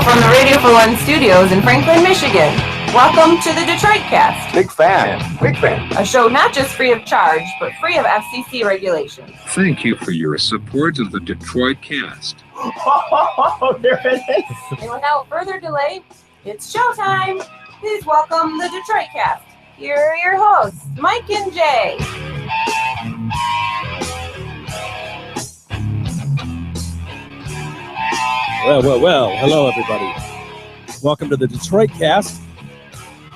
from the Radio for One studios in Franklin, Michigan. Welcome to the Detroit Cast. Big fan. A show not just free of charge, but free of FCC regulations. Thank you for your support of the Detroit Cast. Oh, there it is. And without further delay, it's showtime. Please welcome the Detroit Cast. Here are your hosts, Mike and Jay. Well. Hello, everybody. Welcome to the Detroit Cast.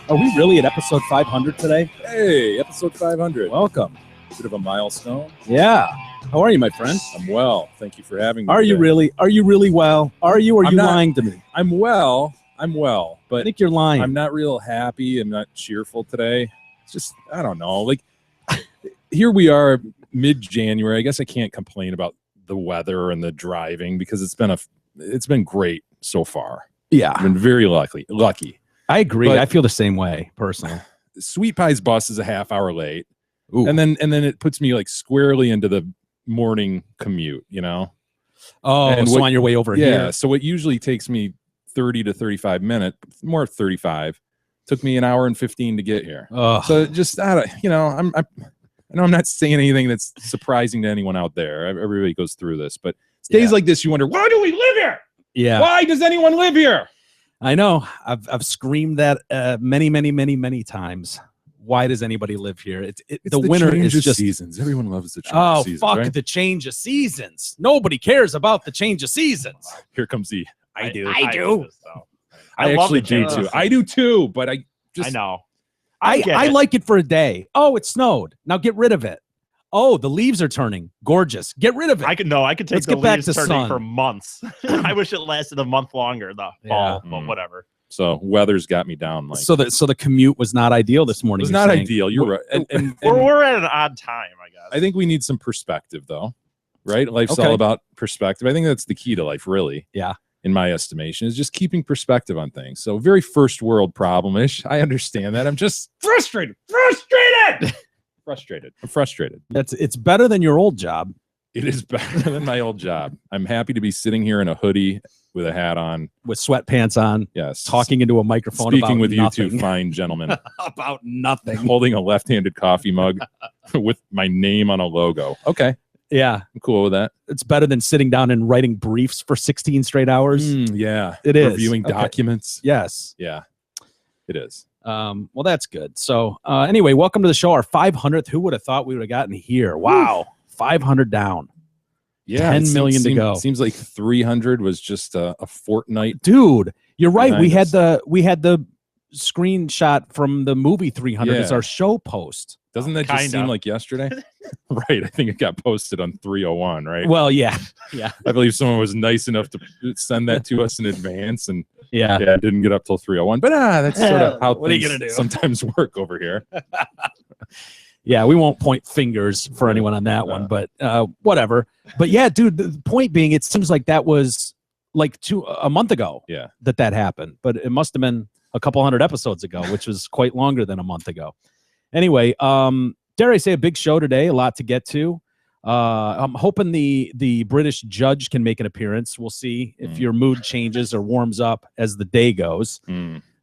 Are we really at episode 500 today? Hey, episode 500. Welcome. Bit of a milestone. Yeah. How are you, my friend? I'm well. Thank you for having me. Are you really? Are you really well? Are you? Or are you not lying to me? I'm well, I but think you're lying. I'm not real happy. I'm not cheerful today. It's just, I don't know. Like, here we are, mid-January. I guess I can't complain about the weather and the driving because it's been great so far. Yeah. I've been very lucky. I agree. But- I feel the same way, personally. Sweet Pie's bus is a half hour late. Ooh. And then it puts me like squarely into the morning commute, you know? Oh, and so what- on your way over Yeah. here. So it usually takes me 30 to 35 minutes, more 35. Took me an hour and 15 to get here. Oh, So just, I know I'm not saying anything that's surprising to anyone out there. Everybody goes through this, but it's days like this, you wonder, why do we live here? yeah. Why does anyone live here? I know. I've screamed that many times. Why does anybody live here? It's the winter change is of just seasons. Everyone loves the change oh of seasons, fuck right? the change of seasons. Nobody cares about the change of seasons. Here comes the, I do. So. I love actually the do change of too. seasons. I do too, but I just, I know. I like it for a day. Oh, it snowed. Now get rid of it. Oh, the leaves are turning. Gorgeous. Get rid of it. I could take Let's the get back leaves to turning sun. for months. I wish it lasted a month longer. The fall, Yeah. but whatever. so weather's got me down. Like, so the commute was not ideal this it morning. was you're not saying. ideal. You're right. And We're at an odd time, I guess. I think we need some perspective, though, right? Life's Okay. all about perspective. I think that's the key to life, really. Yeah. In my estimation, is just keeping perspective on things. So very first world problem-ish. I understand that. I'm just frustrated. I'm frustrated. It's better than your old job. It is better than my old job. I'm happy to be sitting here in a hoodie with a hat on. With sweatpants on, Yes. talking into a microphone Speaking about with nothing. you two fine gentlemen. About nothing. Holding a left-handed coffee mug with my name on a logo. Okay. Yeah, I'm cool with that. it's better than sitting down and writing briefs for 16 straight hours. Yeah. It is. Reviewing Okay. documents. Yes. Yeah. It is. Well, that's good. So anyway, welcome to the show. Our 500th. Who would have thought we would have gotten here? Wow. 500 down. Yeah, 10 million to go. Seems like 300 was just a fortnight. Dude, you're right. Behind We had the screenshot from the movie 300 as Yeah. our show post. Doesn't that just Kinda. seem like yesterday? Right. I think it got posted on 301, right? Well, yeah. I believe someone was nice enough to send that to us in advance, and Yeah. yeah, it didn't get up till 301. But that's sort of how What are you things gonna do? sometimes work over here. Yeah, we won't point fingers for anyone on that one, but whatever. But yeah, dude, the point being, it seems like that was like a month ago Yeah. that happened, but it must have been a couple hundred episodes ago, which was quite longer than a month ago. Anyway, dare I say a big show today, a lot to get to. I'm hoping the British judge can make an appearance. We'll see if your mood changes or warms up as the day goes.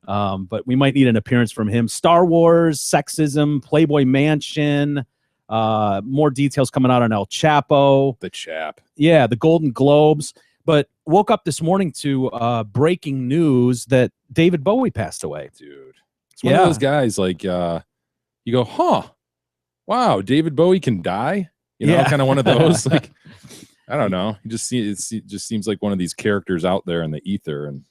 But we might need an appearance from him. Star Wars, sexism, Playboy Mansion, more details coming out on El Chapo. The chap. Yeah, the Golden Globes. But woke up this morning to breaking news that David Bowie passed away. Dude. It's one Yeah. of those guys like you go, huh? Wow, David Bowie can die? You know, Yeah. kind of one of those. Like, I don't know. It just seems like one of these characters out there in the ether. And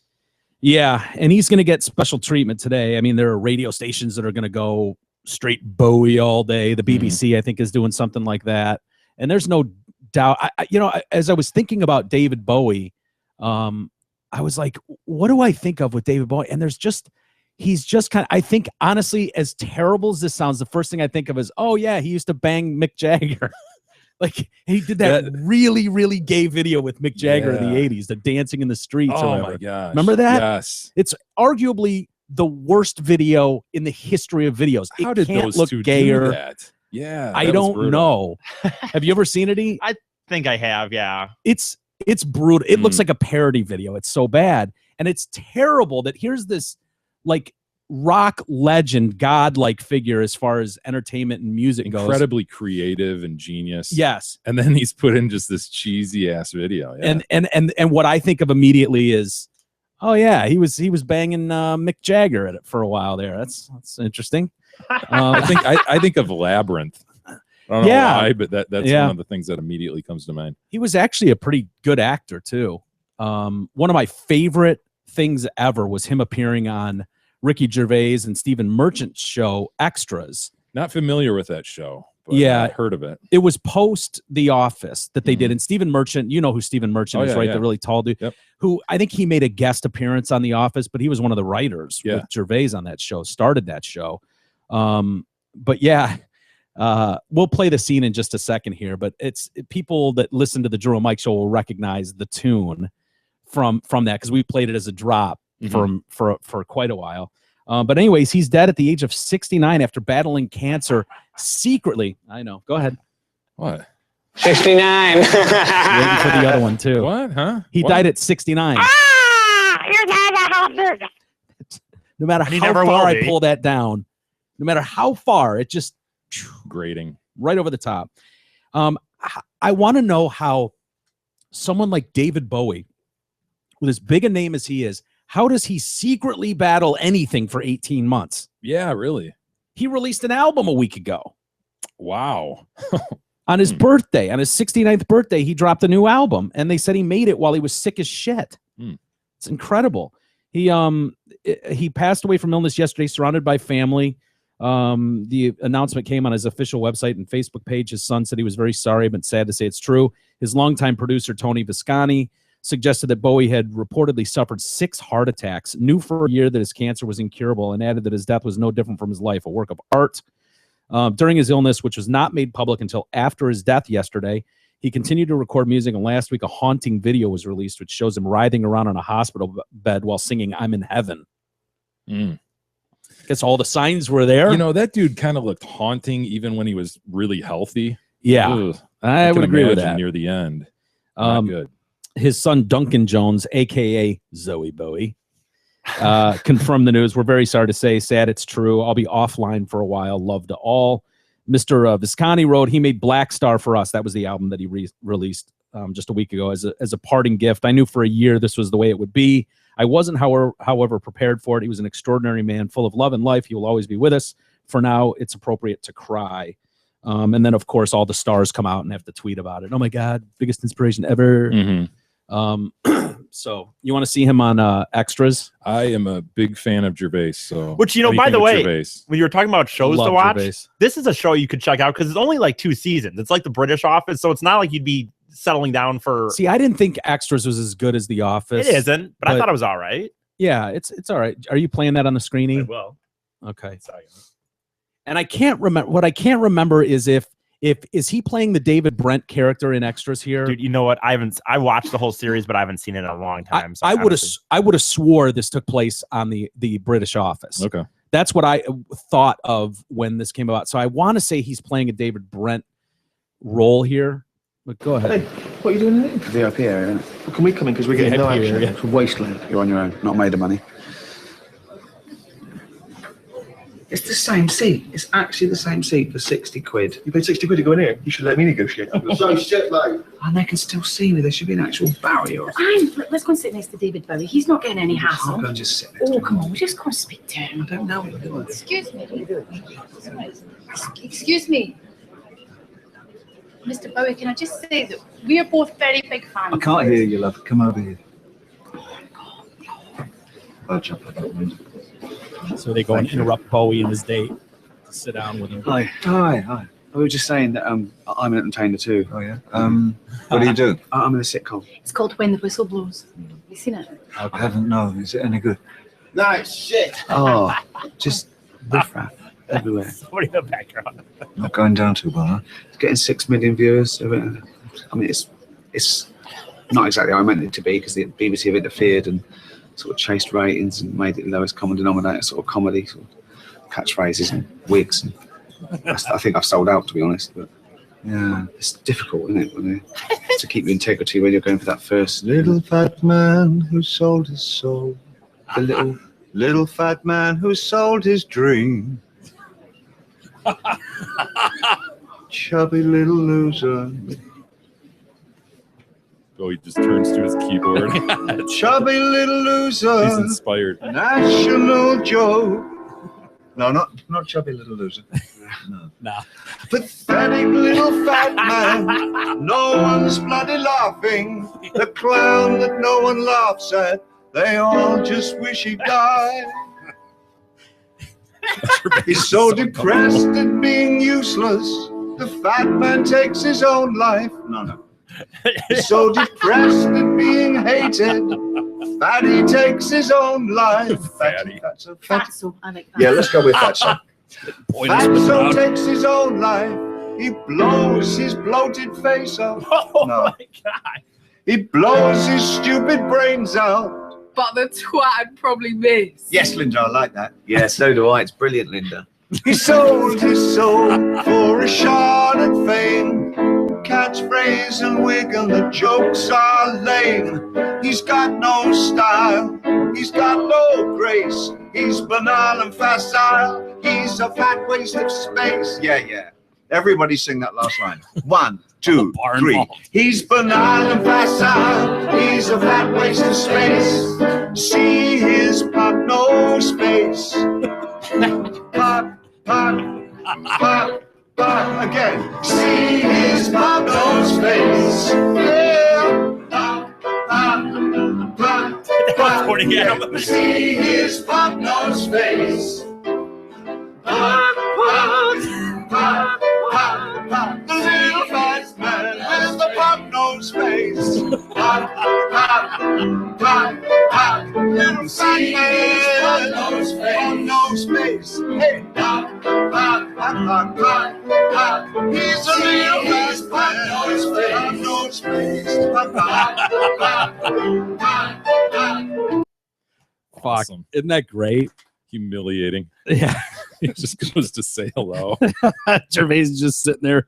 Yeah, and he's going to get special treatment today. I mean, there are radio stations that are going to go straight Bowie all day. The BBC, I think, is doing something like that. And there's no doubt. As I was thinking about David Bowie, I was like, what do I think of with David Bowie? And he's just kind of, I think, honestly, as terrible as this sounds, the first thing I think of is, oh, yeah, he used to bang Mick Jagger. Like, he did that really, really gay video with Mick Jagger in the 80s, the Dancing in the Streets. or oh whatever. my gosh. Remember that? Yes. It's arguably the worst video in the history of videos. How it did can't those look two gayer. do that? Yeah. I that was don't brutal. know. Have you ever seen it? E? I think I have, yeah. It's brutal. It looks like a parody video. It's so bad. And it's terrible that here's this like rock legend, god-like figure as far as entertainment and music goes. Incredibly creative and genius. Yes. And then he's put in just this cheesy ass video. Yeah. And what I think of immediately is, oh yeah, he was banging Mick Jagger at it for a while there. That's interesting. I think of Labyrinth. I don't know why, but that's one of the things that immediately comes to mind. He was actually a pretty good actor too. One of my favorite things ever was him appearing on Ricky Gervais and Stephen Merchant's show Extras. Not familiar with that show, but Yeah. I heard of it. It was post The Office that they did. And Stephen Merchant, you know who Stephen Merchant is, right? Yeah. The really tall dude. Yep. Who I think he made a guest appearance on The Office, but he was one of the writers with Gervais on that show, started that show. But yeah, we'll play the scene in just a second here, but it's people that listen to the Drew and Mike show will recognize the tune from that because we played it as a drop for quite a while. But anyways, he's dead at the age of 69 after battling cancer secretly. I know. Go ahead. What? 69. Waiting for the other one too. What? Huh? He died at 69. No matter how far I pull that down, no matter how far, it just Grating. right over the top. I want to know how someone like David Bowie, with as big a name as he is, how does he secretly battle anything for 18 months? Yeah, really. He released an album a week ago. Wow. On his birthday, on his 69th birthday, he dropped a new album, and they said he made it while he was sick as shit. It's incredible. He passed away from illness yesterday, surrounded by family. The announcement came on his official website and Facebook page. His son said he was very sorry, but sad to say it's true. His longtime producer, Tony Visconti, suggested that Bowie had reportedly suffered 6 heart attacks, knew for a year that his cancer was incurable, and added that his death was no different from his life, a work of art. During his illness, which was not made public until after his death yesterday, he continued to record music, and last week a haunting video was released which shows him writhing around on a hospital bed while singing I'm in Heaven. Guess all the signs were there. You know, that dude kind of looked haunting even when he was really healthy. Yeah, Ugh. I would agree with that. Near the end. Not good. His son, Duncan Jones, a.k.a. Zoe Bowie, confirmed the news. We're very sorry to say, sad it's true. I'll be offline for a while. Love to all. Mr. Visconti wrote, he made Black Star for us. That was the album that he released just a week ago as a parting gift. I knew for a year this was the way it would be. I wasn't, however, prepared for it. He was an extraordinary man, full of love and life. He will always be with us. For now, it's appropriate to cry. And then, of course, all the stars come out and have to tweet about it. Oh, my God, biggest inspiration ever. So you want to see him on Extras? I am a big fan of Gervais. So, which, you know, by the way, when you were talking about shows to watch, this is a show you could check out because it's only like 2 seasons. It's like The British Office, so it's not like you'd be settling down for. See, I didn't think Extras was as good as The Office. It isn't, but I thought it was all right. Yeah, it's all right. Are you playing that on the screeny? I will. Okay. And I can't remember. What I can't remember is if is he playing the David Brent character in Extras here? Dude, you know what? I watched the whole series, but I haven't seen it in a long time. So I would have swore this took place on the British Office. Okay. That's what I thought of when this came about. So I want to say he's playing a David Brent role here. But go ahead. Hey, what are you doing in there? VIP area, isn't it? Well, can we come in because we're getting no action? It's a wasteland. You're on your own, not made of money. It's the same seat. It's actually the same seat for 60 quid. You paid 60 quid to go in here? You should let me negotiate. So shit, mate. And they can still see me. There should be an actual barrier. Let's go and sit next to David Bowie. He's not getting any hassle. I'll go and just sit next to Oh, him. come on. We just got to speak to him. I don't know what you're doing. Excuse me. Excuse me. Mr. Bowie, can I just say that we are both very big fans. I can't hear you, love. Come over here. I'll jump on that window. So they go and interrupt Bowie and his date to sit down with him. Hi. Hi. We were just saying that I'm an entertainer too. Oh yeah. What do you do? I'm in a sitcom. It's called When the Whistle Blows. Have you seen it? I haven't. No. Is it any good? Nice shit. Oh, just riffraff everywhere. Somebody in the background. Not going down too well, huh? It's getting 6 million viewers. I mean, it's not exactly how I meant it to be because the BBC have interfered and sort of chased ratings and made it the lowest common denominator sort of comedy, sort of catchphrases and wigs. And I think I've sold out, to be honest. But yeah, it's difficult, isn't it? When to keep your integrity when you're going for that first. Little fat man who sold his soul. The little fat man who sold his dream. Chubby little loser. Oh, he just turns to his keyboard. Chubby little loser. He's inspired. National joke. No, not chubby little loser. No. Nah. Pathetic little fat man. No one's bloody laughing. The clown that no one laughs at. They all just wish he'd die. He's so depressed at being useless. The fat man takes his own life. No. He's so depressed at being hated. Fatty takes his own life. Fatty. Fatso, I like that. Yeah, let's go with Fatso. Pointless but Fatso loud. takes his own life. He blows his bloated face out. Oh No. my god. He blows his stupid brains out. But the twat I'd probably miss. Yes, Linda, I like that. Yeah, so do I. It's brilliant, Linda. He sold his soul for a shot at fame. Catchphrase and wig and the jokes are lame. He's got no style. He's got no grace. He's banal and facile. He's a fat waste of space. Yeah. Everybody sing that last line. 1, 2, 3. He's banal and facile. He's a fat waste of space. See his pot nose face. Pot. Again. See his pot nose face. Yeah. Pot. See his pot nose face. Pot. The little fat man with the pop nose face. Pop. Little fat man, pop nose face. Hey, pop. He's a little fat man, nose face. Fuck. Awesome. Isn't that great? Humiliating. Yeah. He just goes to say hello. Gervais is just sitting there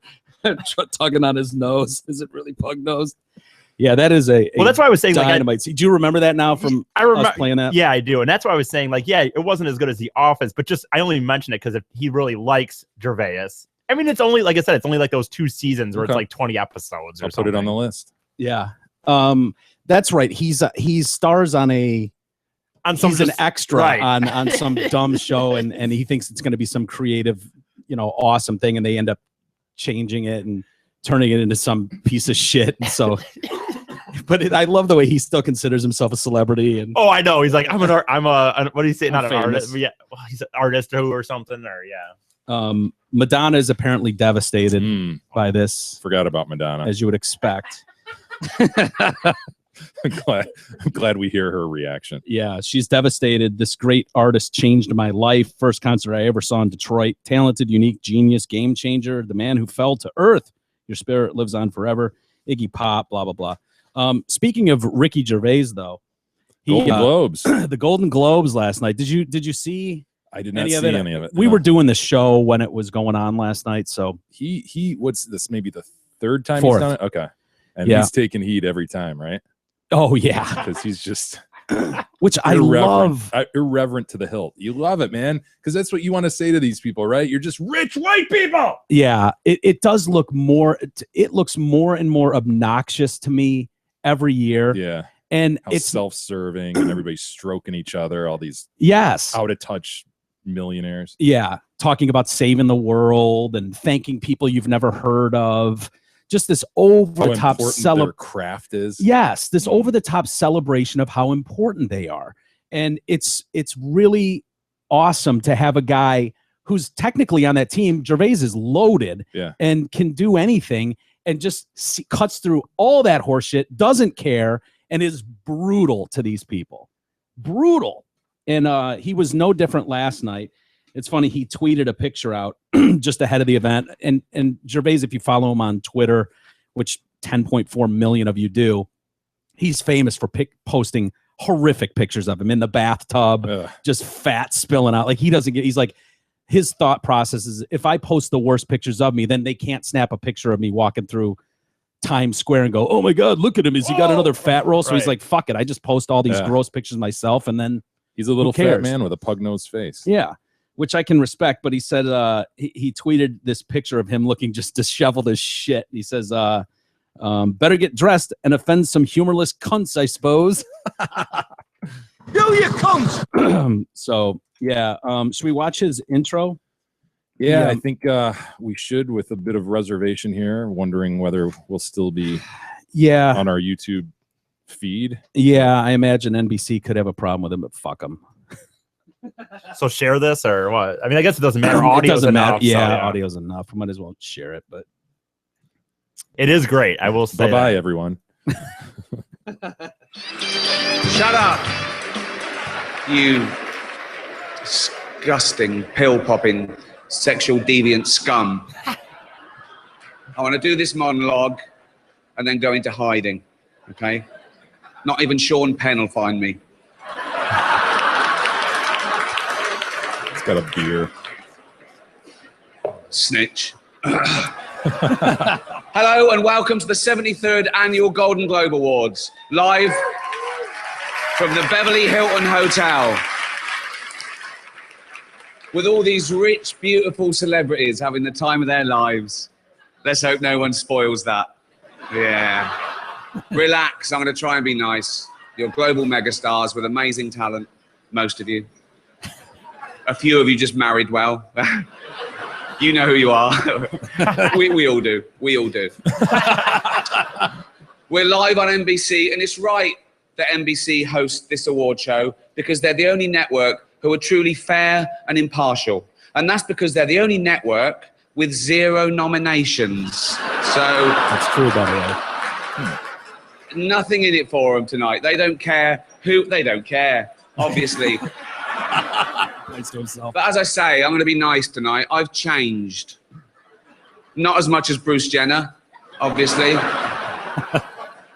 tugging on his nose. Is it really pug nosed? Yeah, that is a Well, that's why I was saying, like, dynamite. Do you remember that now from I remember us playing that? Yeah, I do, and that's why I was saying, like, yeah, it wasn't as good as The Office, but just I only mentioned it because he really likes Gervais. I mean, it's only, like I said, it's only like those 2 seasons where Okay. it's like 20 episodes. Or I'll put something. it on the list. Yeah. That's right. He stars on Some he's an just- extra right. on some dumb show, and he thinks it's going to be some creative, awesome thing, and they end up changing it and turning it into some piece of shit. And so, but I love the way he still considers himself a celebrity. And Oh, I know. He's like, I'm a what do you say? Not an famous. artist. Yeah, well, he's an artist or something. Or yeah. Madonna is apparently devastated by this, Forgot about Madonna. as you would expect. I'm glad we hear her reaction. Yeah, she's devastated. This great artist changed my life. First concert I ever saw in Detroit. Talented, unique, genius, game changer. The man who fell to earth. Your spirit lives on forever. Iggy Pop, blah, blah, blah. Speaking of Ricky Gervais, though. Golden Globes. The Golden Globes last night. Did you see I did not any see of it? any of it. We no. were doing the show when it was going on last night, so He what's this? Maybe the 3rd time Fourth. he's done it? Okay. And Yeah. he's taking heat every time, right? oh yeah. Because he's just Which I love. irreverent to the hilt. You love it, man, because that's what you want to say to these people, right? You're just rich white people. Yeah, it does look more. It looks more and more obnoxious to me every year. Yeah. And How it's self-serving and everybody's stroking each other, all these yes, out of touch millionaires. yeah, talking about saving the world and thanking people you've never heard of. Just this over How the top important their craft is. Yes, this over the top celebration of how important they are. And it's really awesome to have a guy who's technically on that team. Gervais is loaded and can do anything and just cuts through all that horseshit, doesn't care, and is brutal to these people. Brutal. And he was no different last night. It's funny, he tweeted a picture out just ahead of the event. And Gervais, if you follow him on Twitter, which 10.4 million of you do, he's famous for posting horrific pictures of him in the bathtub, just fat spilling out. Like he's like, his thought process is, if I post the worst pictures of me, then they can't snap a picture of me walking through Times Square and go, oh my God, look at him. Has he got another fat roll? So he's Right. like, fuck it. I just post all these Yeah. gross pictures myself. And then He's a little fat cares? man with a pug-nosed face. yeah, which I can respect. But he said he tweeted this picture of him looking just disheveled as shit. He says, better get dressed and offend some humorless cunts, I suppose. Yo, you cunt! So yeah, should we watch his intro? Yeah, Yeah. I think we should, with a bit of reservation here, wondering whether we'll still be Yeah, on our YouTube feed. yeah. I imagine NBC could have a problem with him, but fuck them. So share this or what? I mean, I guess it doesn't matter. Audio It doesn't matter. enough. so, Yeah, audio's enough. I might as well share it. But It is great. I will say. Bye-bye, that. everyone. Shut up, you disgusting pill-popping sexual deviant scum. I want to do this monologue and then go into hiding, okay? Not even Sean Penn will find me. It's got a beer. Snitch. Hello and welcome to the 73rd Annual Golden Globe Awards, live from the Beverly Hilton Hotel. With all these rich, beautiful celebrities having the time of their lives. Let's hope no one spoils that. Yeah. Relax, I'm going to try and be nice. You're global megastars with amazing talent, most of you. A few of you just married well. You know who you are. we all do. We all do. We're live on NBC, and it's right that NBC hosts this award show because they're the only network who are truly fair and impartial. And that's because they're the only network with 0 nominations. So that's true, by the way. nothing in it for them tonight. They don't care who, they don't care, obviously. Nice to himself. But as I say, I'm going to be nice tonight. I've changed. Not as much as Bruce Jenner, obviously.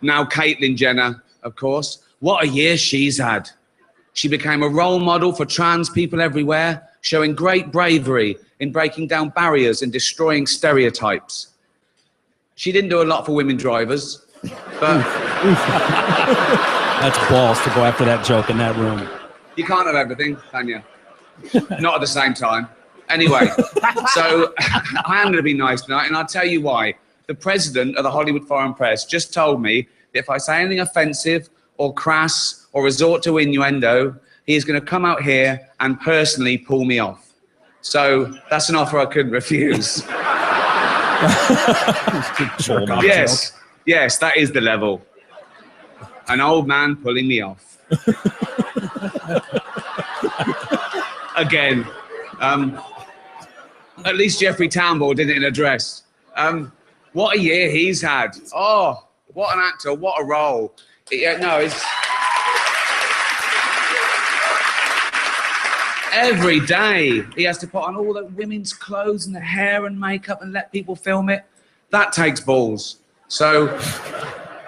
Now Caitlyn Jenner, of course. What a year she's had. She became a role model for trans people everywhere, showing great bravery in breaking down barriers and destroying stereotypes. She didn't do a lot for women drivers, but That's balls to go after that joke in that room. you can't have everything, can you? Not at the same time. Anyway, so I am going to be nice tonight, and I'll tell you why. The president of the Hollywood Foreign Press just told me that if I say anything offensive or crass or resort to innuendo, he is going to come out here and personally pull me off. So that's an offer I couldn't refuse. Yes, that is the level. An old man pulling me off. Again, at least Jeffrey Tambor did it in a dress. What a year he's had. Oh, what an actor, what a role. It's every day he has to put on all the women's clothes and the hair and makeup and let people film it. That takes balls. So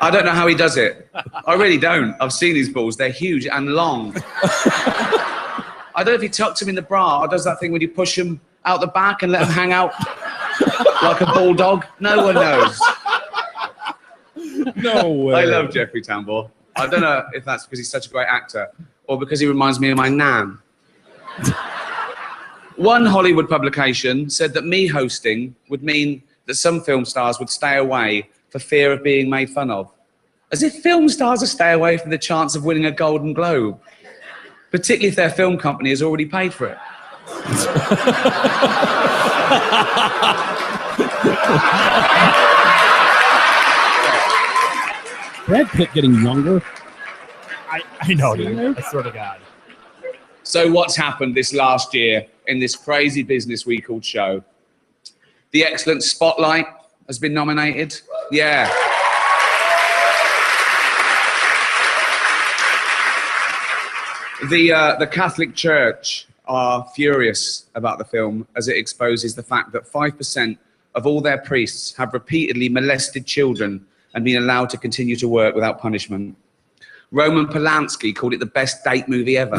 I don't know how he does it. I really don't. I've seen his balls. They're huge and long. I don't know if he tucks them in the bra or does that thing when you push them out the back and let them hang out like a bulldog. No one knows. No way. I love Jeffrey Tambor. I don't know if that's because he's such a great actor or because he reminds me of my nan. One Hollywood publication said that me hosting would mean that some film stars would stay away for fear of being made fun of. As if film stars would stay away from the chance of winning a Golden Globe, particularly if their film company has already paid for it. Brad Pitt getting younger. I know, dude. I swear to God. So what's happened this last year in this crazy business we called show? The excellent Spotlight has been nominated. Yeah. The Catholic Church are furious about the film as it exposes the fact that 5% of all their priests have repeatedly molested children and been allowed to continue to work without punishment. Roman Polanski called it the best date movie ever.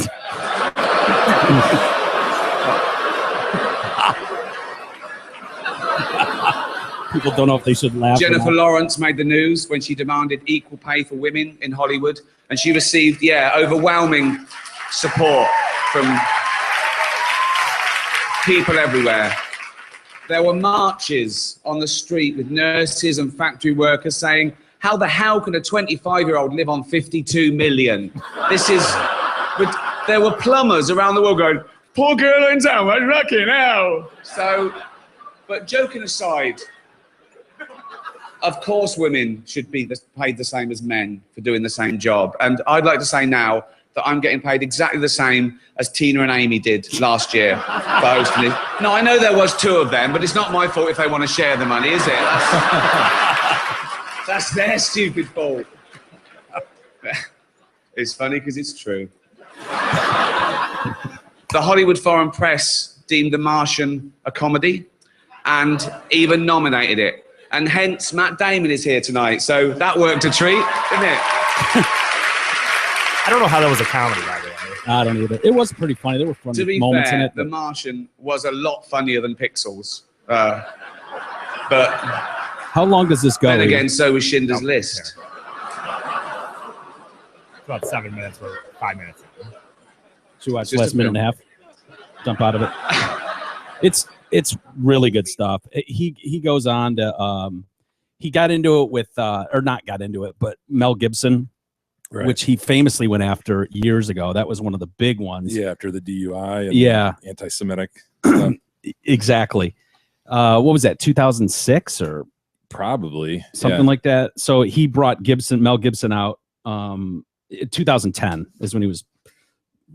People don't know if they should laugh. Jennifer Lawrence made the news when she demanded equal pay for women in Hollywood, and she received, overwhelming support from people everywhere. There were marches on the street with nurses and factory workers saying, how the hell can a 25-year-old live on 52 million? There were plumbers around the world going, poor girl in town, what's lucky now? So, but joking aside, of course women should be paid the same as men for doing the same job. And I'd like to say now that I'm getting paid exactly the same as Tina and Amy did last year for hosting it. No, I know there was 2 of them, but it's not my fault if they want to share the money, is it? That's their stupid fault. It's funny because it's true. The Hollywood Foreign Press deemed The Martian a comedy and even nominated it. And hence, Matt Damon is here tonight. So that worked a treat, didn't it? I don't know how that was a comedy, by the way. I don't either. It was pretty funny. There were funny moments in it. The Martian was a lot funnier than Pixels. But how long does this go? Then again, so was Schindler's List. About 7 minutes or 5 minutes. Should watch last minute and a half. Jump out of it. It's really good stuff. He goes on to he got into it with or not got into it, but Mel Gibson, right, which he famously went after years ago. That was one of the big ones. Yeah, after the DUI and the anti-Semitic. Exactly. What was that? 2006 or probably something like that. So he brought Mel Gibson out. 2010 is when he was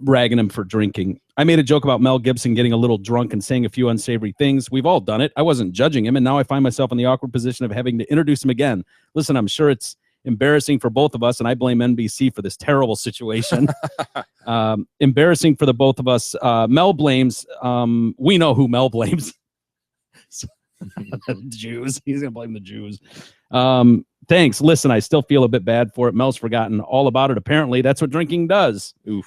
ragging him for drinking. I made a joke about Mel Gibson getting a little drunk and saying a few unsavory things. We've all done it. I wasn't judging him, and now I find myself in the awkward position of having to introduce him again. Listen, I'm sure it's embarrassing for both of us, and I blame NBC for this terrible situation. Embarrassing for the both of us. Mel blames. We know who Mel blames. The Jews. He's going to blame the Jews. Thanks. Listen, I still feel a bit bad for it. Mel's forgotten all about it. Apparently, that's what drinking does. Oof.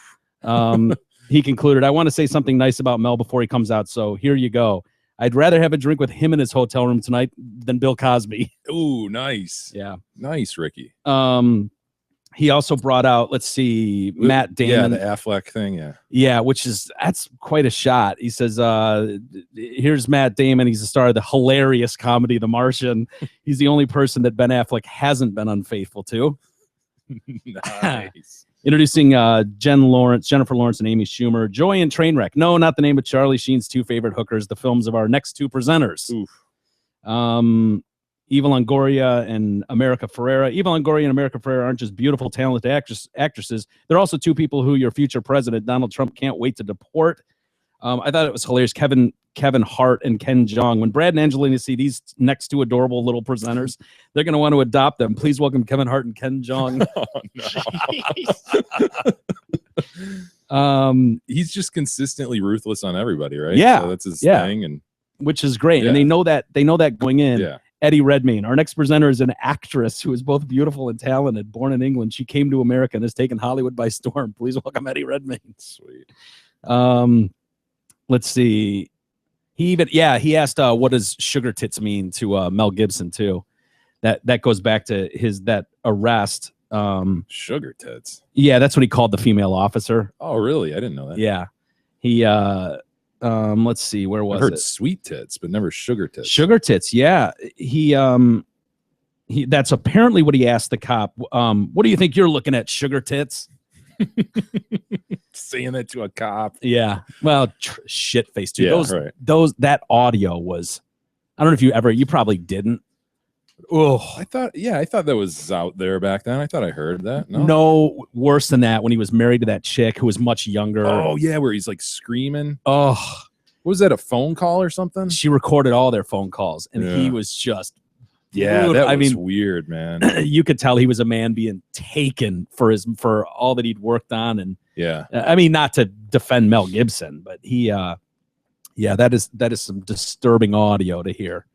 He concluded, I want to say something nice about Mel before he comes out, so here you go. I'd rather have a drink with him in his hotel room tonight than Bill Cosby. Ooh, nice. Yeah. Nice, Ricky. He also brought out, let's see, Matt Damon. Yeah, the Affleck thing, yeah. Yeah, that's quite a shot. He says, here's Matt Damon. He's the star of the hilarious comedy, The Martian. He's the only person that Ben Affleck hasn't been unfaithful to. Nice. Introducing Jennifer Lawrence and Amy Schumer. Joy and Trainwreck. No, not the name of Charlie Sheen's 2 favorite hookers, the films of our next 2 presenters. Oof. Eva Longoria and America Ferrera. Eva Longoria and America Ferrera aren't just beautiful, talented actresses. They're also 2 people who your future president, Donald Trump, can't wait to deport. I thought it was hilarious. Kevin Hart and Ken Jeong. When Brad and Angelina see these next 2 adorable little presenters, they're going to want to adopt them. Please welcome Kevin Hart and Ken Jeong. Oh, no. He's just consistently ruthless on everybody, right? Yeah. So that's his thing. And which is great. Yeah. And they know that going in. Yeah. Eddie Redmayne. Our next presenter is an actress who is both beautiful and talented. Born in England, she came to America and has taken Hollywood by storm. Please welcome Eddie Redmayne. Sweet. Let's see. He asked what does sugar tits mean to Mel Gibson too. That goes back to that arrest. Sugar tits. Yeah, that's what he called the female officer. Oh, really? I didn't know that. Yeah. He let's see, where was I heard it? Sweet tits, but never sugar tits. Sugar tits, yeah. He that's apparently what he asked the cop. What do you think you're looking at, sugar tits? Saying that to a cop. Yeah. Well, shit face too. Yeah, That audio was, I don't know if you probably didn't. Oh, I thought that was out there back then. I thought I heard that. No, worse than that, when he was married to that chick who was much younger. Oh yeah, where he's like screaming. Oh, what was that, a phone call or something? She recorded all their phone calls, and he was just that was weird, man. You could tell he was a man being taken for all that he'd worked on, and I mean, not to defend Mel Gibson, but that is some disturbing audio to hear.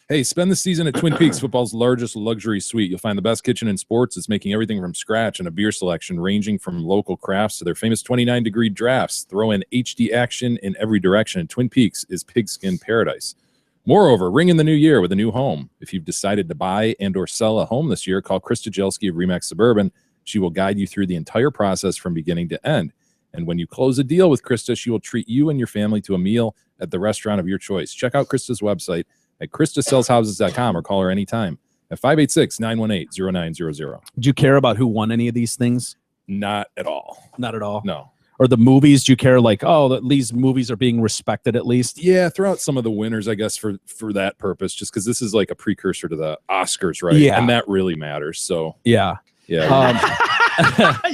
Hey, spend the season at Twin Peaks, football's largest luxury suite. You'll find the best kitchen in sports. It's making everything from scratch and a beer selection ranging from local crafts to their famous 29-degree drafts. Throw in HD action in every direction. Twin Peaks is pigskin paradise. Moreover, ring in the new year with a new home. If you've decided to buy and or sell a home this year, call Krista Jelski of Remax Suburban. She will guide you through the entire process from beginning to end. And when you close a deal with Krista, she will treat you and your family to a meal at the restaurant of your choice. Check out Krista's website at KristaSellsHouses.com or call her anytime at 586-918-0900. Do you care about who won any of these things? Not at all. Not at all. No. Or the movies? Do you care like, oh, these movies are being respected at least? Yeah, throw out some of the winners, I guess, for that purpose, just because this is like a precursor to the Oscars, right? Yeah. And that really matters. So yeah. Yeah,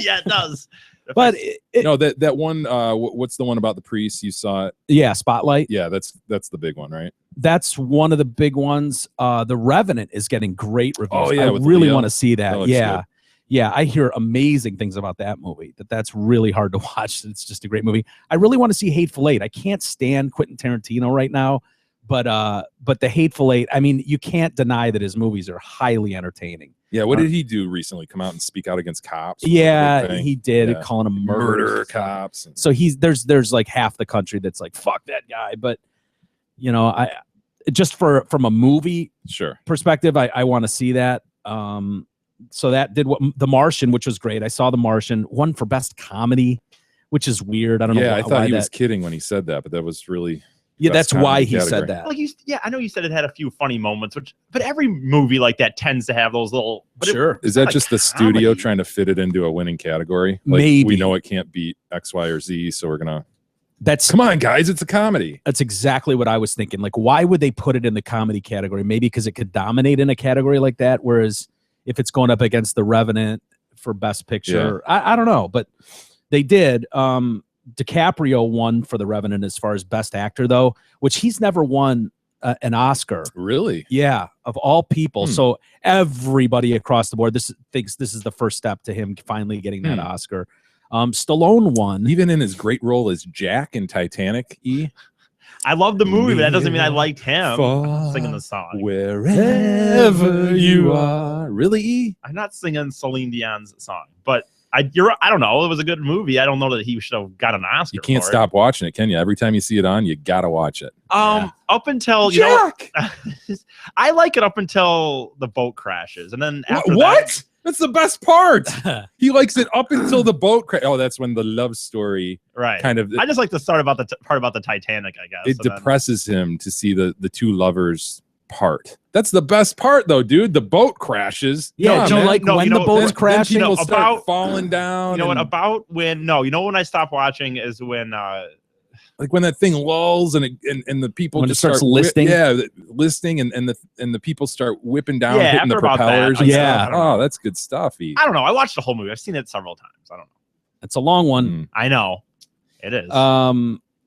it does. But no, that one, what's the one about the priest? You saw it? Yeah, Spotlight. Yeah, that's the big one, right? That's one of the big ones. The Revenant is getting great reviews. Oh, yeah, I with really Leo. want to see that. That looks Yeah. good. Yeah, I hear amazing things about that movie. That's really hard to watch. It's just a great movie. I really want to see Hateful Eight. I can't stand Quentin Tarantino right now, but the Hateful Eight, I mean, you can't deny that his movies are highly entertaining. Yeah, what did he do recently? Come out and speak out against cops? Yeah, he did, Yeah. calling them Murder cops. And, So there's like half the country that's like, fuck that guy. But I just from a movie sure. perspective, I want to see that. So that did what The Martian, which was great. I saw The Martian, won for best comedy, which is weird. I don't know. Yeah, I thought why he was that- kidding when he said that, but that was really that's why he category. said that. Like I know you said it had a few funny moments, but every movie like that tends to have those little. But Sure. Is that like just the studio comedy. trying to fit it into a winning category? Like, Maybe. we know it can't beat X, Y, or Z, so we're gonna. That's Come on, guys! It's a comedy. That's exactly what I was thinking. Like, why would they put it in the comedy category? Maybe because it could dominate in a category like that. Whereas if it's going up against The Revenant for Best Picture, I don't know. But they did. DiCaprio won for The Revenant as far as Best Actor, though, which he's never won an Oscar. Really? Yeah, of all people. So everybody across the board thinks this is the first step to him finally getting that Oscar. Stallone won. Even in his great role as Jack in Titanic. I love the movie, but that doesn't mean I liked him Far singing the song. Wherever you are. Really? I'm not singing Celine Dion's song, but I don't know. It was a good movie. I don't know that he should have got an Oscar. You can't for stop watching it, can you? Every time you see it on, you gotta watch it. Up until I like it up until the boat crashes, and then after What? That's the best part. He likes it up until the boat crash. Oh, that's when the love story right? kind of. I just like the start about the part about the Titanic. I guess It and then- depresses him to see the two lovers part. That's the best part, though, dude. The boat crashes. Yeah, Come do on, you man. like when the boat's Then crashing? people No, start about- falling down. You know what? and, About when? No, you know when I stopped watching is when. like when that thing lulls and the people When it just starts start listing? listing and the people start whipping down, Yeah, hitting the after about that, propellers. I and Yeah. stuff. Oh, that's good stuff. I don't know. I watched the whole movie. I've seen it several times. I don't know. It's a long one. I know. It is.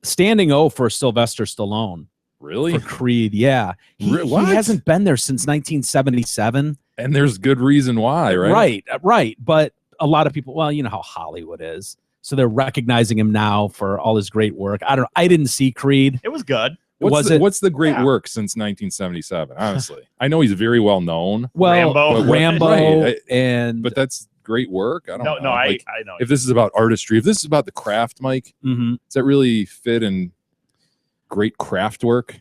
Standing O for Sylvester Stallone Really? for Creed. Yeah, he What? hasn't been there since 1977. And there's good reason why, right? Right. But a lot of people, well, you know how Hollywood is, so they're recognizing him now for all his great work. I didn't see Creed. It was good. What's the great Yeah. work since 1977? Honestly, I know he's very well known. Well, Rambo. Rambo, Right, and but that's great work. I don't know. I Like, know. if this is about artistry, if this is about the craft, Mike, Mhm. does that really fit in great craft work?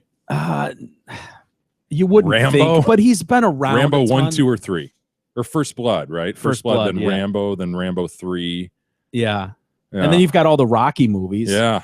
You wouldn't Rambo? think, but he's been around. Rambo a 1, ton. 2, or 3, or First Blood, right? First Blood, then yeah. Rambo, then Rambo 3. Yeah. Yeah. And then you've got all the Rocky movies. yeah.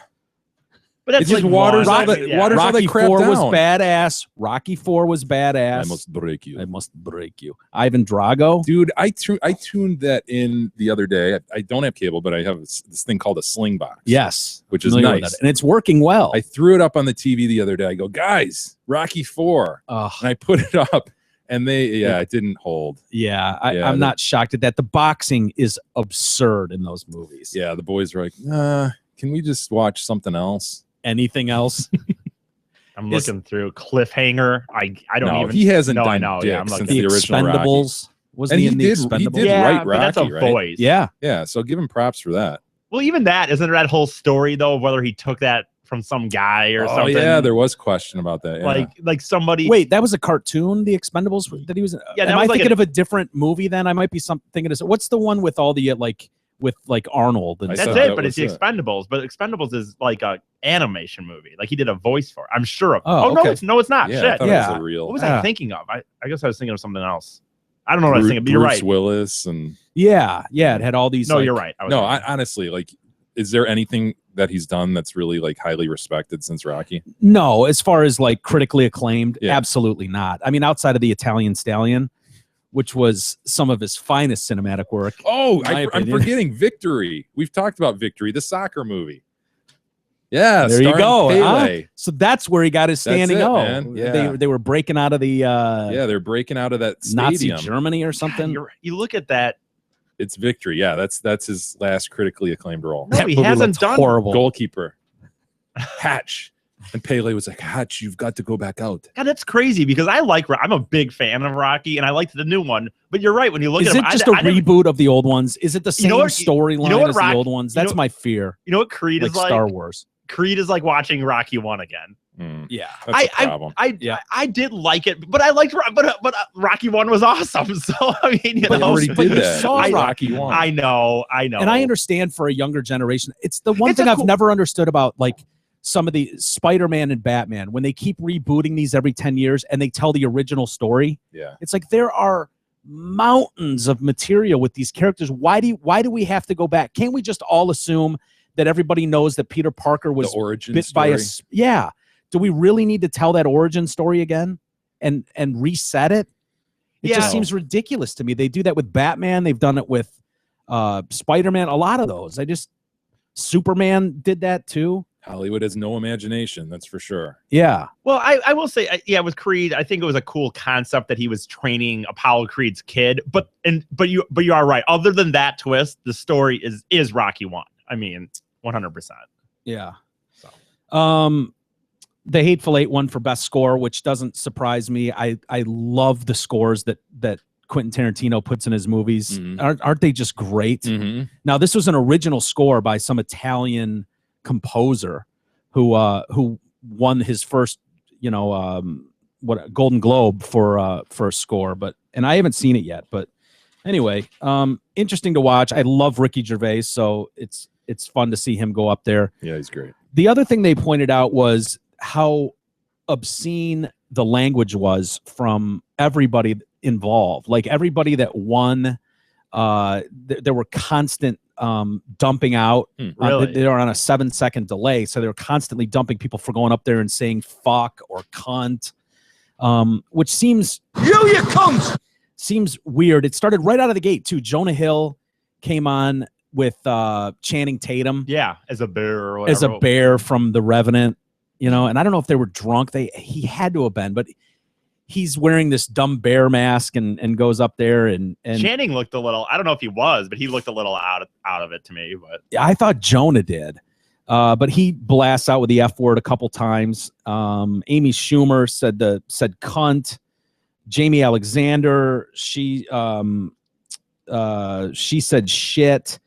But that's It just like waters one. all that- Yeah. waters all Rocky that crap 4 was down. badass. Rocky 4 was badass. I must break you. I must break you. Ivan Drago. Dude, I tuned that in the other day. I don't have cable, but I have this thing called a sling box. Yes. Which is Familiar with nice. that. And it's working well. I threw it up on the TV the other day. I go, guys, Rocky 4. Ugh. And I put it up, and it didn't hold. Yeah, Yeah, I'm not shocked at that. The boxing is absurd in those movies. Yeah, the boys were like, can we just watch something else? Anything else? I'm looking through Cliffhanger. I don't No, even. he hasn't No, done I know. dick Yeah, I'm since looking. The the original Rocky. Expendables. Wasn't And he he in the did- he Expendables? did Yeah, write but that's a Rocky, right? voice. Yeah. Yeah, so give him props for that. Well, even that isn't that whole story though of whether he took that from some guy or Oh, something. yeah, there was question about that. Yeah. like somebody. Wait, that was a cartoon, The Expendables that he was in? Yeah, that Am I was like thinking a- of a different movie then? I might be thinking of what's the one with all the with like Arnold. And I That's thought stuff. it, that but it's was the it. Expendables. But Expendables is like a animation movie. Like he did a voice for it. I'm sure of. Oh, no, okay. it's not. Yeah, I Shit. thought Yeah. it was a real. What was Yeah. I thinking of? I guess I was thinking of something else. I don't know what I was thinking, but you're Bruce right. Willis and Yeah, it had all these. No, like, you're right. no, I honestly like. Is there anything that he's done that's really like highly respected since Rocky? No, as far as like critically acclaimed, Yeah. absolutely not. I mean, outside of the Italian Stallion, which was some of his finest cinematic work. Oh, My I'm opinion. forgetting Victory. We've talked about Victory, the soccer movie. Yeah, There you starring go. Pele. So that's where he got his That's standing it, O. man. Yeah. They were breaking out of the Yeah, they're breaking out of that Nazi stadium. Germany or something. You look at that. It's Victory. Yeah, that's his last critically acclaimed role. No, That he movie hasn't looked done horrible. Goalkeeper. Hatch. And Pele was like, Hatch, you've got to go back out. God, that's crazy because I'm a big fan of Rocky and I liked the new one. But you're right when you look Is at it him. just a I never- reboot of the old ones? Is it the You same know what- storyline you know what as Rock- the old ones? you That's know- my fear. You know what Creed Like is like? Star Wars. Creed is like watching Rocky 1 again. Yeah. That's a problem. I did like it, but I liked but Rocky 1 was awesome. So I mean, you But know, already but did you that. saw with Rocky One. I know. And I understand for a younger generation. It's the one It's thing a I've cool- never understood about like some of the Spider-Man and Batman when they keep rebooting these every 10 years and they tell the original story. Yeah. It's like there are mountains of material with these characters. Why do we have to go back? Can't we just all assume that everybody knows that Peter Parker was The origin bit story. by yeah? Do we really need to tell that origin story again and reset it? It Yeah. just seems ridiculous to me. They do that with Batman. They've done it with Spider-Man. A lot of those. Superman did that too. Hollywood has no imagination, that's for sure. Yeah. Well, I will say, yeah, with Creed, I think it was a cool concept that he was training Apollo Creed's kid. But you are right. Other than that twist, the story is Rocky 1. I mean, 100%. Yeah. The Hateful Eight won for best score, which doesn't surprise me. I love the scores that Quentin Tarantino puts in his movies. Mhm. Aren't they just great? Mm-hmm. Now, this was an original score by some Italian composer who won his first, Golden Globe for a score, and I haven't seen it yet. But anyway, interesting to watch. I love Ricky Gervais, so it's fun to see him go up there. Yeah, he's great. The other thing they pointed out was how obscene the language was from everybody involved. Like everybody that won, there were constant dumping out. Really? They were on a 7-second delay, so they were constantly dumping people for going up there and saying fuck or cunt, which seems You cunt! seems weird. It started right out of the gate too. Jonah Hill came on with Channing Tatum Yeah, as a bear or whatever. as a bear from The Revenant, and I don't know if they were drunk. He had to have been, but he's wearing this dumb bear mask and goes up there and Channing looked a little. I don't know if he was, but he looked a little out of it to me. But I thought Jonah did. But he blasts out with the F word a couple times. Amy Schumer said cunt. Jamie Alexander, she said shit.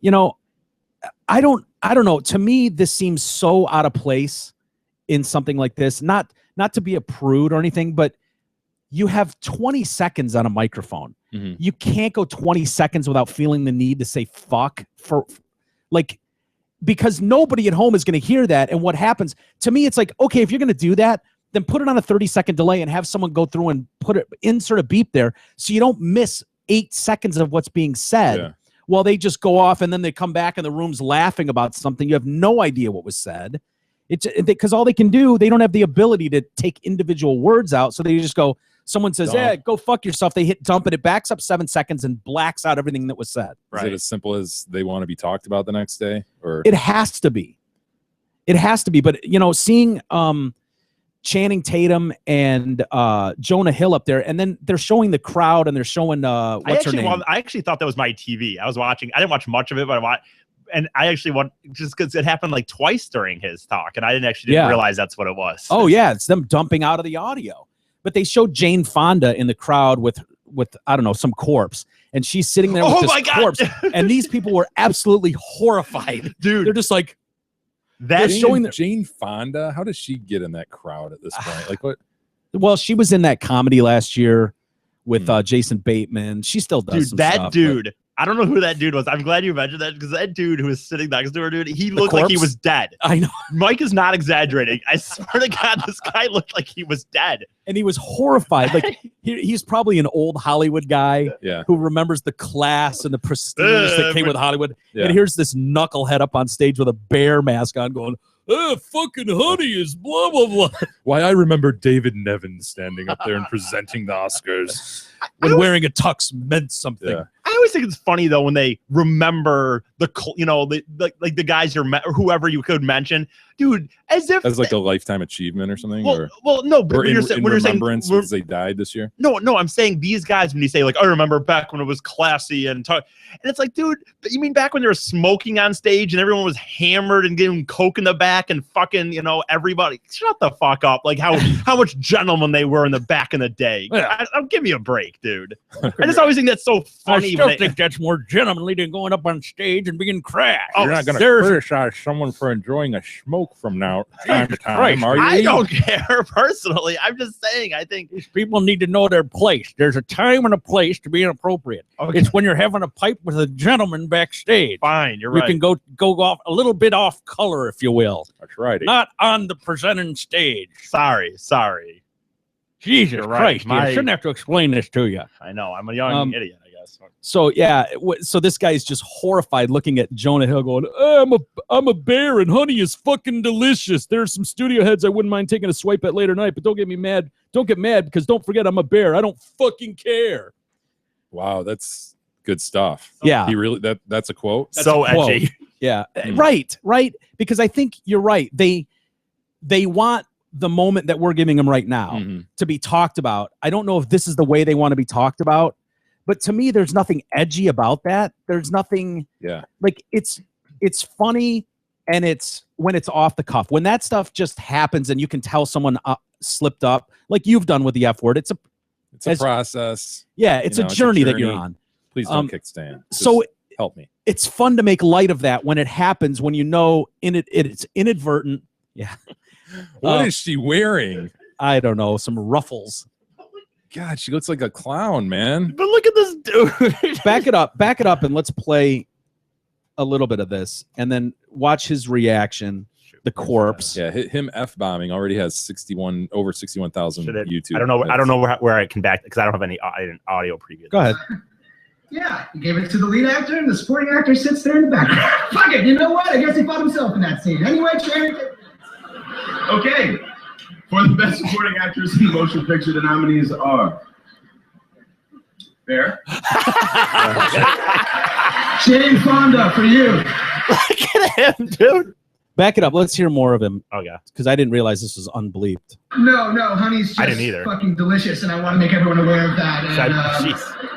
I don't know. To me, this seems so out of place in something like this. Not to be a prude or anything, but you have 20 seconds on a microphone. Mhm. You can't go 20 seconds without feeling the need to say fuck because nobody at home is going to hear that. And what happens to me, it's like, okay, if you're going to do that, then put it on a 30-second delay and have someone go through and insert a beep there so you don't miss 8 seconds of what's being said. Yeah. While they just go off and then they come back and the room's laughing about something. You have no idea what was said. It's because all they can do, they don't have the ability to take individual words out. So they just go, someone says, Dump. yeah, go fuck yourself. They hit dump and it backs up 7 seconds and blacks out everything that was said. Is it as simple as they want to be talked about the next day? Or It has to be. But, seeing Channing Tatum and Jonah Hill up there, and then they're showing the crowd and they're showing what's her name? I actually thought that was my TV. I was watching. I didn't watch much of it, but I watched. And I actually want just because it happened like twice during his talk, and I didn't realize that's what it was. Oh yeah, it's them dumping out of the audio. But they showed Jane Fonda in the crowd with I don't know, some corpse, and she's sitting there with Oh this my God. corpse, and these people were absolutely horrified. Dude, They're just like, that's showing the- Jane Fonda. How does she get in that crowd at this point? Like what? well, she was in that comedy last year with Jason Bateman. She still does. dude. some That stuff, but- dude. I don't know who that dude was. I'm glad you mentioned that because that dude who was sitting next to her, dude, he looked like he corpse? was dead. I know. Mike is not exaggerating. I swear to God, this guy looked like he was dead. And he was horrified. Like he's probably an old Hollywood guy Yeah. who remembers the class and the prestige that came with Hollywood. Yeah. And here's this knucklehead up on stage with a bear mask on going, fucking honey is blah, blah, blah. Why I remember David Nevin standing up there and presenting the Oscars. When wearing a tux meant something. Yeah. I always think it's funny though when they remember like the guys or whoever you could mention, dude, as if As like a lifetime achievement or something, well, no, but or when in, you're saying, in when you're saying remembrance because they died this year. no, I'm saying these guys when you say like I remember back when it was classy and it's like, dude, but you mean back when they were smoking on stage and everyone was hammered and getting coke in the back and fucking everybody shut the fuck up, like how much gentlemen they were in the back in the day. Yeah. I'll give me a break, dude. I just always think that's so funny. I still think that's more gentlemanly than going up on stage and being crashed. You're not going to criticize someone for enjoying a smoke from now time to time, Christ, are you? I don't care personally. I'm just saying. I think These people need to know their place. There's a time and a place to be inappropriate. Okay. It's when you're having a pipe with a gentleman backstage. fine. You're You right. can go off a little bit off color, if you will. That's right. Not on the presenting stage. Sorry. Jesus You're right. Christ, you shouldn't have to explain this to you. I know. I'm a young idiot, I guess. So yeah, so this guy's just horrified looking at Jonah Hill going, I'm a bear and honey is fucking delicious. There's some studio heads I wouldn't mind taking a swipe at later tonight, but don't get mad because don't forget I'm a bear. I don't fucking care. Wow, that's good stuff. Yeah. He really that's a quote. That's so a quote. edgy. Yeah. Mm. Right. Because I think you're right. They want the moment that we're giving them right now Mhm. to be talked about. I don't know if this is the way they want to be talked about, but to me, there's nothing edgy about that. There's nothing Yeah. like it's funny and it's when it's off the cuff. When that stuff just happens and you can tell someone slipped up, like you've done with the F word. It's a process. it's a journey that you're on. Please don't kick Stan. So help me. it's fun to make light of that when it happens, when you know it's inadvertent. Yeah. What is she wearing? I don't know, some ruffles. God, she looks like a clown, man. But look at this dude. Back it up and let's play a little bit of this and then watch his reaction. The corpse. Yeah, him F-bombing already has over 61,000 YouTube. I don't know where I can back because I don't have any audio preview. Go ahead. Yeah, he gave it to the lead actor, and the supporting actor sits there in the background. Fuck it, you know what? I guess he fought himself in that scene. Anyway, Sharon. Okay, for the best supporting actress in the motion picture, the nominees are Bear, Jane Fonda for you. Look at him, dude. Back it up. Let's hear more of him. Okay. Because I didn't realize this was unbleeped. No, honey's I just didn't either. fucking delicious, and I want to make everyone aware of that. And, Jeez.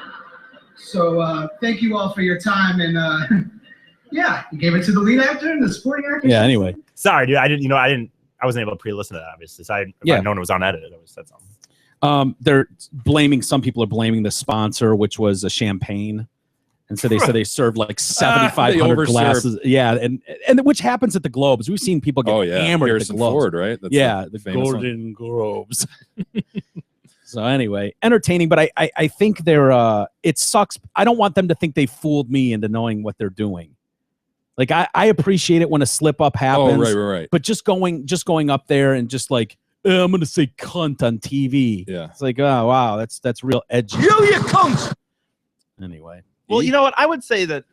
so thank you all for your time, and yeah, he gave it to the lead actor and the supporting actor. Yeah. Anyway. Sorry, dude. I wasn't able to pre-listen to that. Obviously, so if I'd known it was unedited, I would have said something. They're blaming. Some people are blaming the sponsor, which was a champagne, and so they said they served like 7,500 glasses. Yeah, and which happens at the Globes. We've seen people get hammered Harrison at the Globes. Ford, right? That's the Golden Globes. So anyway, entertaining, but I think they're it sucks. I don't want them to think they fooled me into knowing what they're doing. Like I appreciate it when a slip up happens. Oh, right. But just going up there and just like, I'm gonna say cunt on TV. Yeah. It's like, oh wow, that's real edgy. You cunt! Anyway. Well, you know what? I would say that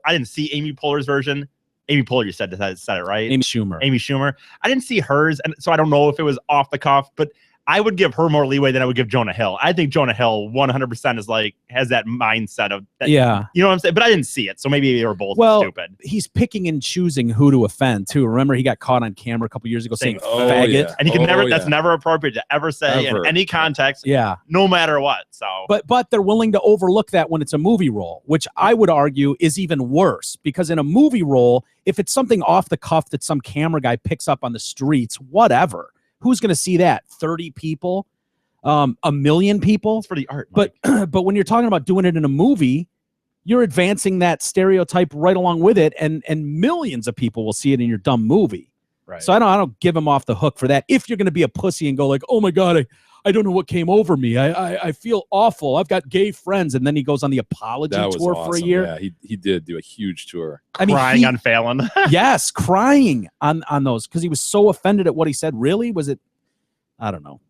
I didn't see Amy Poehler's version. Amy Poehler, you said it right? Amy Schumer. Amy Schumer. I didn't see hers, and so I don't know if it was off the cuff, but I would give her more leeway than I would give Jonah Hill. I think Jonah Hill 100% is like has that mindset of that, Yeah. You know what I'm saying? But I didn't see it, so maybe they were both stupid. He's picking and choosing who to offend too. Remember, he got caught on camera a couple years ago saying faggot, yeah. And he can never. That's never appropriate to ever say Ever. in any context. Yeah. No matter what. So. But they're willing to overlook that when it's a movie role, which I would argue is even worse because in a movie role, if it's something off the cuff that some camera guy picks up on the streets, whatever, who's going to see that? 30 people, 1 million people. It's for the art. But but when you're talking about doing it in a movie, you're advancing that stereotype right along with it, and millions of people will see it in your dumb movie. Right. So I don't give him off the hook for that. If you're going to be a pussy and go like, oh my god, I don't know what came over me. I feel awful. I've got gay friends. And then he goes on the apology That was tour awesome. for a year. Yeah, he did do a huge tour. I mean, Crying on Fallon. yes, crying on those because he was so offended at what he said. Really? Was it? I don't know.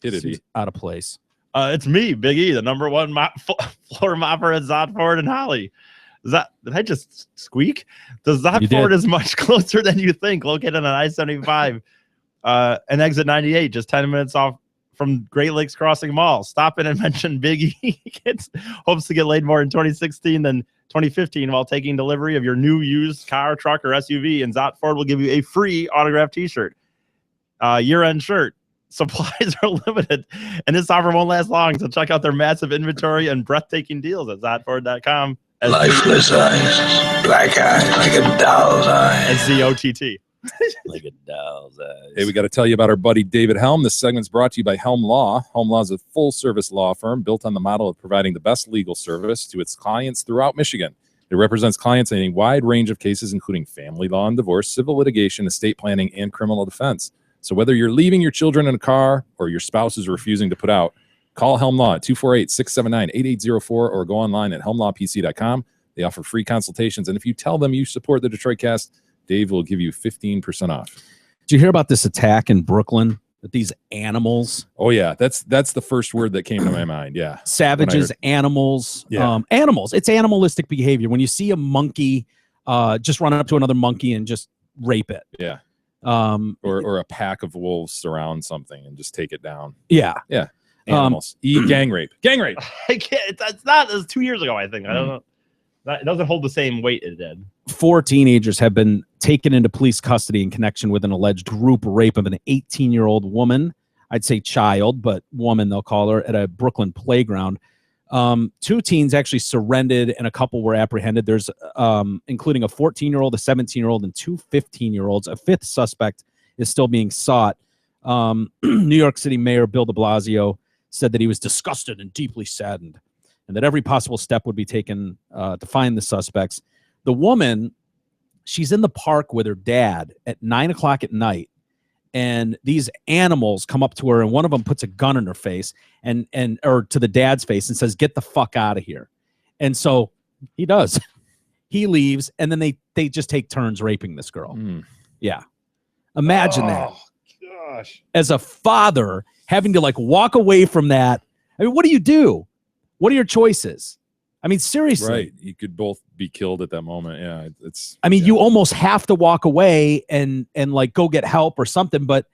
Did it? Seems out of place. It's me, Big E, the number one floor mopper at Zotford and Holly. Did I just squeak? The Zotford is much closer than you think. Located on I-75 and exit 98, just 10 minutes off from Great Lakes Crossing Mall. Stop in and mention Big E. Hopes to get laid more in 2016 than 2015 while taking delivery of your new used car, truck, or SUV. And Zotford will give you a free autographed T-shirt, year-end shirt. Supplies are limited, and this offer won't last long. So check out their massive inventory and breathtaking deals at Zotford.com. Lifeless eyes, black eyes like a doll's eyes. SZOTT. Like a doll's eyes. Hey, we got to tell you about our buddy David Helm. This segment's brought to you by Helm Law. Helm Law is a full-service law firm built on the model of providing the best legal service to its clients throughout Michigan. It represents clients in a wide range of cases, including family law and divorce, civil litigation, estate planning, and criminal defense. So whether you're leaving your children in a car or your spouse is refusing to put out, call Helm Law at 248-679-8804 or go online at helmlawpc.com. They offer free consultations. And if you tell them you support the Detroit Cast, Dave will give you 15% off. Did you hear about this attack in Brooklyn with these animals? Oh, yeah. That's the first word that came to my mind. Yeah. Savages, animals. Yeah. Animals. It's animalistic behavior. When you see a monkey just run up to another monkey and just rape it. Yeah. Or a pack of wolves surround something and just take it down. Yeah. Yeah. Animals. Gang rape. Gang rape. I can't. It's not. It was 2 years ago, I think. I don't know. It doesn't hold the same weight it did. 4 teenagers have been taken into police custody in connection with an alleged group rape of an 18-year-old woman. I'd say child, but woman they'll call her, at a Brooklyn playground. 2 teens actually surrendered and a couple were apprehended. There's including a 14-year-old, a 17-year-old, and 2 15-year-olds. A 5th suspect is still being sought. New York City Mayor Bill de Blasio said that he was disgusted and deeply saddened and that every possible step would be taken to find the suspects. The woman, she's in the park with her dad at 9 o'clock at night. And these animals come up to her, and one of them puts a gun in her face or to the dad's face and says, "Get the fuck out of here." And so he does. He leaves, and then they just take turns raping this girl. Yeah. Imagine that. Gosh. As a father, having to like walk away from that. I mean, what do? What are your choices? I mean, seriously. Right. You could both be killed at that moment. Yeah. It's. I mean, yeah. you almost have to walk away and like go get help or something, but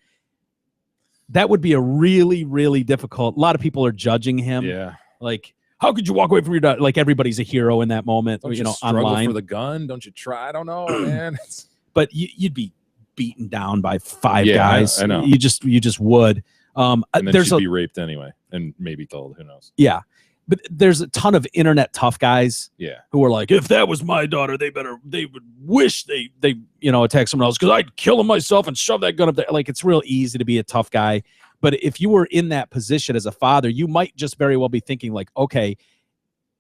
that would be a really, really difficult. A lot of people are judging him. Yeah. Like, how could you walk away from your dad? Like, everybody's a hero in that moment. Don't you know, struggle online for the gun. Don't you try? I don't know, man. But you'd be beaten down by 5 Yeah, guys. I know. You just would. And then there's she'd be raped anyway and maybe killed. Who knows? Yeah. But there's a ton of internet tough guys Yeah. who are like, if that was my daughter, they would wish they attack someone else because I'd kill him myself and shove that gun up there. Like, it's real easy to be a tough guy. But if you were in that position as a father, you might just very well be thinking like, okay,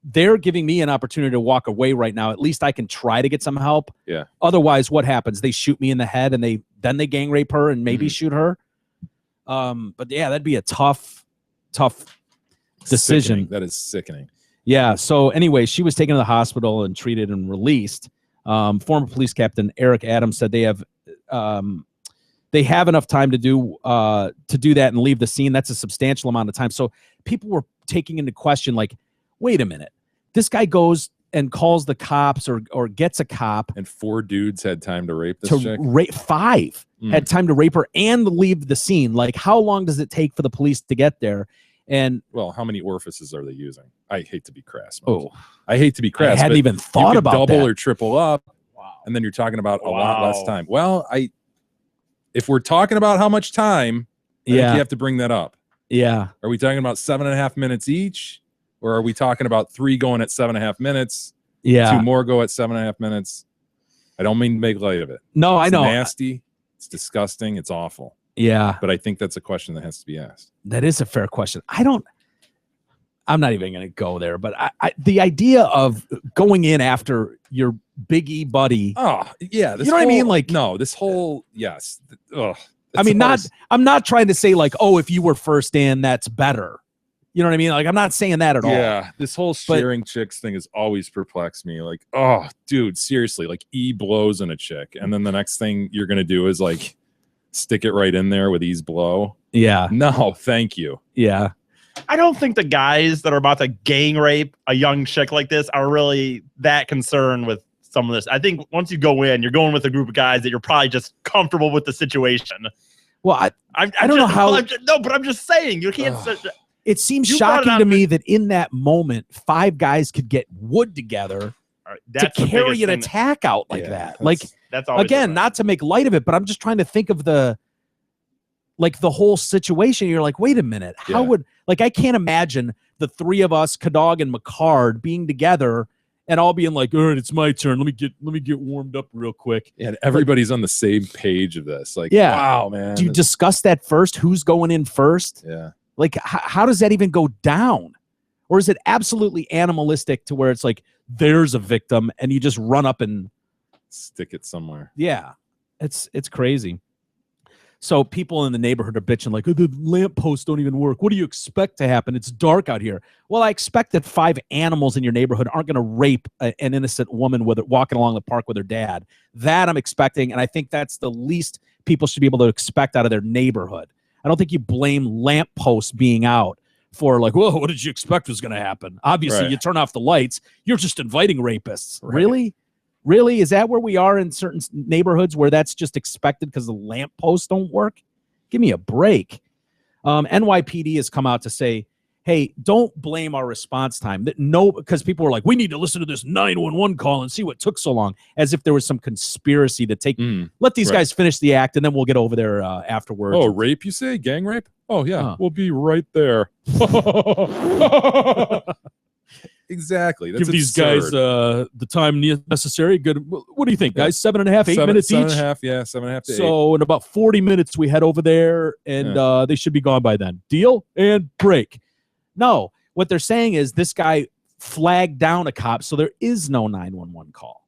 they're giving me an opportunity to walk away right now. At least I can try to get some help. Yeah. Otherwise, what happens? They shoot me in the head and then they gang rape her and maybe shoot her. But yeah, that'd be a tough decision. Sickening. That is sickening. Yeah. So anyway, she was taken to the hospital and treated and released. Former police captain Eric Adams said they have enough time to do that and leave the scene. That's a substantial amount of time. So people were taking into question, like, wait a minute, this guy goes and calls the cops or gets a cop, and 4 dudes had time to rape this chick. 5 had time to rape her and leave the scene. Like, how long does it take for the police to get there? And well, how many orifices are they using? I hate to be crass. Oh, I hate to be crass. I hadn't even thought about double that. or triple up. Wow. And then you're talking about a lot less time. Well, if we're talking about how much time, I think you have to bring that up. Yeah. Are we talking about 7.5 minutes each? Or are we talking about 3 going at 7.5 minutes? Yeah. 2 more go at 7.5 minutes. I don't mean to make light of it. No, I know. It's nasty. It's disgusting. It's awful. Yeah. But I think that's a question that has to be asked. That is a fair question. I'm not even going to go there, but the idea of going in after your Big E buddy. Oh, yeah. You know what I mean? Like, no, this whole, yes. Ugh. I mean, I'm not trying to say like, oh, if you were first in, that's better. You know what I mean? Like, I'm not saying that at all. Yeah, this whole sharing chicks thing has always perplexed me. Like, oh, dude, seriously, like E blows in a chick, and then the next thing you're gonna do is like stick it right in there with E's blow. Yeah. No, thank you. Yeah. I don't think the guys that are about to gang rape a young chick like this are really that concerned with some of this. I think once you go in, you're going with a group of guys that you're probably just comfortable with the situation. Well, I don't know how. But I'm just saying you can't. It seems You brought it shocking on to me that in that moment, 5 guys could get wood together to carry an attack out like that. Like, that's always again, not to make light of it, but I'm just trying to think of the whole situation. You're like, wait a minute, how would, like, I can't imagine the 3 of us, Kadog and McCard, being together and all being like, all right, it's my turn. Let me get warmed up real quick. And everybody's on the same page of this. Like, yeah, wow, man. Do you discuss that first? Who's going in first? Yeah. Like, how does that even go down? Or is it absolutely animalistic to where it's like, there's a victim and you just run up and stick it somewhere? Yeah, it's crazy. So people in the neighborhood are bitching like, oh, the lampposts don't even work. What do you expect to happen? It's dark out here. Well, I expect that 5 animals in your neighborhood aren't going to rape an innocent woman walking along the park with her dad. That I'm expecting, and I think that's the least people should be able to expect out of their neighborhood. I don't think you blame lampposts being out for like, whoa, what did you expect was going to happen? Obviously, Right. you turn off the lights, you're just inviting rapists. Right. Really? Really? Is that where we are in certain neighborhoods where that's just expected because the lampposts don't work? Give me a break. NYPD has come out to say, hey, don't blame our response time. Because people were like, we need to listen to this 911 call and see what took so long, as if there was some conspiracy to let these guys finish the act and then we'll get over there afterwards. Oh, rape, you say? Gang rape? Oh, yeah, we'll be right there. Exactly. That's Give these guys the time necessary. Good. What do you think, guys? 7.5, 8 minutes each? 7.5, yeah, 7.5 to 8. So in about 40 minutes, we head over there, and they should be gone by then. Deal? And break. No, what they're saying is this guy flagged down a cop, so there is no 911 call.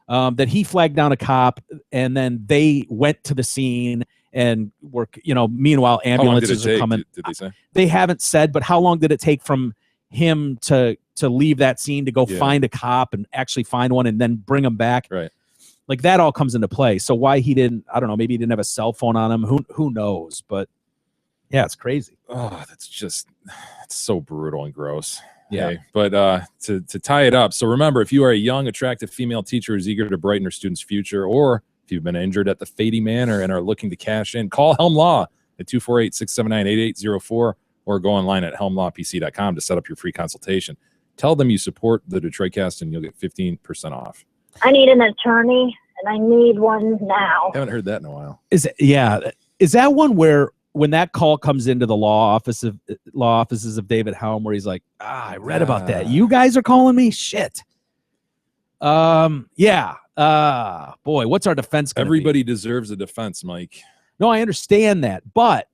That he flagged down a cop, and then they went to the scene and were, meanwhile, ambulances are coming. Did they say? They haven't said, but how long did it take from him to leave that scene to go find a cop and actually find one and then bring him back? Right. Like that all comes into play. So why he didn't, I don't know, maybe he didn't have a cell phone on him. Who knows? But yeah, it's crazy. Oh, it's so brutal and gross. Yeah. Okay. But to tie it up, so remember, if you are a young, attractive female teacher who's eager to brighten her students' future, or if you've been injured at the Fady Manor and are looking to cash in, call Helm Law at 248-679-8804 or go online at helmlawpc.com to set up your free consultation. Tell them you support the Detroit Cast and you'll get 15% off. I need an attorney, and I need one now. Haven't heard that in a while. Is that one where when that call comes into the law offices of David Helm, where he's like, I read about that. You guys are calling me? Shit. Yeah. Boy, what's our defense gonna Everybody be? deserves a defense, Mike. No, I understand that, but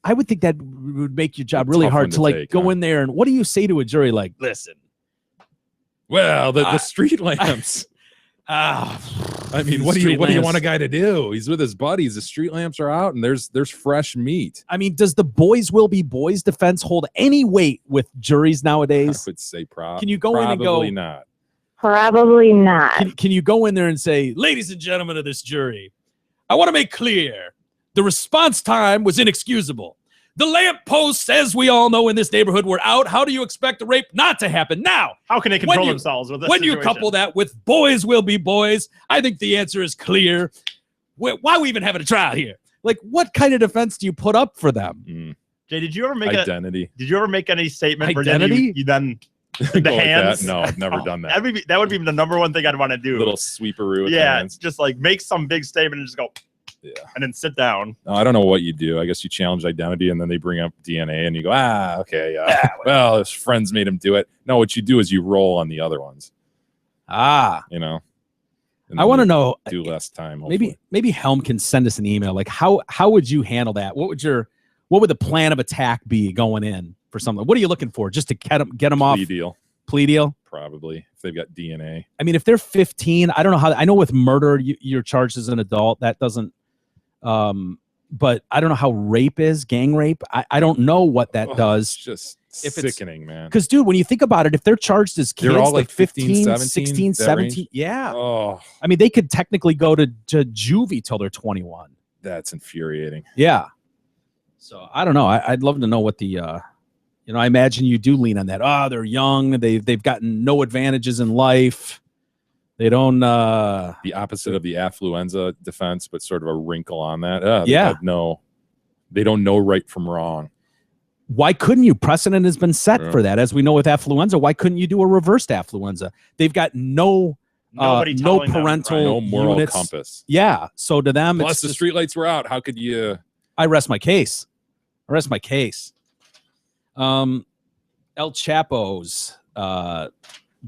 I would think that would make your job really Tough hard one to to like take, go huh? in there and what do you say to a jury? Like, listen, well, the street lamps. I mean, what do you want a guy to do? He's with his buddies. The street lamps are out, and there's fresh meat. I mean, does the boys will be boys defense hold any weight with juries nowadays? I would say Can you go in and go? probably not. Probably not. Can you go in there and say, ladies and gentlemen of this jury, I want to make clear the response time was inexcusable. The lampposts, as we all know in this neighborhood, were out. How do you expect the rape not to happen? Now, how can they control themselves with this When you situation? couple that with boys will be boys, I think the answer is clear. Why are we even having a trial here? Like, what kind of defense do you put up for them? Jay, did you ever make Identity. Did you ever make any statement? Identity? You then Go the like hands? that? No, I've never done that. That would be the number one thing I'd want to do. Little sweeperoo with the yeah, hands. it's just like make some big statement and just go, and then sit down. No, I don't know what you do. I guess you challenge identity, and then they bring up DNA, and you go, okay, yeah. Well, his friends made him do it. No, what you do is you roll on the other ones. You know. And I then want to you know. do less time. Hopefully. Maybe Helm can send us an email. Like, how would you handle that? What would the plan of attack be going in for something? What are you looking for? Just to get them off? Plea deal? Probably, if they've got DNA. I mean, if they're 15, I don't know how. I know with murder, you're charged as an adult. That doesn't but I don't know how rape is, gang rape. I don't know what that It's does. just If it's- sickening, man. Because, dude, when you think about it, if they're charged as kids, They're all like 15, 17, 16, that 17, range? yeah. Oh, I mean, they could technically go to juvie till they're 21. that's infuriating. Yeah. So I don't know. I'd love to know what the, I imagine you do lean on that. Oh, they're young. They've gotten no advantages in life. They don't. The opposite of the affluenza defense, but sort of a wrinkle on that. Yeah. They don't know right from wrong. Why couldn't you? Precedent has been set Yeah. for that. As we know with affluenza, why couldn't you do a reversed affluenza? They've got no Nobody no telling them, parental No moral units. compass. Yeah. So to them, Plus, it's the just, streetlights were out. How could you? I rest my case. El Chapo's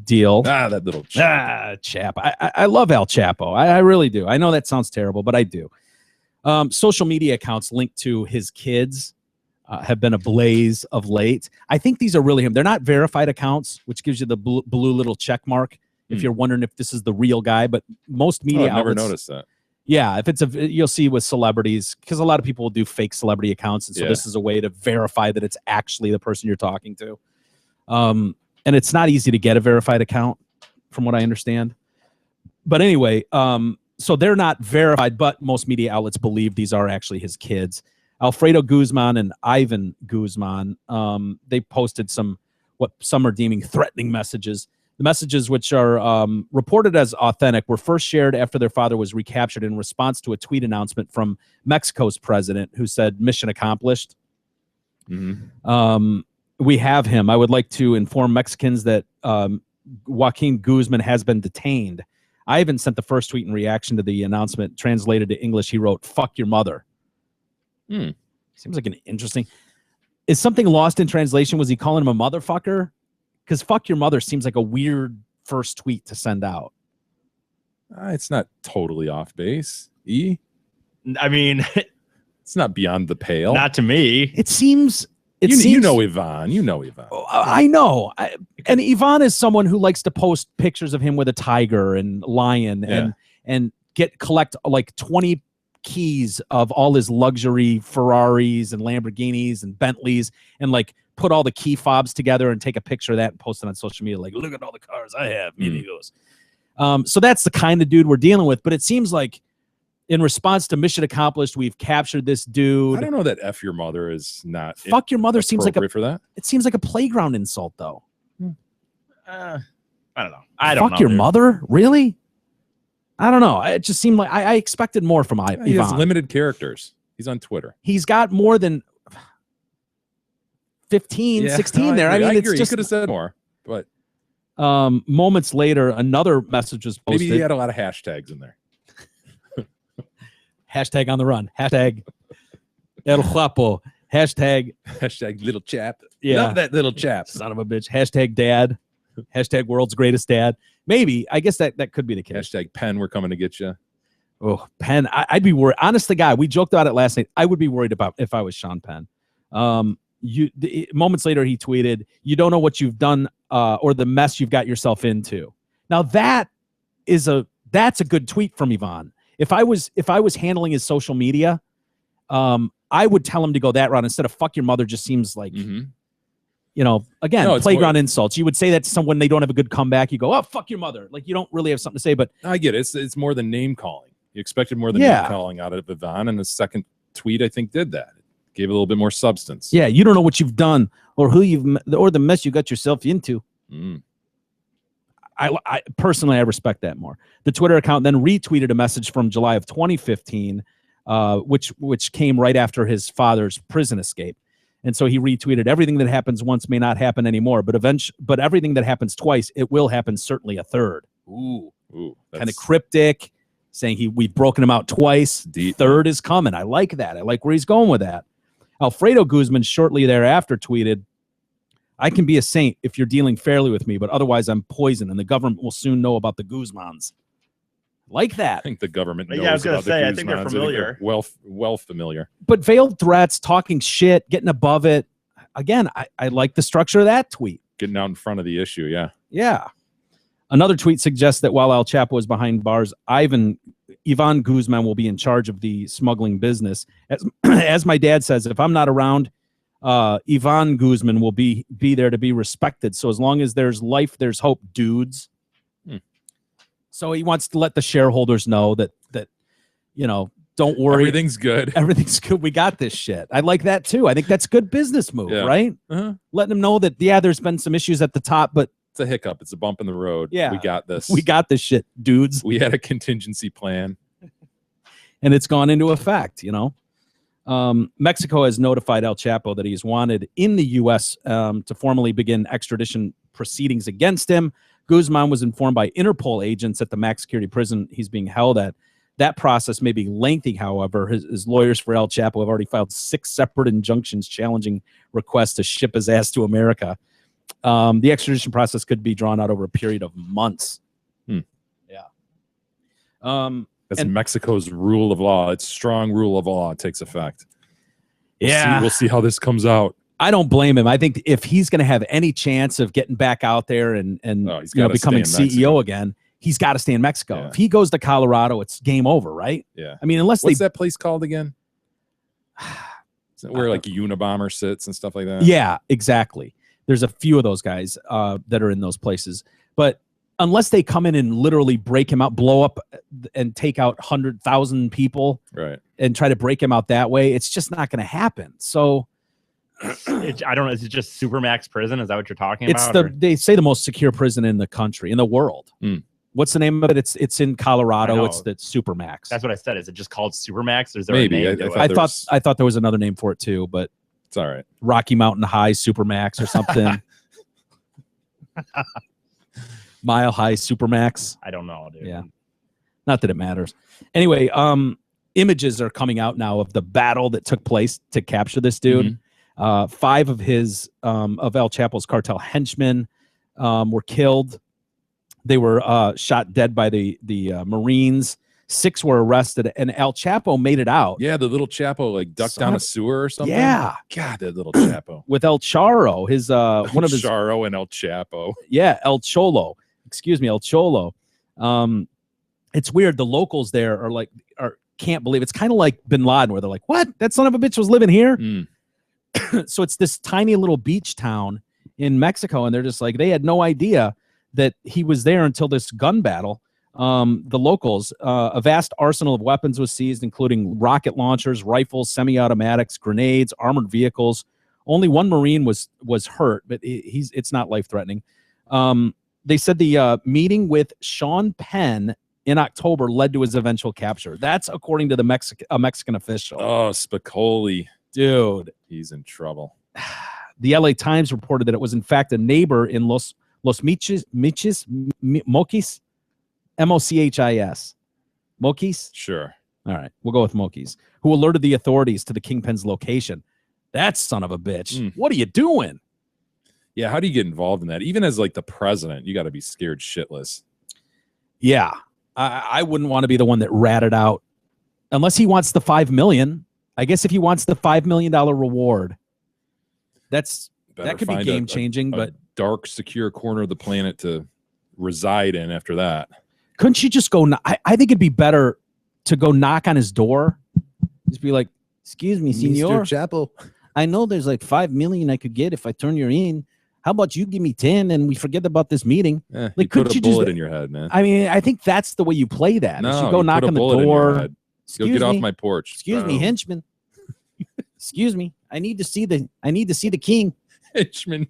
deal. That little. Chap. I love El Chapo. I really do. I know that sounds terrible, but I do. Social media accounts linked to his kids have been ablaze of late. I think these are really him. They're not verified accounts, which gives you the blue little check mark if you're wondering if this is the real guy. But most media I've never outlets, noticed that. yeah, if it's you'll see with celebrities, because a lot of people will do fake celebrity accounts, and so Yeah. this is a way to verify that it's actually the person you're talking to. And it's not easy to get a verified account, from what I understand. But anyway, so they're not verified, but most media outlets believe these are actually his kids. Alfredo Guzman and Ivan Guzman, they posted what some are deeming threatening messages. The messages, which are reported as authentic, were first shared after their father was recaptured in response to a tweet announcement from Mexico's president, who said, "Mission accomplished." We have him. I would like to inform Mexicans that Joaquin Guzman has been detained. Ivan sent the first tweet in reaction to the announcement. Translated to English, he wrote, "Fuck your mother." Seems like an interesting. Is something lost in translation? Was he calling him a motherfucker? Because "fuck your mother" seems like a weird first tweet to send out. It's not totally off base. I mean, it's not beyond the pale. not to me. It seems. It you seems. know Ivan. You know Ivan. I know. And Ivan is someone who likes to post pictures of him with a tiger and lion and collect like 20 keys of all his luxury Ferraris and Lamborghinis and Bentleys, and like put all the key fobs together and take a picture of that and post it on social media. Like, look at all the cars I have. Amigos. So that's the kind of dude we're dealing with. But it seems like in response to mission accomplished, we've captured this dude. I don't know that "F your mother" is not. Fuck your mother seems like for that. It seems like a playground insult, though. I don't know. I don't know. Fuck your dude. mother? Really? I don't know. It just seemed like I expected more from Ivan. He has limited characters. He's on Twitter. He's got more than 15, 16 there. I mean, it's agree. just He could have said more, but moments later, another message was posted. maybe he had a lot of hashtags in there. Hashtag on the run. Hashtag El Chapo. Hashtag little chap. Yeah. Love that little chap. Son of a bitch. Hashtag dad. Hashtag world's greatest dad. Maybe. I guess that could be the case. Hashtag Penn, we're coming to get you. Oh, Penn. I'd be worried. Honest to God, we joked about it last night. I would be worried about if I was Sean Penn. Moments later, he tweeted, "You don't know what you've done or the mess you've got yourself into." Now that's a good tweet from Ivan. If I was handling his social media, I would tell him to go that route instead of "fuck your mother." Just seems like, again, playground insults. You would say that to someone they don't have a good comeback. You go, "Oh, fuck your mother." Like you don't really have something to say, but I get it. It's more than name calling. You expected more than name calling out of Ivan, and the second tweet I think did that. It gave a little bit more substance. Yeah, you don't know what you've done or or the mess you got yourself into. I personally, I respect that more. The Twitter account then retweeted a message from July of 2015, which came right after his father's prison escape. And so he retweeted, "Everything that happens once may not happen anymore, but everything that happens twice, it will happen certainly a third." Ooh, kind of cryptic, saying we've broken him out twice. Deep. Third is coming. I like that. I like where he's going with that. Alfredo Guzman shortly thereafter tweeted, "I can be a saint if you're dealing fairly with me, but otherwise I'm poison, and the government will soon know about the Guzmans." Like that. I think the government knows Yeah, I was gonna about the say, I think they're Guzmans. familiar. Well familiar. But veiled threats, talking shit, getting above it. Again, I like the structure of that tweet. Getting out in front of the issue, yeah. Yeah. Another tweet suggests that while El Chapo is behind bars, Ivan Ivan Guzman will be in charge of the smuggling business. As my dad says, if I'm not around, Ivan Guzman will be there to be respected. So as long as there's life, there's hope, dudes. So he wants to let the shareholders know that don't worry. Everything's good. Everything's good. We got this shit. I like that too. I think that's a good business move, right? Letting them know that, there's been some issues at the top, but it's a hiccup. It's a bump in the road. Yeah. We got this. We got this shit, dudes. We had a contingency plan. And it's gone into effect, Mexico has notified El Chapo that he is wanted in the U.S. To formally begin extradition proceedings against him. Guzman was informed by Interpol agents at the max security prison he's being held at. That process may be lengthy, however. His lawyers for El Chapo have already filed 6 separate injunctions challenging requests to ship his ass to America. The extradition process could be drawn out over a period of months. Yeah. That's Mexico's rule of law. It's strong rule of law. It takes effect. We'll see how this comes out. I don't blame him. I think if he's going to have any chance of getting back out there and becoming CEO again, he's got to stay in Mexico. Yeah. If he goes to Colorado, it's game over, right? Yeah. I mean, unless What's that place called again? Is it where like Unabomber sits and stuff like that? Yeah, exactly. There's a few of those guys that are in those places. But unless they come in and literally break him out, blow up and take out 100,000 people, right, and try to break him out that way, it's just not going to happen. So I don't know. Is it just Supermax prison? Is that what you're talking it's about? they say the most secure prison in the country, in the world. What's the name of it? It's in Colorado. It's the Supermax. That's what I said. Is it just called Supermax? Or is there Maybe. a name I thought there was another name for it too, but it's all right. Rocky Mountain High Supermax or something. Mile High Supermax. I don't know, dude. Yeah. Not that it matters. Anyway, images are coming out now of the battle that took place to capture this dude. 5 of his of El Chapo's cartel henchmen were killed. They were shot dead by the Marines. 6 were arrested, and El Chapo made it out. Yeah, the little Chapo like ducked down a sewer or something. Yeah, God, that little Chapo with El Charro, his one of his Charro and El Chapo. Yeah, El Cholo. Excuse me, El Cholo. It's weird. The locals there are can't believe it's kind of like Bin Laden, where they're like, "What? That son of a bitch was living here." So it's this tiny little beach town in Mexico, and they're just like, they had no idea that he was there until this gun battle. The locals, a vast arsenal of weapons was seized, including rocket launchers, rifles, semi-automatics, grenades, armored vehicles. Only one Marine was hurt, but it's not life-threatening. They said the meeting with Sean Penn in October led to his eventual capture. That's according to the Mexican official. Oh, Spicoli. Dude. He's in trouble. The LA Times reported that it was in fact a neighbor in Los Mochis, Mochis, M-O-C-H-I-S. Mochis? Sure. All right, we'll go with Mochis, who alerted the authorities to the Kingpin's location. That son of a bitch. What are you doing? Yeah, how do you get involved in that? Even as like the president, you got to be scared shitless. Yeah, I wouldn't want to be the one that ratted out, unless he wants the $5 million. I guess if he wants the $5 million reward, that could be game changing. But dark, secure corner of the planet to reside in after that. Couldn't you just go? I think it'd be better to go knock on his door. Just be like, "Excuse me, senor Chapo. I know there's like $5 million I could get if I turn you in. How about you give me 10 and we forget about this meeting?" Like, you put a bullet in your head, man. I mean, I think that's the way you play that. No, you go knock on the door. Go get off my porch. Excuse me, henchman. Excuse me. I need to see the king. Henchman.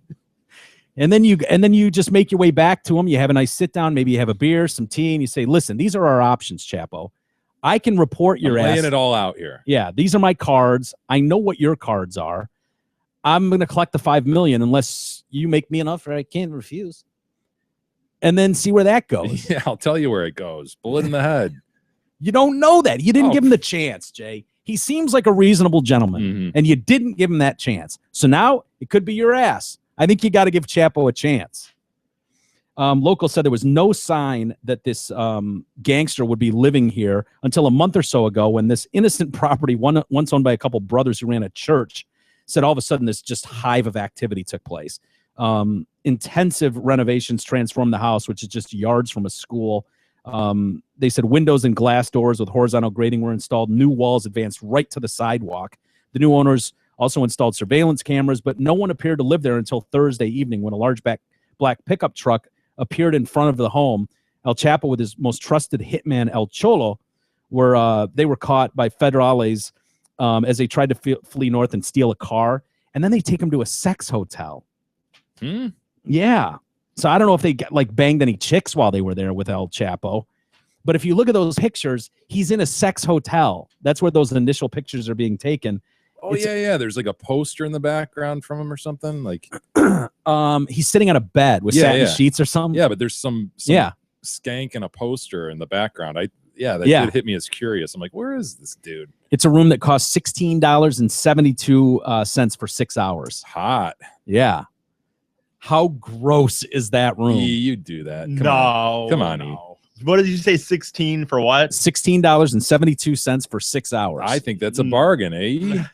And then you just make your way back to him. You have a nice sit down. Maybe you have a beer, some tea, and you say, "Listen, these are our options, Chapo. I can report your ass. Laying it all out here. Yeah, these are my cards. I know what your cards are. I'm going to collect the $5 million unless you make me an offer I can't refuse." And then see where that goes. Yeah, I'll tell you where it goes. Bullet in the head. You don't know that. You didn't give him the chance, Jay. He seems like a reasonable gentleman, and you didn't give him that chance. So now it could be your ass. I think you got to give Chapo a chance. Local said there was no sign that this gangster would be living here until a month or so ago, when this innocent property, once owned by a couple brothers who ran a church, said all of a sudden this just hive of activity took place. Intensive renovations transformed the house, which is just yards from a school. They said windows and glass doors with horizontal grating were installed. New walls advanced right to the sidewalk. The new owners also installed surveillance cameras, but no one appeared to live there until Thursday evening when a large black pickup truck appeared in front of the home. El Chapo with his most trusted hitman, El Cholo, they were caught by federales as they tried to flee north and steal a car. And then they take him to a sex hotel. Yeah. So I don't know if they banged any chicks while they were there with El Chapo. But if you look at those pictures, he's in a sex hotel. That's where those initial pictures are being taken. Oh, yeah. There's like a poster in the background from him or something. Like, he's sitting on a bed with satin sheets or something. Yeah, but there's some skank and a poster in the background. That did hit me as curious. I'm like, where is this dude? It's a room that costs $16.72 for 6 hours. Hot. Yeah. How gross is that room? You do that. Come on. No. What did you say? 16 for what? $16.72 for 6 hours. I think that's a bargain, eh? No.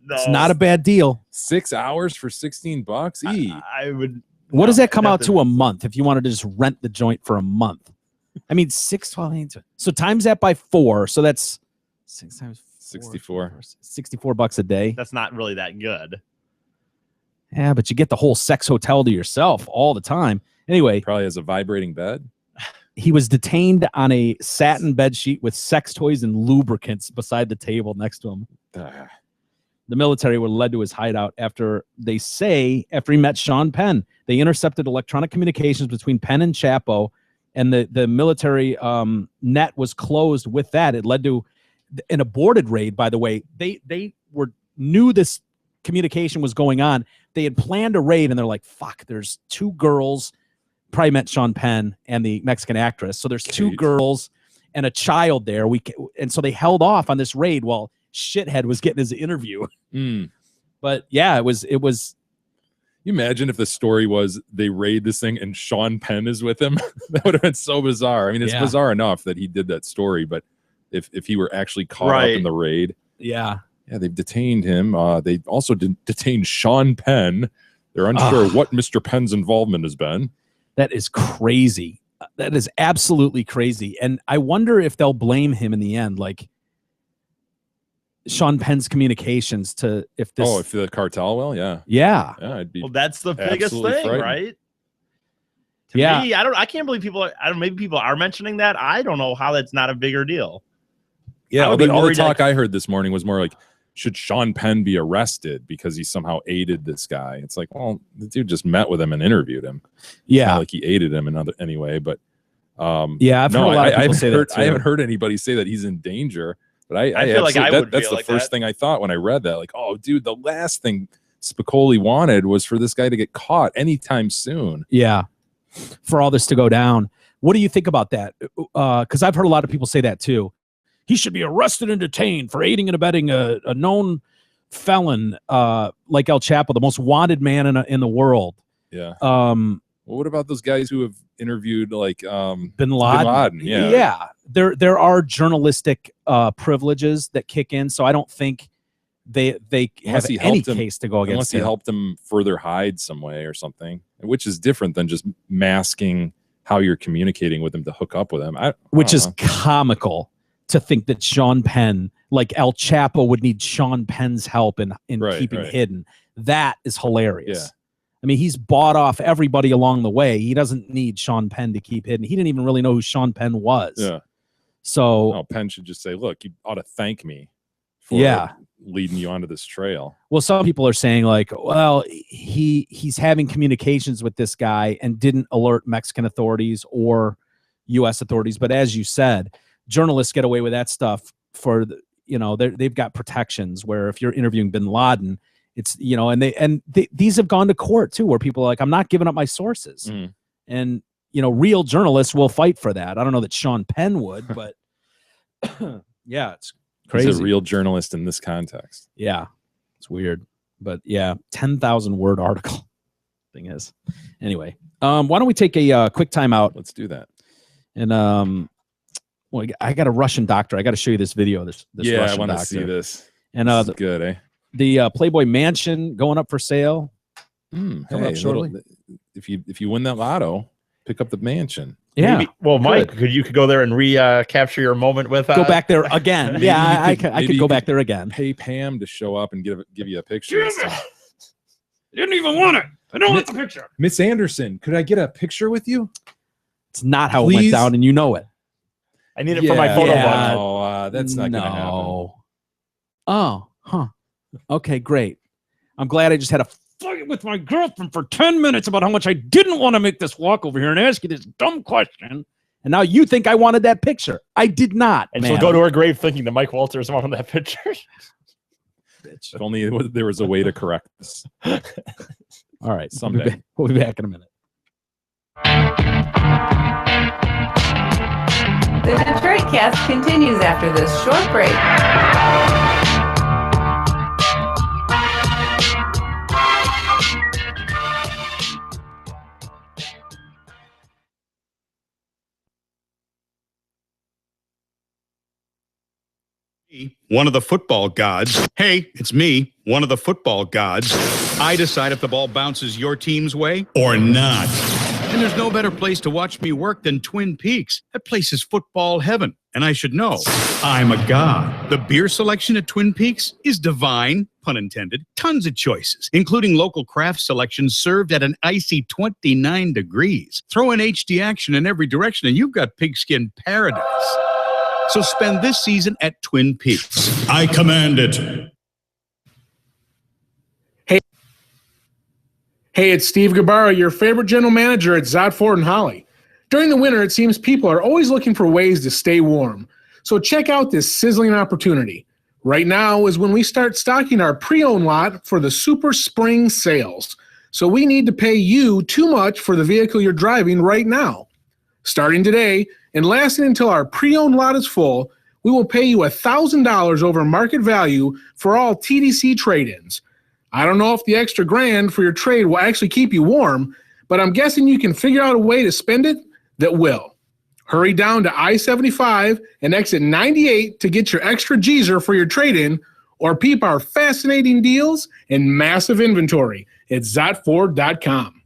It's not a bad deal. 6 hours for $16. I would. What does that come out to a month if you wanted to just rent the joint for a month? I mean, 6, 12, 8. So times that by 4. So that's 6 times 4, 64. $64 a day. That's not really that good. Yeah, but you get the whole sex hotel to yourself all the time. Anyway, probably has a vibrating bed. He was detained on a satin bed sheet with sex toys and lubricants beside the table next to him. The military were led to his hideout after he met Sean Penn. They intercepted electronic communications between Penn and Chapo, and the military net was closed with that. It led to an aborted raid, by the way. They knew this communication was going on. They had planned a raid, and they're like, fuck, there's 2 girls, probably met Sean Penn and the Mexican actress. So there's 2 girls and a child there. And so they held off on this raid while shithead was getting his interview. But yeah, it was. You imagine if the story was they raid this thing and Sean Penn is with him? That would have been so bizarre. I mean, it's bizarre enough that he did that story, but if he were actually caught up in the raid. Yeah, they've detained him. They also detained Sean Penn. They're unsure what Mr. Penn's involvement has been. That is crazy. That is absolutely crazy. And I wonder if they'll blame him in the end, like Sean Penn's communications if the cartel will, I'd be. Well, that's the biggest thing, frightened. right? To Yeah. me, I can't believe people. Maybe people are mentioning that. I don't know how that's not a bigger deal. Yeah, all the talk I heard this morning was more like, should Sean Penn be arrested because he somehow aided this guy? It's like, well, the dude just met with him and interviewed him. Yeah, it's not like he aided him anyway. But I've heard a lot of people say that too. I haven't heard anybody say that he's in danger. But I feel like I would. That's the first thing I thought when I read that. Like, oh, dude, the last thing Spicoli wanted was for this guy to get caught anytime soon. Yeah, for all this to go down. What do you think about that? Because I've heard a lot of people say that too. He should be arrested and detained for aiding and abetting a known felon like El Chapo, the most wanted man in the world. Yeah. Well, what about those guys who have interviewed like Bin Laden? Yeah. There are journalistic privileges that kick in, so I don't think they have any case to go against. Unless he helped him further hide some way or something, which is different than just masking how you're communicating with him to hook up with him. Which is comical to think that Sean Penn, like El Chapo, would need Sean Penn's help in keeping hidden. That is hilarious. Yeah. I mean, he's bought off everybody along the way. He doesn't need Sean Penn to keep hidden. He didn't even really know who Sean Penn was. Yeah. So Penn should just say, look, you ought to thank me for leading you onto this trail. Well, some people are saying like, well, he's having communications with this guy and didn't alert Mexican authorities or U.S. authorities. But as you said, journalists get away with that stuff for they've got protections where if you're interviewing Bin Laden, it's these have gone to court too, where people are like, I'm not giving up my sources, and real journalists will fight for that. I don't know that Sean Penn would, but yeah, it's crazy. He's a real journalist in this context. Yeah, it's weird, but yeah, 10,000 word article. Thing is, anyway, why don't we take a quick time out? Let's do that. And well, I got a Russian doctor. I got to show you this video. This Russian Russian I want to doctor. see this. And this is good, eh? The Playboy Mansion going up for sale. Coming up shortly. If you win that lotto, pick up the mansion. Yeah. Well, Mike, you could go there and capture your moment with. Go back there again. Maybe Yeah, you I could- could maybe go you back could there again. Pay Pam to show up and give you a picture. I didn't even want it. I don't want the picture. Miss Anderson, could I get a picture with you? It's not how it went Please? down, and you know it. I need it for my photo book. No, that's not going to happen. Oh, huh. Okay, great. I'm glad I just had a fight with my girlfriend for 10 minutes about how much I didn't want to make this walk over here and ask you this dumb question. And now you think I wanted that picture. I did not. And man. she'll go to her grave thinking that Mike Walters wanted that picture. If only there was a way to correct this. All right. Someday. We'll be back in a minute. The Detroit Cast continues after this short break. One of the football gods. Hey, it's me, one of the football gods. I decide if the ball bounces your team's way or not. And there's no better place to watch me work than Twin Peaks. That place is football heaven, and I should know. I'm a god. The beer selection at Twin Peaks is divine, pun intended. Tons of choices, including local craft selections served at an icy 29 degrees. Throw in HD action in every direction, and you've got pigskin paradise. So spend this season at Twin Peaks. I command it. Hey, it's Steve Gabarra, your favorite general manager at Zott Ford and Holly. During the winter, it seems people are always looking for ways to stay warm. So check out this sizzling opportunity. Right now is when we start stocking our pre-owned lot for the Super Spring sales. So we need to pay you too much for the vehicle you're driving right now. Starting today and lasting until our pre-owned lot is full, we will pay you $1,000 over market value for all TDC trade-ins. I don't know if the extra grand for your trade will actually keep you warm, but I'm guessing you can figure out a way to spend it that will. Hurry down to I-75 and exit 98 to get your extra G'zer for your trade-in, or peep our fascinating deals and massive inventory at ZottFord.com.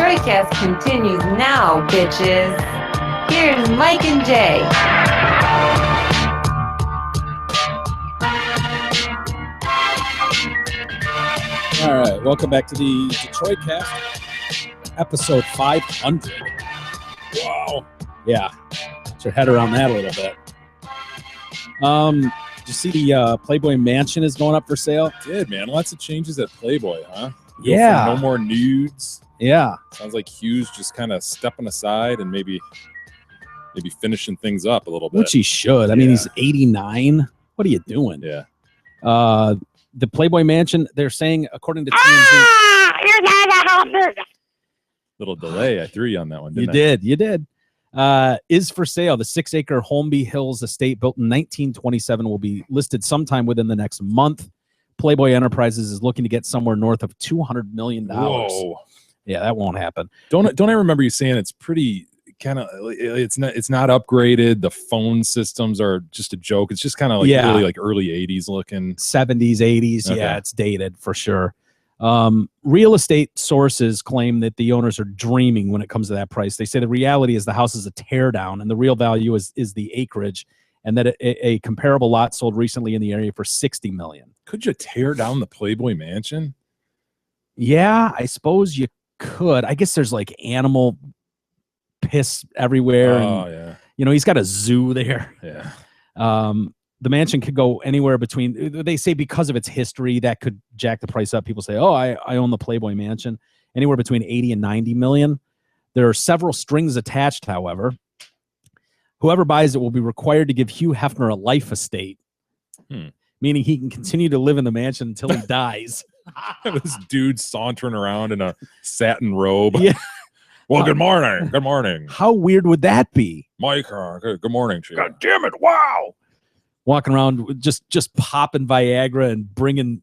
Detroitcast continues now, bitches. Here's Mike and Jay. All right, welcome back to the Detroit Cast, episode 500. Wow. Yeah, get your head around that a little bit. Did you see the Playboy Mansion is going up for sale? Did, man. Lots of changes at Playboy, huh? Yeah. No more nudes. Yeah. Sounds like Hughes just kind of stepping aside and maybe finishing things up a little bit. Which he should. I mean, he's 89. What are you doing? Yeah. The Playboy Mansion, they're saying, according to TMZ. Little delay. I threw you on that one, You didn't I? did. Is for sale. The 6-acre Holmby Hills estate built in 1927 will be listed sometime within the next month. Playboy Enterprises is looking to get somewhere north of $200 million. Whoa. Yeah, that won't happen. Don't I remember you saying it's pretty kind of, it's not upgraded. The phone systems are just a joke. It's just kind of like really like early 80s looking. 70s, 80s. Okay. Yeah, it's dated for sure. Real estate sources claim that the owners are dreaming when it comes to that price. They say the reality is the house is a teardown and the real value is the acreage, and that a comparable lot sold recently in the area for $60 million. Could you tear down the Playboy Mansion? Yeah, I suppose you could. I guess there's like animal piss everywhere. Oh, and, yeah. you know, he's got a zoo there. Yeah. The mansion could go anywhere between, they say because of its history, that could jack the price up. People say, oh, I own the Playboy Mansion. Anywhere between 80 and 90 million. There are several strings attached, however. Whoever buys it will be required to give Hugh Hefner a life estate, meaning he can continue to live in the mansion until he dies. This dude sauntering around in a satin robe. Yeah. Well, good morning. Good morning. How weird would that be? Mike, good morning to you. God damn it. Wow. Walking around just popping Viagra and bringing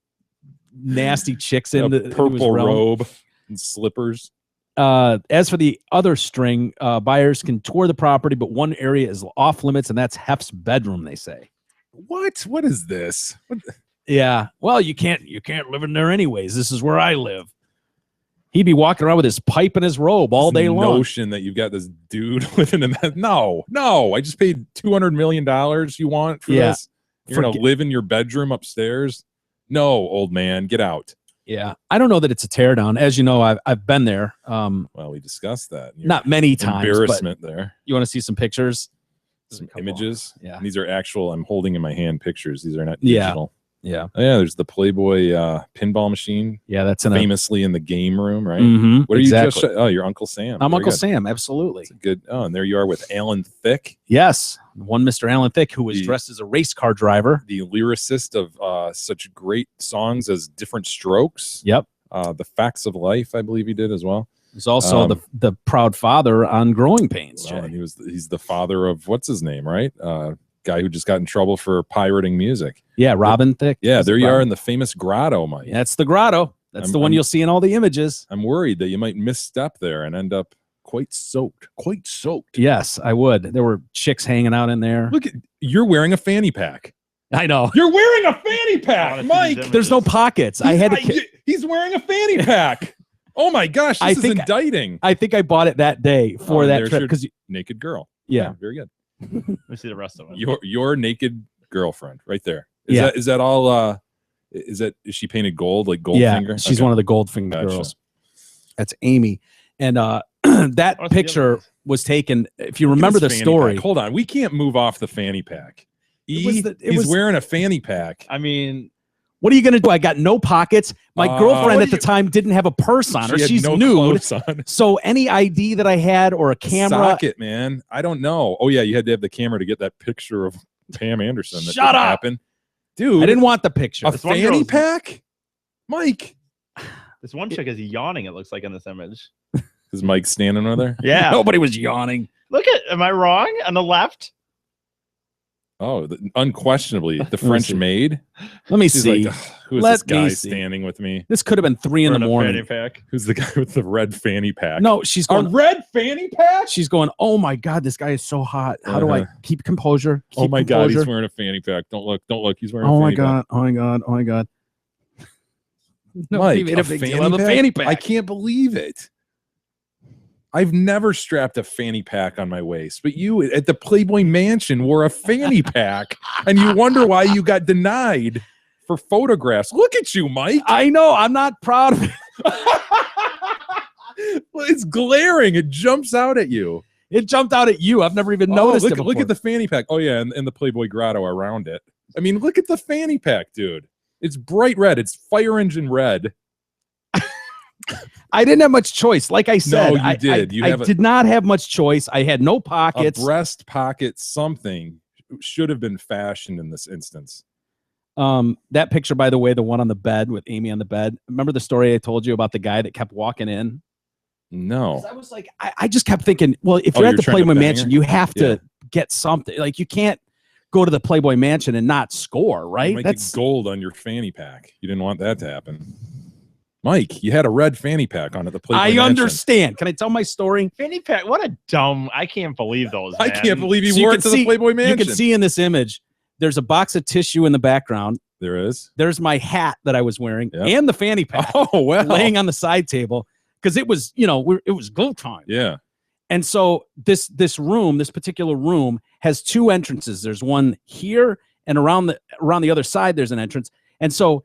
nasty chicks A into his purple realm. robe and slippers. As for the other string, buyers can tour the property, but one area is off limits, and that's Hef's bedroom, they say. What is this? Yeah. Well, you can't live in there anyways. This is where I live. He'd be walking around with his pipe and his robe all day long. Notion that you've got this dude living in that. No. I just paid $200 million. You want for this? You're going to live in your bedroom upstairs? No, old man, get out. Yeah. I don't know that it's a teardown. As you know, I've been there. Well, we discussed that. Not many times. Embarrassment but there. You want to see some pictures? Some images? Yeah. And these are actual, I'm holding in my hand pictures. These are not Yeah. digital. Yeah. Oh, yeah, there's the Playboy pinball machine. Yeah, that's famously in the game room, right? Mhm, What are exactly. you just? Oh, you're Uncle Sam. I'm Very Uncle good. Sam. Absolutely. It's a good. Oh, and there you are with Alan Thicke, Yes. One Mr. Alan Thicke, who was dressed as a race car driver. the lyricist of such great songs as "Different Strokes." Yep. The Facts of Life, I believe he did as well. He's also the proud father on Growing Pains. Well, Jay. and he's the father of what's his name, right? Guy who just got in trouble for pirating music. Yeah, Robin Thicke. Yeah, Is there it you are Robin? in the famous grotto, Mike. That's the grotto. That's the one you'll see in all the images. I'm worried that you might misstep there and end up quite soaked. Quite soaked. Yes, I would. There were chicks hanging out in there. Look, you're wearing a fanny pack. I know. You're wearing a fanny pack, Mike. There's no pockets. I had to. He's wearing a fanny pack. Oh my gosh, this is indicting. I think I bought it that day for Oh, that there's trip your because naked girl. Yeah. Very good. Let me see the rest of it. Your naked girlfriend right there. Yeah. Is that all is she painted gold, like Goldfinger? she's one of the Goldfinger Gotcha. girls. That's Amy. And that picture was taken, if you remember the Fanny story. pack. Hold on, we can't move off the fanny pack. He's was- wearing a fanny pack. I mean, what are you going to do? I got no pockets. My girlfriend what at the time didn't have a purse on her. She had She's no nude. clothes on. So any ID that I had or a camera. Socket, man. I don't know. Oh yeah, you had to have the camera to get that picture of Pam Anderson. That Shut didn't up. happen. Dude. I didn't want the picture. A This one fanny girl's- pack? Mike. This one chick is yawning, it looks like in this image. Is Mike standing with her? Yeah. Nobody was yawning. Look at, am I wrong? On the left? Oh, unquestionably, the French see. maid. Let me She's see. like, who is Let this guy me see. standing with me? This could have been 3 in the Wearing a morning. fanny pack. Who's the guy with the red fanny pack? No, she's a going. red fanny pack. She's going. Oh my God, this guy is so hot. How do I Uh-huh. keep composure? Oh Keep my God, he's composure? wearing a fanny pack. Don't look. Don't look. He's wearing. Oh a my fanny God. Oh my God. Oh my God. Pack. Mike, made a big deal out of the fanny pack. I can't believe it. I've never strapped a fanny pack on my waist, but you at the Playboy Mansion wore a fanny pack, and you wonder why you got denied for photographs. Look at you, Mike. I know. I'm not proud of it. Well, it's glaring. It jumps out at you. It jumped out at you. I've never even noticed it. Look at the fanny pack. Oh, yeah, and the Playboy grotto around it. I mean, look at the fanny pack, dude. It's bright red. It's fire engine red. I didn't have much choice. Like I said, No, you did. I did not have much choice. I had no pockets. A breast pocket something should have been fashioned in this instance. That picture, by the way, the one on the bed with Amy on the bed. Remember the story I told you about the guy that kept walking in? No. I was like, I just kept thinking, well, if you're at the Playboy Mansion, you have to get something. Like, you can't go to the Playboy Mansion and not score, right? That's gold on your fanny pack. You didn't want that to happen. Mike, you had a red fanny pack on at the Playboy Mansion. I understand. Can I tell my story? Fanny pack. What a dumb. I can't believe those. I man. can't believe you So wore it to the Playboy Mansion. You can see in this image, there's a box of tissue in the background. There is. There's my hat that I was wearing and the fanny pack laying on the side table because it was, it was go time. Yeah. And so this particular room has two entrances. There's one here, and around the other side there's an entrance. And so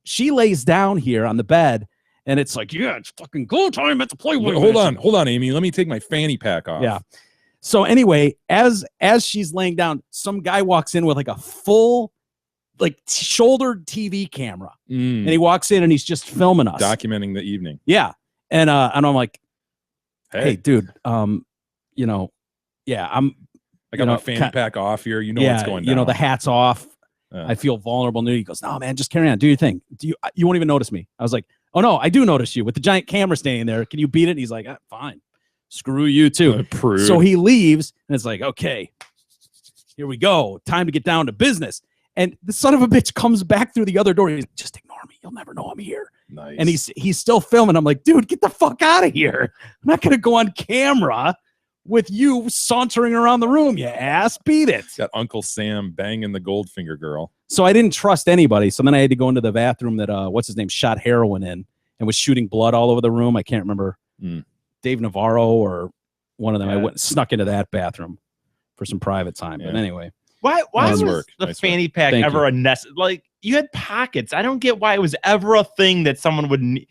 she lays down here on the bed, and it's like, yeah, it's fucking go time at the Playboy. Hold on, Amy. Let me take my fanny pack off. Yeah. So anyway, as she's laying down, some guy walks in with like a full, shouldered TV camera, and he walks in and he's just filming us, documenting the evening. Yeah, and I'm like, hey, dude, yeah, I got my fanny pack off here. You know what's going down. The hat's off. I feel vulnerable. He goes, no, man, just carry on. Do your thing. You won't even notice me. I was like, oh no, I do notice you with the giant camera standing there. Can you beat it? And he's like, fine. Screw you too. So he leaves, and it's like, okay, here we go. Time to get down to business. And the son of a bitch comes back through the other door. He's just ignore me. You'll never know I'm here. Nice. And he's still filming. I'm like, dude, get the fuck out of here. I'm not gonna go on camera with you sauntering around the room, you ass. Beat it. Got Uncle Sam banging the Goldfinger girl. So I didn't trust anybody. So then I had to go into the bathroom that what's his name shot heroin in and was shooting blood all over the room. I can't remember Dave Navarro or one of them. I snuck into that bathroom for some private time. But anyway. Why was the fanny pack ever a necessary? Like, you had pockets. I don't get why it was ever a thing that someone would need.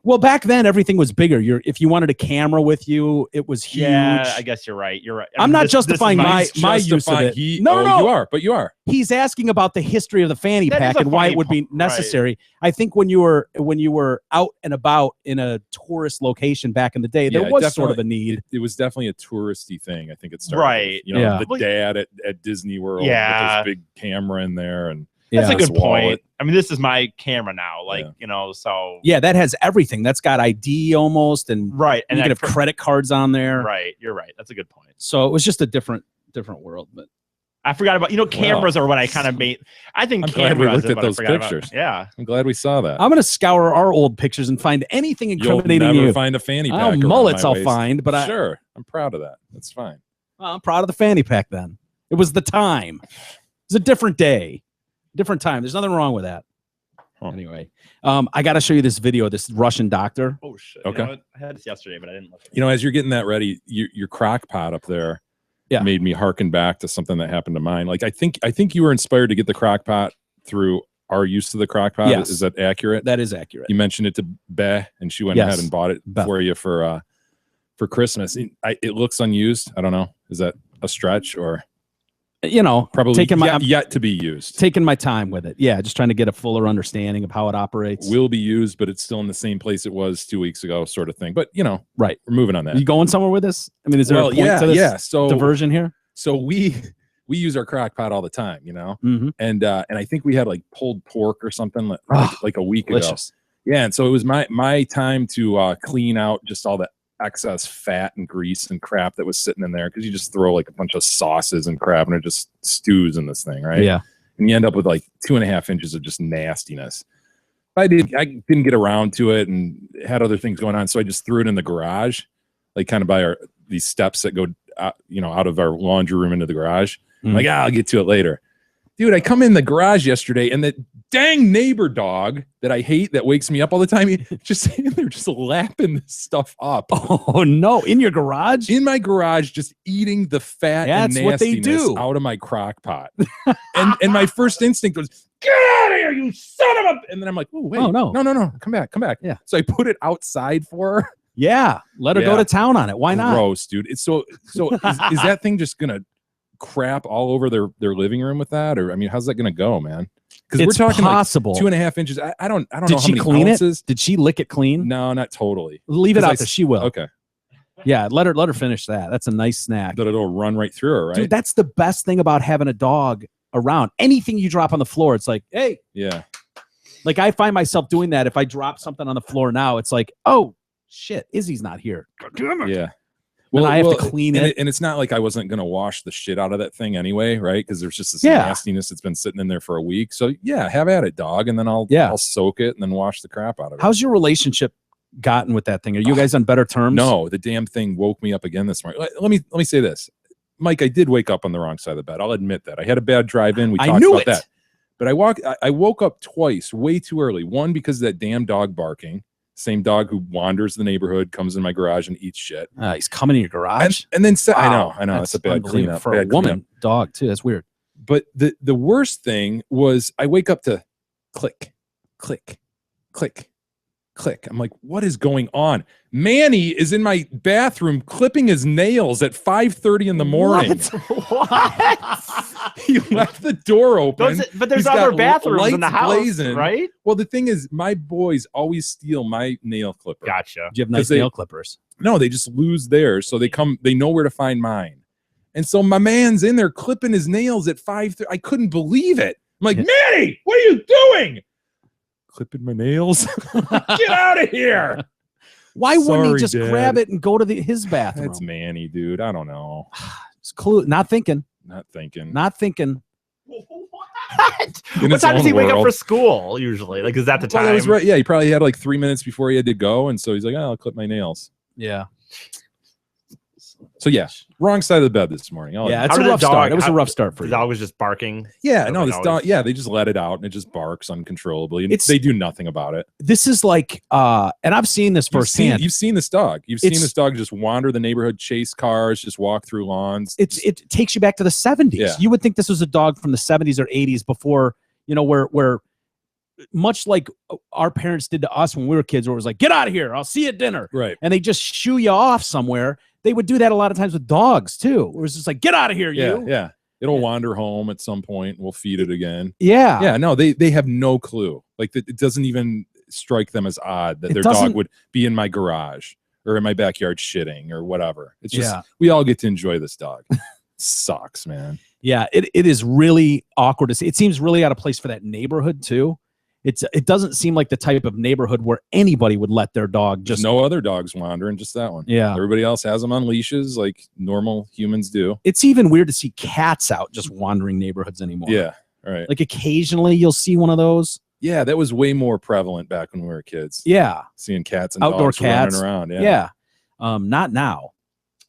Well, back then everything was bigger. If you wanted a camera with you, it was huge. Yeah, I guess you're right. You're right. I'm not justifying my use of it. No, you are, but you are. He's asking about the history of the fanny pack and why it would be necessary. Right. I think when you were out and about in a tourist location back in the day, there was sort of a need. It was definitely a touristy thing. I think it started. Right. The dad at Disney World with his big camera in there, and that's a good point. I mean, this is my camera now, so. Yeah, that has everything. That's got ID almost, and right, and you can have credit cards on there. Right, you're right. That's a good point. So it was just a different world, but I forgot about cameras are what I kind of made. I think I'm glad we looked at those pictures. Yeah, I'm glad we saw that. I'm gonna scour our old pictures and find anything incriminating You'll never you. find a fanny pack. Mullets I'll find, but sure, I'm proud of that. That's fine. Well, I'm proud of the fanny pack. Then it was the time. It was a different day. Different time. There's nothing wrong with that. Anyway, I got to show you this video of this Russian doctor. Oh shit! Okay. I had this yesterday, but I didn't look. As you're getting that ready, your crock pot up there, made me harken back to something that happened to mine. Like I think you were inspired to get the crock pot through our use of the crock pot. Yes. Is that accurate? That is accurate. You mentioned it to Beth, and she went ahead and bought it for you for Christmas. It looks unused. I don't know. Is that a stretch or? Probably taking yet to be used. Taking my time with it. Yeah, just trying to get a fuller understanding of how it operates. Will be used, but it's still in the same place it was 2 weeks ago, sort of thing. But right, we're moving on that. You going somewhere with this? I mean, is there a point to this diversion here? So we use our crock pot all the time, and I think we had like pulled pork or something like a week ago. Yeah, and so it was my time to clean out just all the excess fat and grease and crap that was sitting in there, because you just throw like a bunch of sauces and crap and it just stews in this thing, right? Yeah, and you end up with like 2.5 inches of just nastiness. I didn't get around to it and had other things going on, so I just threw it in the garage, like kind of by these steps that go out of our laundry room into the garage. I'm like, I'll get to it later. Dude, I come in the garage yesterday and the dang neighbor dog that I hate that wakes me up all the time, just sitting there, just lapping this stuff up. Oh no! In your garage? In my garage, just eating the fat and That's what they nastiness do. out of my crock pot. and my first instinct was, get out of here, you son of a! And then I'm like, oh wait, Oh, no. no, come back. Yeah. So I put it outside for her. Yeah, let her go Yeah. to town on it. Why not? Gross, dude. It's so is that thing just gonna crap all over their living room with that? Or I mean, how's that gonna go, man? Because we're It's talking possible. like 2.5 inches. I don't know Did how she many clean ounces. it? Did she lick it clean? No, not totally. Leave it 'Cause out there. She will. Okay. Yeah, let her finish that. That's a nice snack. That it'll run right through her, right? Dude, that's the best thing about having a dog around. Anything you drop on the floor, it's like, hey. Yeah. Like I find myself doing that. If I drop something on the floor now, it's like, oh shit, Izzy's not here. Yeah. Then I have to clean it. And it's not like I wasn't going to wash the shit out of that thing anyway, right? Because there's just this Yeah. nastiness that's been sitting in there for a week. So yeah, have at it, dog. And then I'll soak it and then wash the crap out of it. How's your relationship gotten with that thing? Are you guys on better terms? No, the damn thing woke me up again this morning. Let me say this, Mike. I did wake up on the wrong side of the bed. I'll admit that. I had a bad drive-in. We I talked knew about it. that. But I woke up twice, way too early. One because of that damn dog barking. Same dog who wanders the neighborhood, comes in my garage and eats shit. He's coming in your garage. And then Wow, I know that's a bad unbelievable cleanup for a bad woman cleanup. dog too. That's weird. But the worst thing was I wake up to click, click, click, click. I'm like, what is going on? Manny is in my bathroom clipping his nails at 5:30 in the morning. He left the door open. But there's He's other got bathrooms in the lights house, blazing. right? Well, the thing is, my boys always steal my nail clipper. Gotcha. Do you have nice nail clippers? No, they just lose theirs. So they know where to find mine. And so my man's in there clipping his nails at 5:30. I couldn't believe it. I'm like, Manny, what are you doing? Clipping my nails. Get out of here. Why wouldn't he Sorry, just Dad. grab it and go to his bathroom? That's Manny, dude. I don't know. It's not thinking. Not thinking. Not thinking. In What his time does he own wake up world. for school usually? Like, is that the Well, time? that was right. Yeah, he probably had like 3 minutes before he had to go. And so he's like, oh, I'll clip my nails. Yeah. So yeah, wrong side of the bed this morning. Yeah, it's a rough start. It was a rough start for The you. dog was just barking. Yeah, Like no, this always. dog. Yeah, they just let it out and it just barks uncontrollably. And It's- they do nothing about it. This is like, and I've seen this firsthand. You've seen this dog. You've seen It's- this dog just wander the neighborhood, chase cars, just walk through lawns. It takes you back to the 70s. Yeah. You would think this was a dog from the 70s or 80s before, where much like our parents did to us when we were kids, where it was like, get out of here, I'll see you at dinner. Right. And they just shoo you off somewhere. They would do that a lot of times with dogs too. Where it's just like, get out of here, Yeah, you. yeah. It'll wander home at some point. We'll feed it again. Yeah. Yeah, no, they have no clue. Like it doesn't even strike them as odd that It their dog doesn't- would be in my garage or in my backyard shitting or whatever. It's just Yeah. we all get to enjoy this dog. Sucks, man. Yeah, it is really awkward to see. It seems really out of place for that neighborhood too. It doesn't seem like the type of neighborhood where anybody would let their dog Just just no other dogs wandering, just that one. Yeah. Everybody else has them on leashes like normal humans do. It's even weird to see cats out just wandering neighborhoods anymore. Yeah. All right. Like occasionally you'll see one of those. Yeah, that was way more prevalent back when we were kids. Yeah. Seeing cats and Outdoor dogs cats running around. Yeah. Yeah. Not now.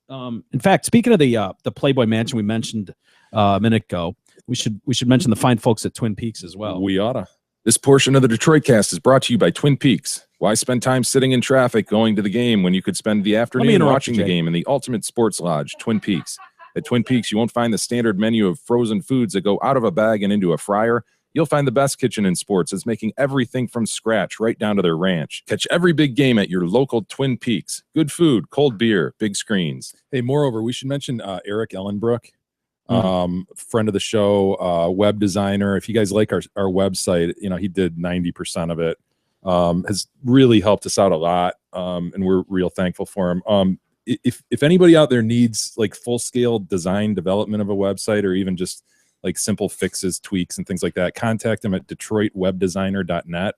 In fact, speaking of the Playboy Mansion we mentioned a minute ago, we should mention the fine folks at Twin Peaks as well. We oughta. This portion of the Detroit Cast is brought to you by Twin Peaks. Why spend time sitting in traffic going to the game when you could spend the afternoon interrupt watching you, the Jay. game in the ultimate sports lodge, Twin Peaks? At Twin Peaks, you won't find the standard menu of frozen foods that go out of a bag and into a fryer. You'll find the best kitchen in sports that's making everything from scratch right down to their ranch. Catch every big game at your local Twin Peaks. Good food, cold beer, big screens. Hey, moreover, we should mention Eric Ellenbrook. Friend of the show, web designer. If you guys like our website, he did 90% of it. Has really helped us out a lot, and we're real thankful for him. If anybody out there needs like full scale design development of a website, or even just like simple fixes, tweaks, and things like that, contact him at DetroitWebDesigner.net.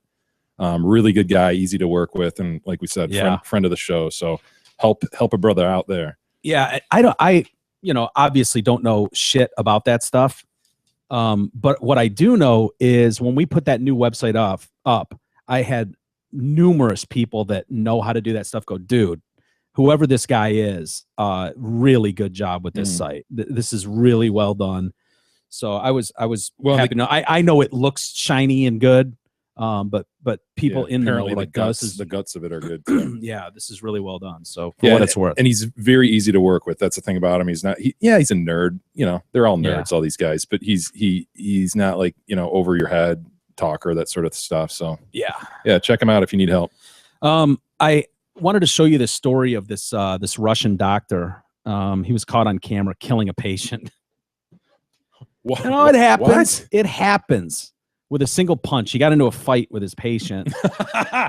Really good guy, easy to work with, and like we said, Yeah. friend of the show. So help a brother out there. Yeah, I obviously don't know shit about that stuff. But what I do know is when we put that new website up, I had numerous people that know how to do that stuff go, dude, whoever this guy is, really good job with this site. This is really well done. So I was Well, happy. I know it looks shiny and good, but people in the know apparently like the guts of it are good too. yeah, this is really well done. So for what it's worth, and he's very easy to work with. That's the thing about him. He's not. He's a nerd. You know, they're all nerds, all these guys. But he's not like over your head talker, that sort of stuff. So yeah, check him out if you need help. I wanted to show you this story of this Russian doctor. He was caught on camera killing a patient. What? You know, it happens. What? It happens with a single punch. He got into a fight with his patient.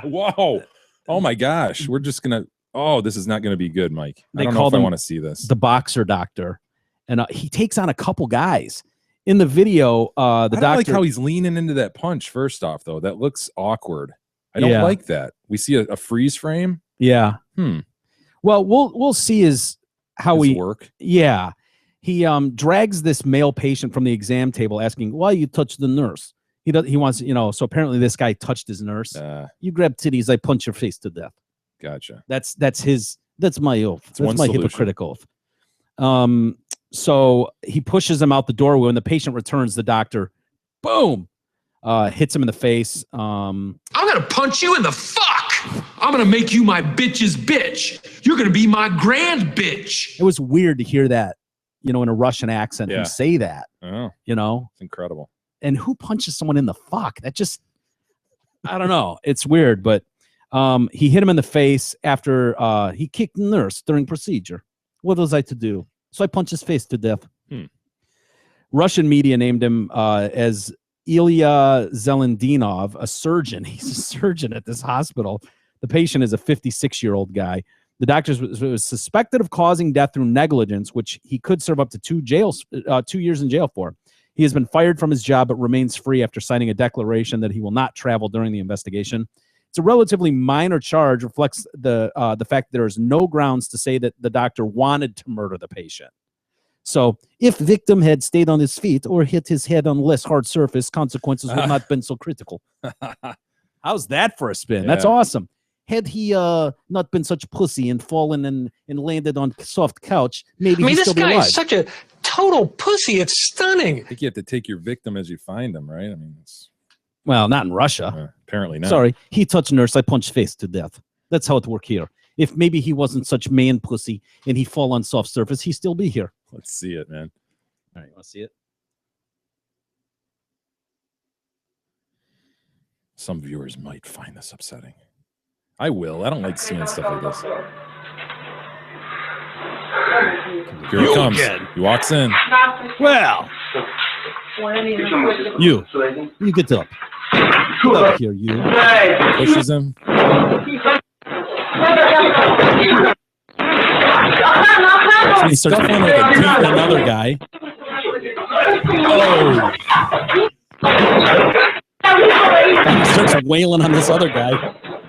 Whoa! Oh my gosh, we're just gonna. Oh, this is not gonna be good, Mike. They I don't know called if I him want to see this. The boxer doctor, and he takes on a couple guys in the video. The I don't doctor, like how he's leaning into that punch. First off, though, that looks awkward. I don't Yeah. like that. We see a freeze frame. yeah. Hmm. Well, we'll see how His we work. Yeah. He drags this male patient from the exam table asking, why you touch the nurse? He wants, so apparently this guy touched his nurse. You grab titties, I punch your face to death. Gotcha. That's my oath. That's one my solution. hypocritical oath. So he pushes him out the door. When the patient returns, the doctor, boom, hits him in the face. I'm gonna punch you in the fuck. I'm gonna make you my bitch's bitch. You're gonna be my grand bitch. It was weird to hear that, in a Russian accent, Yeah. him say that, Oh, It's incredible. And who punches someone in the fuck? That just, I don't know. It's weird, but he hit him in the face after he kicked the nurse during procedure. What was I to do? So I punched his face to death. Russian media named him as Ilya Zelendinov, a surgeon. He's a surgeon at this hospital. The patient is a 56-year-old guy. The doctor was suspected of causing death through negligence, which he could serve up to 2 years in jail for. He has been fired from his job, but remains free after signing a declaration that he will not travel during the investigation. It's a relatively minor charge, reflects the fact that there is no grounds to say that the doctor wanted to murder the patient. So if victim had stayed on his feet or hit his head on less hard surface, consequences would not have been so critical. How's that for a spin? That's Yeah. awesome. Had he not been such pussy and fallen and landed on soft couch, maybe he'd still be alive. such a total pussy. It's stunning. I think you have to take your victim as you find them, right? I mean, it's Well, not in Russia. apparently not. Sorry, he touched nurse. I punched face to death. That's how it worked here. If maybe he wasn't such man pussy and he fall on soft surface, he'd still be here. Let's see it, man. All right, you want to see it? Some viewers might find this upsetting. I will. I don't like seeing stuff like this. Here he comes. He walks in. Well, you get up. Get up here, you. Pushes him. So he starts beating another guy. Oh. He starts wailing on this other guy.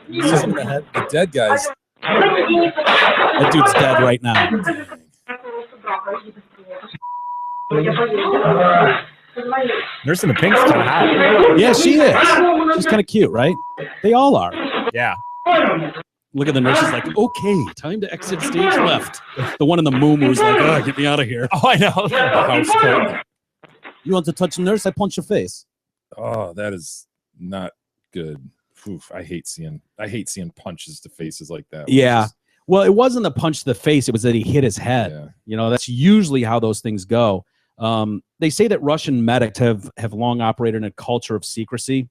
Knees him in the head. The dead guys. That dude's dead right now. Nurse in the Pink's kind of hot. Yeah, she is. She's kind of cute, right? They all are. Yeah. Look at the nurse. She's like, okay, time to exit stage left. The one in the moo-moo's like, oh, get me out of here. Oh, I know. The house coat. You want to touch the nurse? I punch your face. Oh, that is not good. Oof, I hate seeing punches to faces like that. Yeah. Well, it wasn't a punch to the face. It was that he hit his head. Yeah. You know, that's usually how those things go. They say that Russian medics have long operated in a culture of secrecy,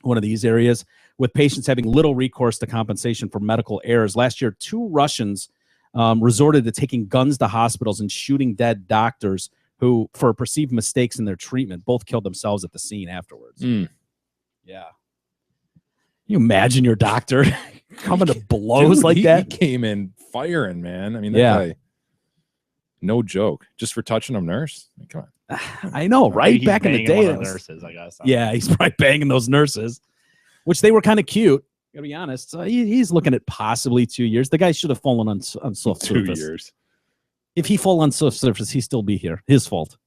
one of these areas, with patients having little recourse to compensation for medical errors. Last year, 2 Russians resorted to taking guns to hospitals and shooting dead doctors who, for perceived mistakes in their treatment, both killed themselves at the scene afterwards. Yeah. You imagine your doctor coming to blows Dude, like that? He came in firing, man. I mean, that Yeah. guy, no joke. Just for touching a nurse? I mean, come on. I know, right? He's Back in the banging day, one it of the was- nurses, I guess. Yeah, he's probably banging those nurses, which they were kind of cute. Gotta be honest. So he's looking at possibly 2 years. The guy should have fallen on soft 2 surface. years. If he fall on soft surface, he'd still be here. His fault.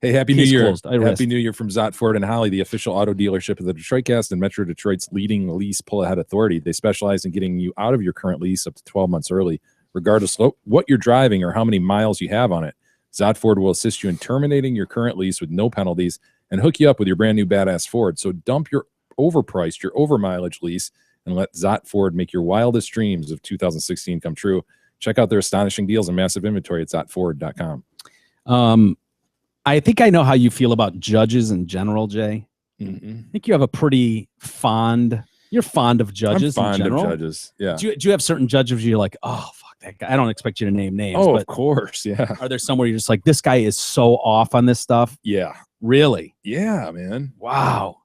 Hey, Happy New Case Year. closed. I rest. Happy New Year from Zott Ford and Holly, the official auto dealership of the Detroit Cast and Metro Detroit's leading lease pull-ahead authority. They specialize in getting you out of your current lease up to 12 months early, regardless of what you're driving or how many miles you have on it. Zot Ford will assist you in terminating your current lease with no penalties and hook you up with your brand new badass Ford. So dump your overpriced, your over-mileage lease and let Zot Ford make your wildest dreams of 2016 come true. Check out their astonishing deals and massive inventory at zotford.com. I think I know how you feel about judges in general, Jay. Mm-hmm. I think you have a pretty you're fond of judges. I'm fond in general. of judges. Yeah. Do you have certain judges you're like, oh, fuck that guy? I don't expect you to name names. Oh, but of course. Yeah. are there somewhere you're just like, this guy is so off on this stuff? Yeah. Really? Yeah, man. Wow.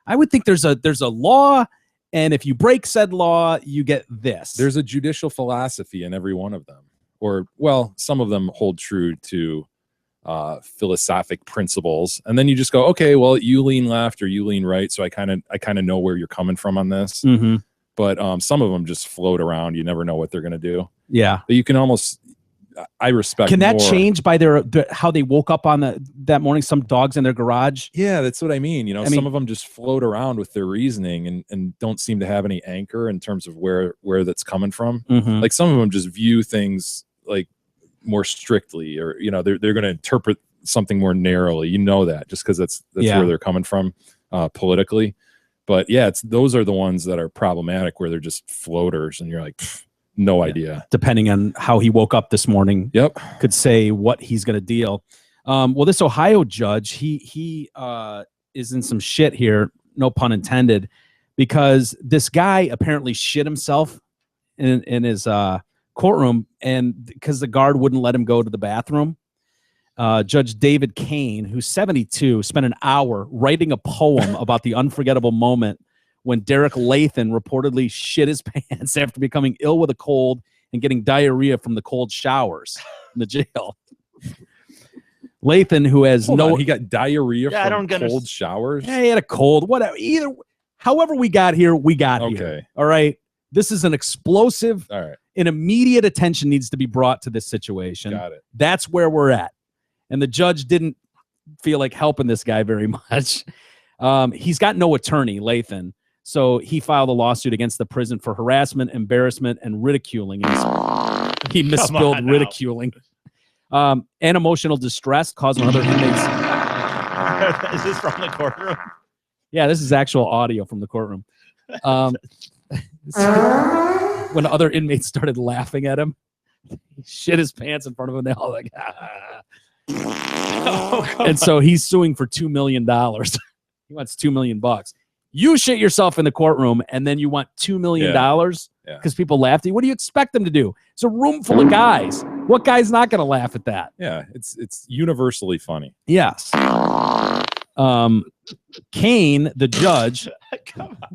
I would think there's a law, and if you break said law, you get this. There's a judicial philosophy in every one of them. Or, well, some of them hold true to philosophic principles, and then you just go, okay, well, you lean left or you lean right, so I kind of know where you're coming from on this. Mm-hmm. But some of them just float around. You never know what they're going to do. Yeah, but you can almost. I respect. Can that more. change by their how they woke up on that morning? Some dogs in their garage. Yeah, that's what I mean. You know, some of them just float around with their reasoning and don't seem to have any anchor in terms of where that's coming from. Mm-hmm. Like some of them just view things like more strictly, or you know, they're going to interpret something more narrowly. You know that just because that's where they're coming from politically. But yeah, those are the ones that are problematic, where they're just floaters, and you're like, no idea. Depending on how he woke up this morning, could say what he's going to deal. Well, this Ohio judge, he is in some shit here, no pun intended, because this guy apparently shit himself in his courtroom, and because the guard wouldn't let him go to the bathroom. Judge David Kane, who's 72, spent an hour writing a poem about the unforgettable moment when Derek Lathan reportedly shit his pants after becoming ill with a cold and getting diarrhea from the cold showers in the jail. Lathan, who has he got diarrhea from cold showers. Yeah, he had a cold. Whatever. However we got here, we got here. All right. This is an explosive. All right. And immediate attention needs to be brought to this situation. Got it. That's where we're at. And the judge didn't feel like helping this guy very much. He's got no attorney, Lathan. So he filed a lawsuit against the prison for harassment, embarrassment, and ridiculing. He misspelled ridiculing. And emotional distress causing other inmates. Is this from the courtroom? Yeah, this is actual audio from the courtroom. When other inmates started laughing at him, he shit his pants in front of them. They all like, and so he's suing for $2 million. He wants $2 million. You shit yourself in the courtroom, and then you want $2 million because people laughed at you. What do you expect them to do? It's a room full of guys. What guy's not going to laugh at that? Yeah, it's universally funny. Yes. Kane, the judge. Come on.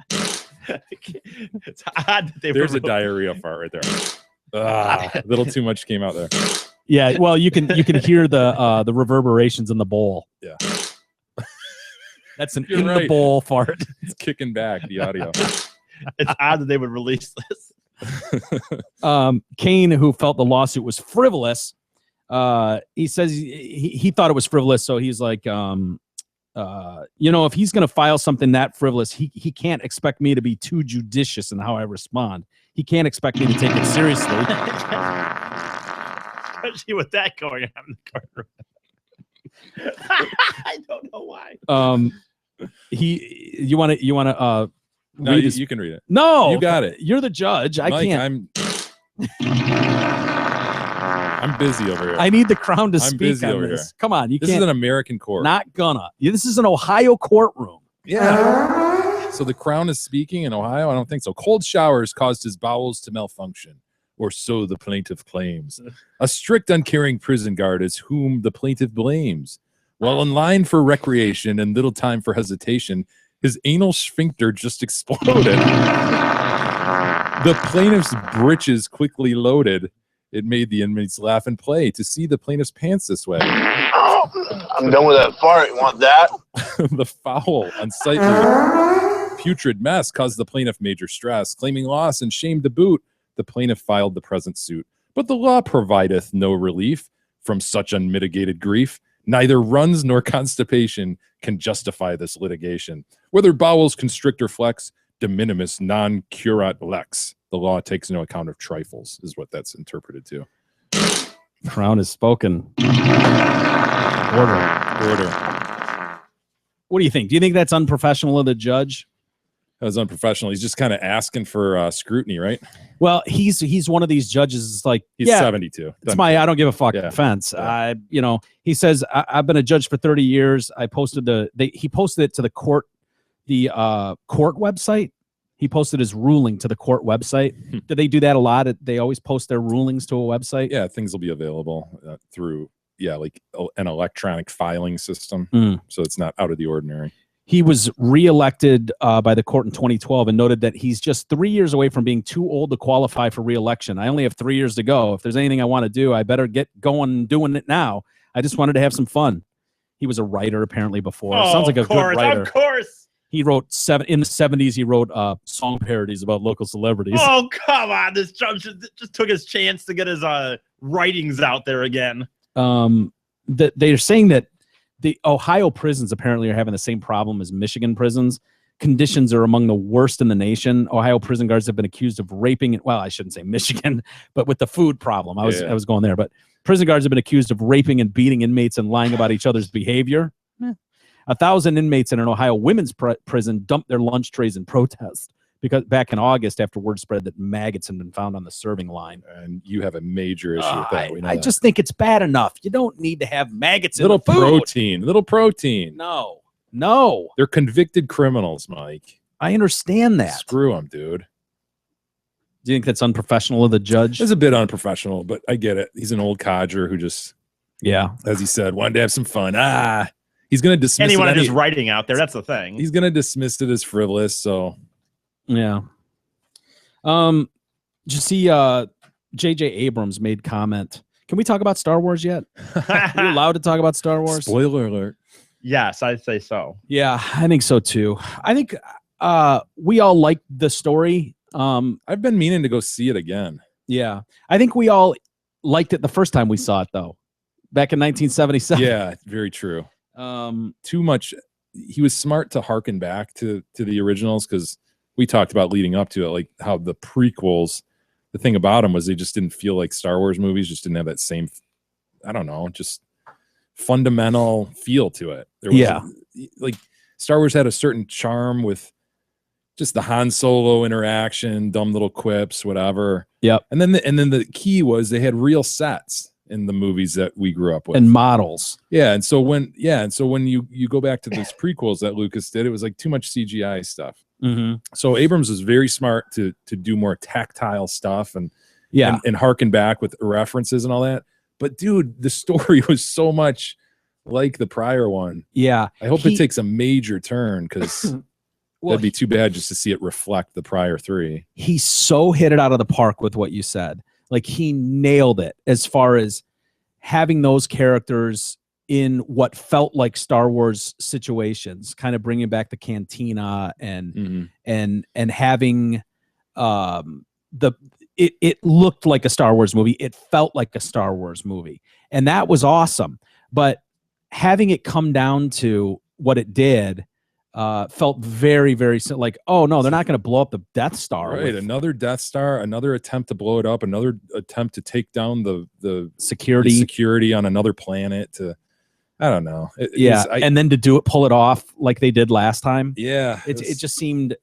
It's odd that they There's a diarrhea fart right there. A little too much came out there. Yeah, well, you can hear the reverberations in the bowl. Yeah. That's an the bowl fart. It's kicking back the audio. It's odd that they would release this. Kane, who felt the lawsuit was frivolous, he says he thought it was frivolous, so he's like, if he's going to file something that frivolous, he can't expect me to be too judicious in how I respond. He can't expect me to take it seriously. Especially with that going on in the courtroom. I don't know why. You want to no, you can read it. No, you got it. You're the judge. Mike, I can't. I'm busy over here. I need the Crown to I'm speak busy on over this. here. Come on, This is an American court. Not gonna. This is an Ohio courtroom. Yeah. So the Crown is speaking in Ohio? I don't think so. Cold showers caused his bowels to malfunction, or so the plaintiff claims. A strict, uncaring prison guard is whom the plaintiff blames. While in line for recreation and little time for hesitation, his anal sphincter just exploded. The plaintiff's breeches quickly loaded. It made the inmates laugh and play to see the plaintiff's pants this way. I'm done with that fart. You want that? The foul, unsightly, putrid mess caused the plaintiff major stress. Claiming loss and shame to boot, the plaintiff filed the present suit. But the law provideth no relief from such unmitigated grief. Neither runs nor constipation can justify this litigation. Whether bowels constrict or flex, de minimis non curat lex. The law takes no account of trifles, is what that's interpreted to. Crown has spoken. Order. What do you think? Do you think that's unprofessional of the judge? That was unprofessional. He's just kind of asking for scrutiny, right? Well, he's one of these judges. It's like He's 72. It's my I don't give a fuck offense. He says I've been a judge for 30 years. I posted he posted it to the court website. He posted his ruling to the court website. Do they do that a lot? They always post their rulings to a website. Yeah, things will be available through like an electronic filing system, so it's not out of the ordinary. He was reelected by the court in 2012 and noted that he's just 3 years away from being too old to qualify for reelection. I only have 3 years to go. If there's anything I want to do, I better get going doing it now. I just wanted to have some fun. He was a writer apparently before. Sounds like a good writer. Of course. He wrote in the 70s. He wrote song parodies about local celebrities. Oh, come on. This judge just took his chance to get his writings out there again. They're saying that the Ohio prisons apparently are having the same problem as Michigan prisons. Conditions are among the worst in the nation. Ohio prison guards have been accused of raping. Well, I shouldn't say Michigan, but with the food problem, I was going there. But prison guards have been accused of raping and beating inmates and lying about each other's behavior. 1,000 inmates in an Ohio women's prison dumped their lunch trays in protest because back in August, after word spread that maggots had been found on the serving line. And you have a major issue with that. I just think it's bad enough. You don't need to have maggots in little the food. Little protein. No. They're convicted criminals, Mike. I understand that. Screw them, dude. Do you think that's unprofessional of the judge? It's a bit unprofessional, but I get it. He's an old codger who just, as he said, wanted to have some fun. He's going to dismiss anyone it. Just writing out there. That's the thing. He's going to dismiss it as frivolous. So, yeah. Did you see J.J. Abrams made comment? Can we talk about Star Wars yet? Are we allowed to talk about Star Wars? Spoiler alert. Yes, I'd say so. Yeah, I think so too. I think we all liked the story. I've been meaning to go see it again. Yeah. I think we all liked it the first time we saw it, though, back in 1977. Yeah, very true. Too much. He was smart to harken back to the originals because we talked about leading up to it, like how the prequels, the thing about them was they just didn't feel like Star Wars movies, just didn't have that same, I don't know, just fundamental feel to it. There was like Star Wars had a certain charm with just the Han Solo interaction, dumb little quips, whatever. Yep. And then the key was they had real sets in the movies that we grew up with and models. Yeah. And so when you go back to those prequels that Lucas did, it was like too much CGI stuff. Mm-hmm. So Abrams was very smart to do more tactile stuff and harken back with references and all that. But dude, the story was so much like the prior one. Yeah. I hope it takes a major turn because that'd be too bad just to see it reflect the prior three. He so hit it out of the park with what you said. Like he nailed it as far as having those characters in what felt like Star Wars situations, kind of bringing back the cantina and having it looked like a Star Wars movie. It felt like a Star Wars movie, and that was awesome. But having it come down to what it did felt very, very like, oh no, they're not going to blow up the Death Star. Right, another Death Star, another attempt to blow it up, another attempt to take down the security on another planet. I don't know. And then to pull it off like they did last time. Yeah, it just seemed.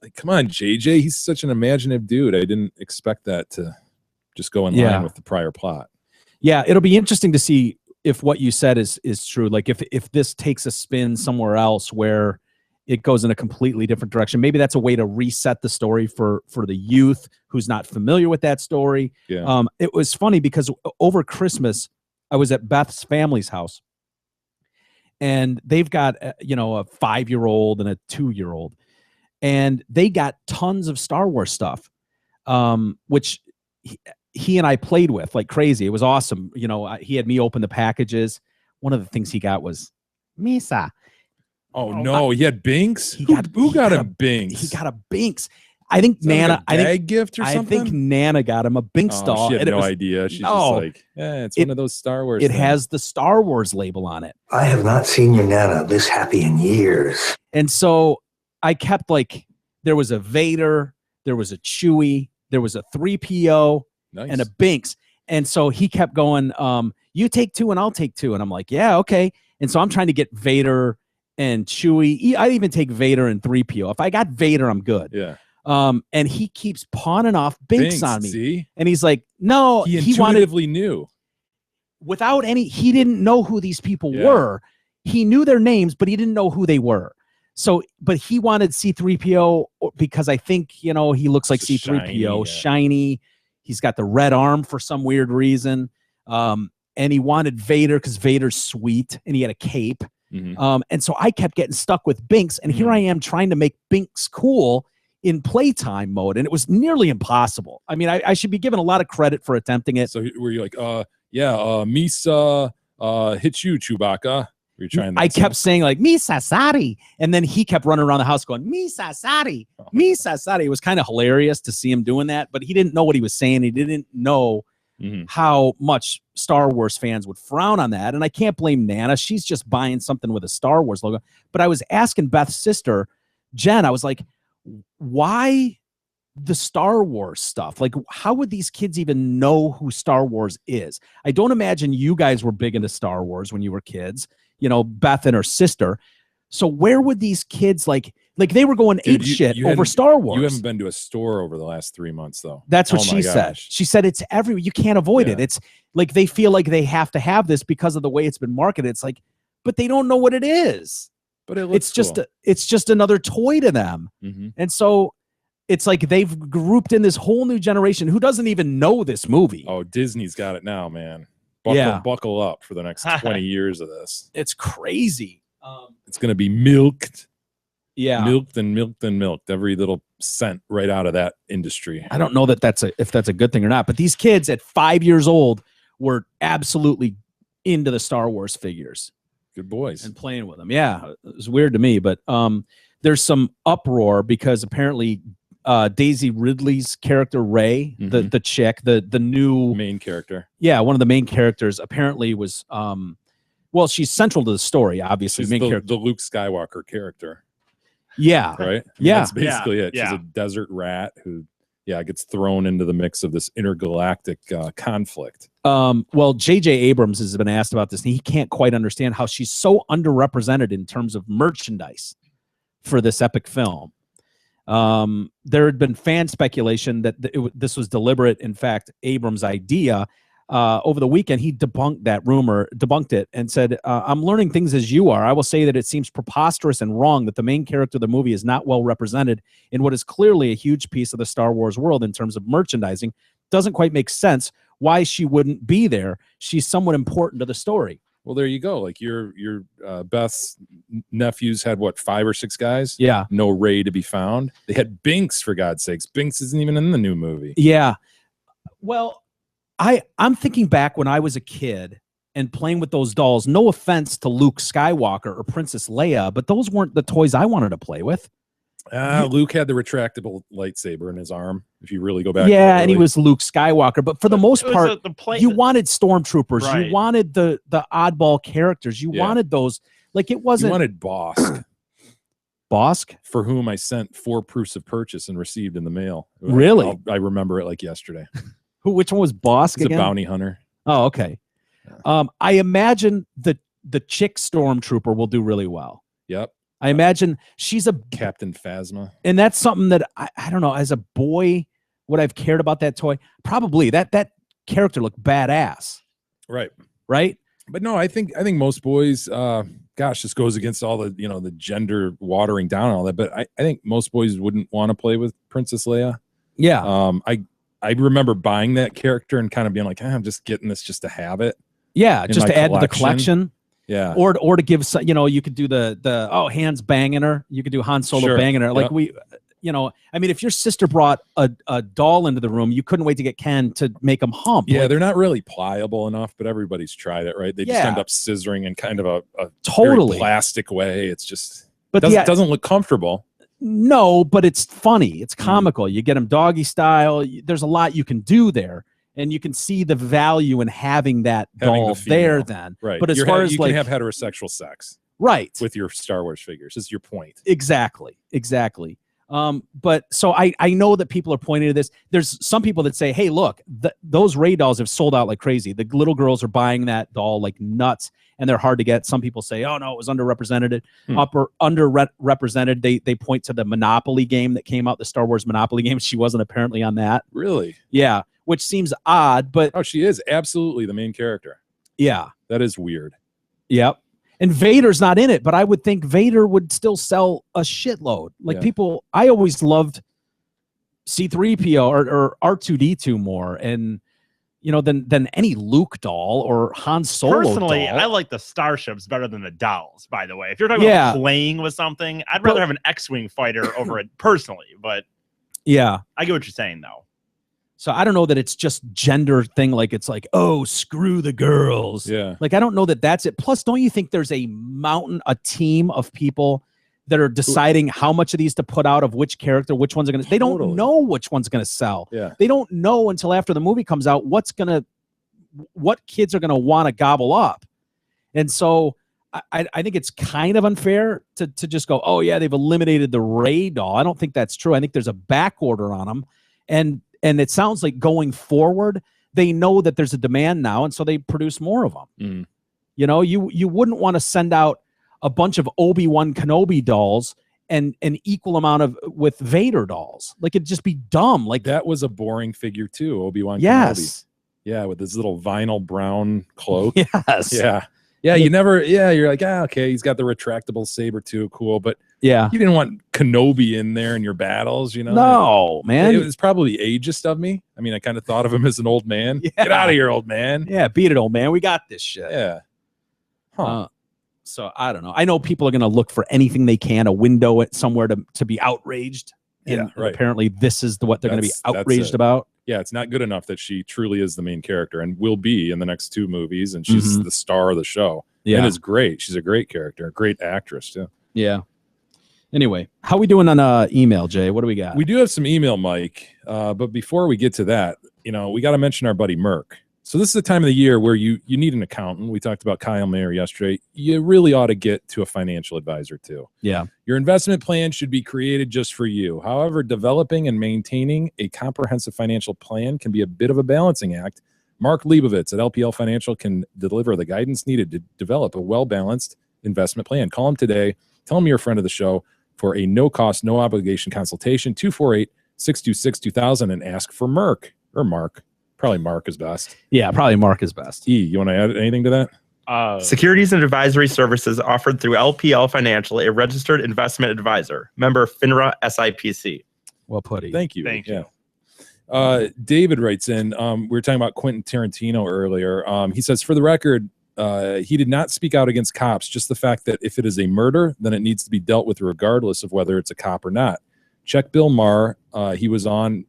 Like, come on, JJ. He's such an imaginative dude. I didn't expect that to just go in line with the prior plot. Yeah, it'll be interesting to see if what you said is true. Like if this takes a spin somewhere else where it goes in a completely different direction. Maybe that's a way to reset the story for the youth who's not familiar with that story. Yeah. It was funny because over Christmas, I was at Beth's family's house. And they've got, a 5-year-old and a 2-year-old. And they got tons of Star Wars stuff, which he and I played with like crazy. It was awesome. He had me open the packages. One of the things he got was Misa. Oh no, he had Binks? Who got a Binks? He got a Binks. I think Nana. Gift or something? I think Nana got him a Binks doll. She had no idea. She's just like, it's one of those Star Wars. It has the Star Wars label on it. I have not seen your Nana this happy in years. And so I kept there was a Vader, there was a Chewie, there was a 3PO, and a Binks. And so he kept going, you take 2 and I'll take 2. And I'm like, yeah, okay. And so I'm trying to get Vader and Chewie. I'd even take Vader and 3PO. If I got Vader, I'm good. Yeah. And he keeps pawning off Binks on me. See? And he's like, no, He he wanted, intuitively knew. without any, he didn't know who these people Yeah. were. He knew their names, but he didn't know who they were. So, but he wanted C-3PO because I think, you know, he looks like C-3PO, shiny. He's got the red arm for some weird reason. And he wanted Vader because Vader's sweet and he had a cape. And so I kept getting stuck with Binks, and here I am trying to make Binks cool in playtime mode, and it was nearly impossible. I mean, I should be given a lot of credit for attempting it. So were you like, Misa hit you, Chewbacca? Were you trying that I kept saying like Misa Sari, and then he kept running around the house going Misa Sari, Misa Sari. It was kind of hilarious to see him doing that, but he didn't know what he was saying. He didn't know how much Star Wars fans would frown on that. And I can't blame Nana. She's just buying something with a Star Wars logo. But I was asking Beth's sister, Jen, I was like, why the Star Wars stuff? Like, how would these kids even know who Star Wars is? I don't imagine you guys were big into Star Wars when you were kids, you know, Beth and her sister. So where would these kids like they were going ape shit over Star Wars? You haven't been to a store over the last 3 months, though. That's what she said. She said it's everywhere. You can't avoid it. It's like they feel like they have to have this because of the way it's been marketed. It's like, but they don't know what it is. But it's just another toy to them. And so it's like they've grouped in this whole new generation who doesn't even know this movie. Oh, Disney's got it now, man. Buckle up for the next 20 years of this. It's crazy. It's going to be milked. Yeah. Milked and milked and milked. Every little cent right out of that industry. I don't know that if that's a good thing or not, but these kids at 5 years old were absolutely into the Star Wars figures. Good boys. And playing with them. Yeah. It was weird to me, but there's some uproar because apparently Daisy Ridley's character, Rey, the chick, the new main character. Yeah, one of the main characters apparently was well, she's central to the story, obviously. She's the Luke Skywalker character. Yeah. Right? Yeah. That's basically it. Yeah. She's a desert rat who gets thrown into the mix of this intergalactic conflict. Well, J.J. Abrams has been asked about this, and he can't quite understand how she's so underrepresented in terms of merchandise for this epic film. There had been fan speculation that this was deliberate. In fact, Abrams' idea. Over the weekend, he debunked it, and said, I'm learning things as you are. I will say that it seems preposterous and wrong that the main character of the movie is not well represented in what is clearly a huge piece of the Star Wars world in terms of merchandising. Doesn't quite make sense why she wouldn't be there. She's somewhat important to the story. Well, there you go. Like your Beth's nephews had what, 5 or 6 guys? Yeah. No Rey to be found. They had Binks, for God's sakes. Binks isn't even in the new movie. Yeah. Well, I'm thinking back when I was a kid and playing with those dolls. No offense to Luke Skywalker or Princess Leia, but those weren't the toys I wanted to play with. Luke had the retractable lightsaber in his arm. If you really go back, and he was Luke Skywalker. But for the most part, you wanted stormtroopers. Right. You wanted the oddball characters. You wanted those. Like it wasn't. You wanted Bosk. Bosk, for whom I sent 4 proofs of purchase and received in the mail. Really? I remember it like yesterday. Which one was Bosk He's again? a bounty hunter. Oh, okay. I imagine the chick stormtrooper will do really well. Yep. I imagine she's a Captain Phasma. And that's something that I don't know, as a boy, would I've cared about that toy? Probably. That character looked badass. Right. Right? But no, I think most boys, gosh, this goes against all the, the gender watering down and all that, but I think most boys wouldn't want to play with Princess Leia. Yeah. I remember buying that character and kind of being like, I'm just getting this just to have it. Yeah, just to add to the collection. Yeah. Or to give some, you could do the Han's banging her. You could do Han Solo banging her. Like I mean, if your sister brought a doll into the room, you couldn't wait to get Ken to make him hump. Yeah, like, they're not really pliable enough, but everybody's tried it, right? They just end up scissoring in kind of a totally very plastic way. It's just, but doesn't look comfortable. No, but it's funny. It's comical. You get them doggy style. There's a lot you can do there. And you can see the value in having that doll there then. Right. But as you like, can have heterosexual sex. Right. With your Star Wars figures is your point. Exactly. But so I know that people are pointing to this. There's some people that say, hey, look, those Ray dolls have sold out like crazy. The little girls are buying that doll like nuts, and they're hard to get. Some people say, oh no, it was underrepresented. Underrepresented. They point to the Monopoly game that came out, the Star Wars Monopoly game. She wasn't apparently on that. Really? Yeah, which seems odd, but she is absolutely the main character. Yeah, that is weird. Yep. And Vader's not in it, but I would think Vader would still sell a shitload. Like people, I always loved C-3PO or R2-D2 more, and than any Luke doll or Han Solo Personally, doll. I like the starships better than the dolls, by the way. If you're talking about playing with something, I'd rather have an X-Wing fighter over it personally, but yeah, I get what you're saying though. So I don't know that it's just gender thing. Like it's like, oh, screw the girls. Yeah. Like I don't know that that's it. Plus, don't you think there's a team of people that are deciding how much of these to put out of which character, which ones are going to, they don't know which one's going to sell. Yeah. They don't know until after the movie comes out what kids are going to want to gobble up. And so I think it's kind of unfair to just go, oh yeah, they've eliminated the Ray doll. I don't think that's true. I think there's a back order on them. And it sounds like going forward, they know that there's a demand now, and so they produce more of them. You wouldn't want to send out a bunch of Obi-Wan Kenobi dolls and an equal amount with Vader dolls. Like it'd just be dumb. Like that was a boring figure too, Obi-Wan Kenobi. Yeah, with this little vinyl brown cloak. Yes. Yeah, you're like, okay, he's got the retractable saber too, cool, but yeah, you didn't want Kenobi in there in your battles, No, man. It was probably ageist of me. I mean, I kind of thought of him as an old man. Yeah. Get out of here, old man. Yeah, beat it, old man. We got this shit. Yeah. So I don't know. I know people are going to look for anything they can, a window somewhere to be outraged. And right. Apparently this is what they're going to be outraged about. Yeah, it's not good enough that she truly is the main character and will be in the next 2 movies, and she's the star of the show. Yeah. And is great. She's a great character, a great actress too. Yeah. Anyway, how we doing on email, Jay? What do we got? We do have some email, Mike. But before we get to that, we got to mention our buddy Merck. So this is the time of the year where you need an accountant. We talked about Kyle Mayer yesterday. You really ought to get to a financial advisor too. Yeah. Your investment plan should be created just for you. However, developing and maintaining a comprehensive financial plan can be a bit of a balancing act. Mark Leibovitz at LPL Financial can deliver the guidance needed to develop a well-balanced investment plan. Call him today. Tell him you're a friend of the show for a no-cost, no-obligation consultation, 248-626-2000, and ask for Merck or Mark. Probably Mark is best. Yeah, probably Mark is best. You want to add anything to that? Securities and advisory services offered through LPL Financial, a registered investment advisor. Member FINRA SIPC. Well put. Thank you. David writes in, we were talking about Quentin Tarantino earlier. He says, for the record, he did not speak out against cops, just the fact that if it is a murder, then it needs to be dealt with regardless of whether it's a cop or not. Check Bill Maher. He was on,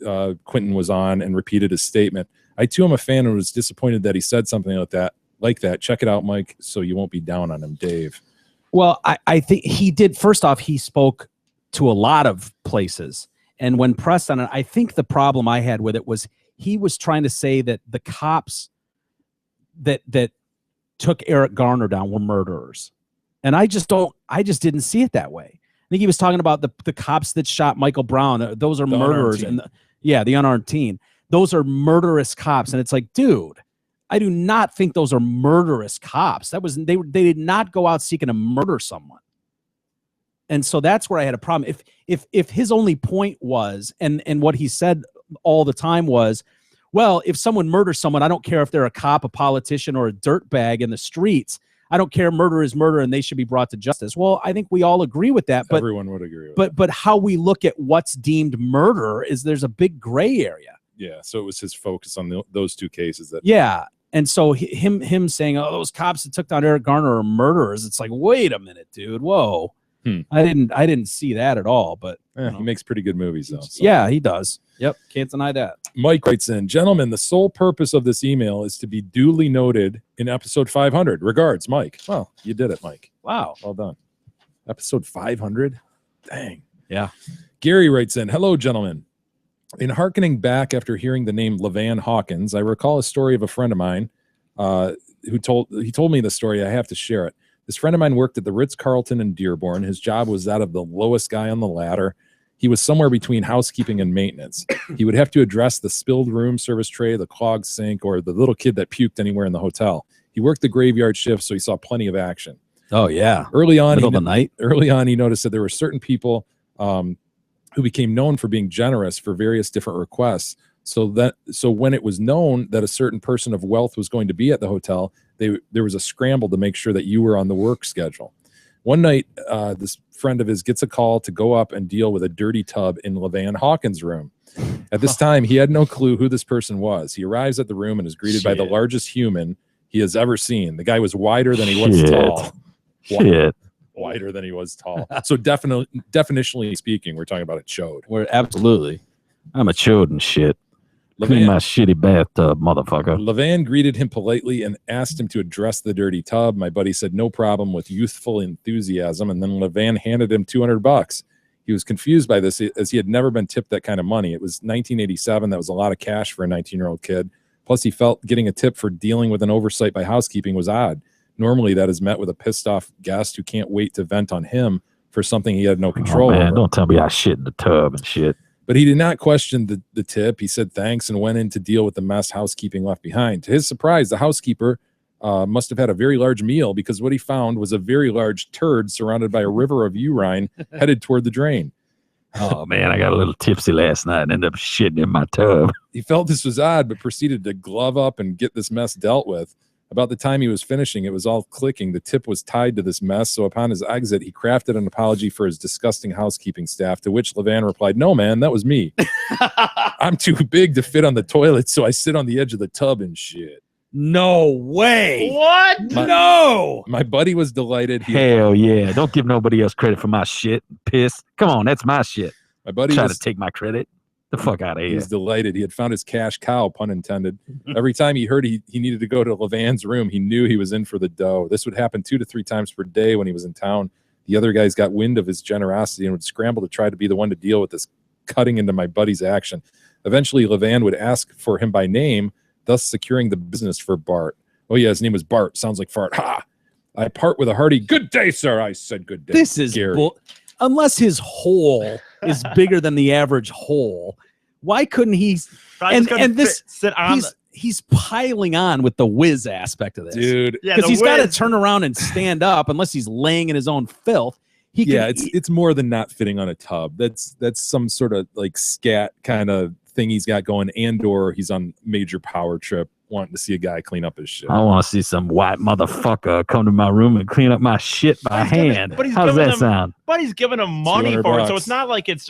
Quentin was on and repeated his statement. I too am a fan and was disappointed that he said something like that. Check it out, Mike, so you won't be down on him, Dave. Well, I think he did. First off, he spoke to a lot of places. And when pressed on it, I think the problem I had with it was he was trying to say that the cops that took Eric Garner down were murderers. And I just didn't see it that way. I think he was talking about the cops that shot Michael Brown. Those are murderers. And the unarmed teen. Those are murderous cops. And it's like, dude, I do not think those are murderous cops. They did not go out seeking to murder someone. And so that's where I had a problem. If his only point was, and what he said all the time was, well, if someone murders someone, I don't care if they're a cop, a politician, or a dirtbag in the streets. I don't care. Murder is murder, and they should be brought to justice. Well, I think we all agree with that. But everyone would agree with that. But how we look at what's deemed murder is there's a big gray area. Yeah. So it was his focus on those 2 cases. Yeah. And so him saying, oh, those cops that took down Eric Garner are murderers. It's like, wait a minute, dude. Whoa. I didn't see that at all, but he makes pretty good movies though. So. Yeah, he does. Yep, can't deny that. Mike writes in, gentlemen, the sole purpose of this email is to be duly noted in episode 500. Regards, Mike. Well, you did it, Mike. Wow, well done. Episode 500. Dang. Yeah. Gary writes in, hello, gentlemen. In hearkening back after hearing the name LaVan Hawkins, I recall a story of a friend of mine he told me the story. I have to share it. This friend of mine worked at the Ritz-Carlton in Dearborn. His job was that of the lowest guy on the ladder. He was somewhere between housekeeping and maintenance. He would have to address the spilled room service tray, the clogged sink, or the little kid that puked anywhere in the hotel. He worked the graveyard shift, so he saw plenty of action. Oh yeah. Early on, Middle of the night. Early on, he noticed that there were certain people who became known for being generous for various different requests. So when it was known that a certain person of wealth was going to be at the hotel, there was a scramble to make sure that you were on the work schedule. One night, this friend of his gets a call to go up and deal with a dirty tub in LeVan Hawkins' room. At this time, he had no clue who this person was. He arrives at the room and is greeted by the largest human he has ever seen. The guy was wider than he was tall. Wider than he was tall. So definitionally speaking, we're talking about a chode. We're absolutely. I'm a chode and shit. Clean my shitty bathtub, motherfucker. LeVan greeted him politely and asked him to address the dirty tub. My buddy said no problem with youthful enthusiasm, and then LeVan handed him $200. He was confused by this as he had never been tipped that kind of money. It was 1987. That was a lot of cash for a 19-year-old kid. Plus, he felt getting a tip for dealing with an oversight by housekeeping was odd. Normally, that is met with a pissed-off guest who can't wait to vent on him for something he had no control over. Don't tell me I shit in the tub and shit. But he did not question the tip. He said thanks and went in to deal with the mess housekeeping left behind. To his surprise, the housekeeper must have had a very large meal because what he found was a very large turd surrounded by a river of urine headed toward the drain. Oh, man, I got a little tipsy last night and ended up shitting in my tub. He felt this was odd, but proceeded to glove up and get this mess dealt with. About the time he was finishing, it was all clicking. The tip was tied to this mess, so upon his exit, he crafted an apology for his disgusting housekeeping staff, to which LeVan replied, "No, man, that was me. I'm too big to fit on the toilet, so I sit on the edge of the tub and shit." No way. What? No. My buddy was delighted. Hell yeah. Don't give nobody else credit for my shit. Piss. Come on, that's my shit. My buddy Try was to take my credit. The fuck out of He here. was delighted. He had found his cash cow, pun intended. Every time he heard he needed to go to LeVan's room, he knew he was in for the dough. This would happen 2 to 3 times per day when he was in town. The other guys got wind of his generosity and would scramble to try to be the one to deal with this cutting into my buddy's action. Eventually, LeVan would ask for him by name, thus securing the business for Bart. Oh, yeah, his name was Bart. Sounds like fart. Ha! I part with a hearty, "Good day, sir." I said, "Good day." This is unless his hole is bigger than the average hole. Why couldn't he? And this sit on he's piling on with the whiz aspect of this, dude. Yeah, because the he's got to whiz. turn around and stand up unless he's laying in his own filth. It's more than not fitting on a tub. That's some sort of like scat kind of thing he's got going, and/or he's on major power trip wanting to see a guy clean up his shit. I want to see some white motherfucker come to my room and clean up my shit by hand. How does that sound? But he's giving him money $200 for it, so it's not like it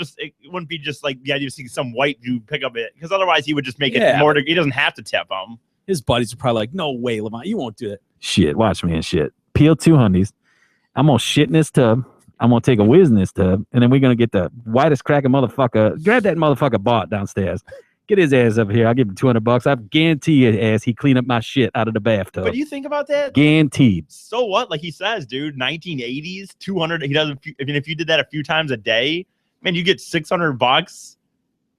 wouldn't be just like the idea of seeing some white dude pick up it, because otherwise he would just make it more. He doesn't have to tip him. His buddies are probably like, "No way, Levant, you won't do it." Shit, watch me and shit. Peel 2 hundies. I'm going to shit in this tub. I'm going to take a whiz in this tub, and then we're going to get the whitest cracking motherfucker. Grab that motherfucker Bart downstairs. Get his ass up here. I'll give him $200. I guarantee his ass he clean up my shit out of the bathtub. But you think about that? Guaranteed. So what? Like he says, dude, 1980s, 200. He doesn't. I mean, if you did that a few times a day, man, you get $600.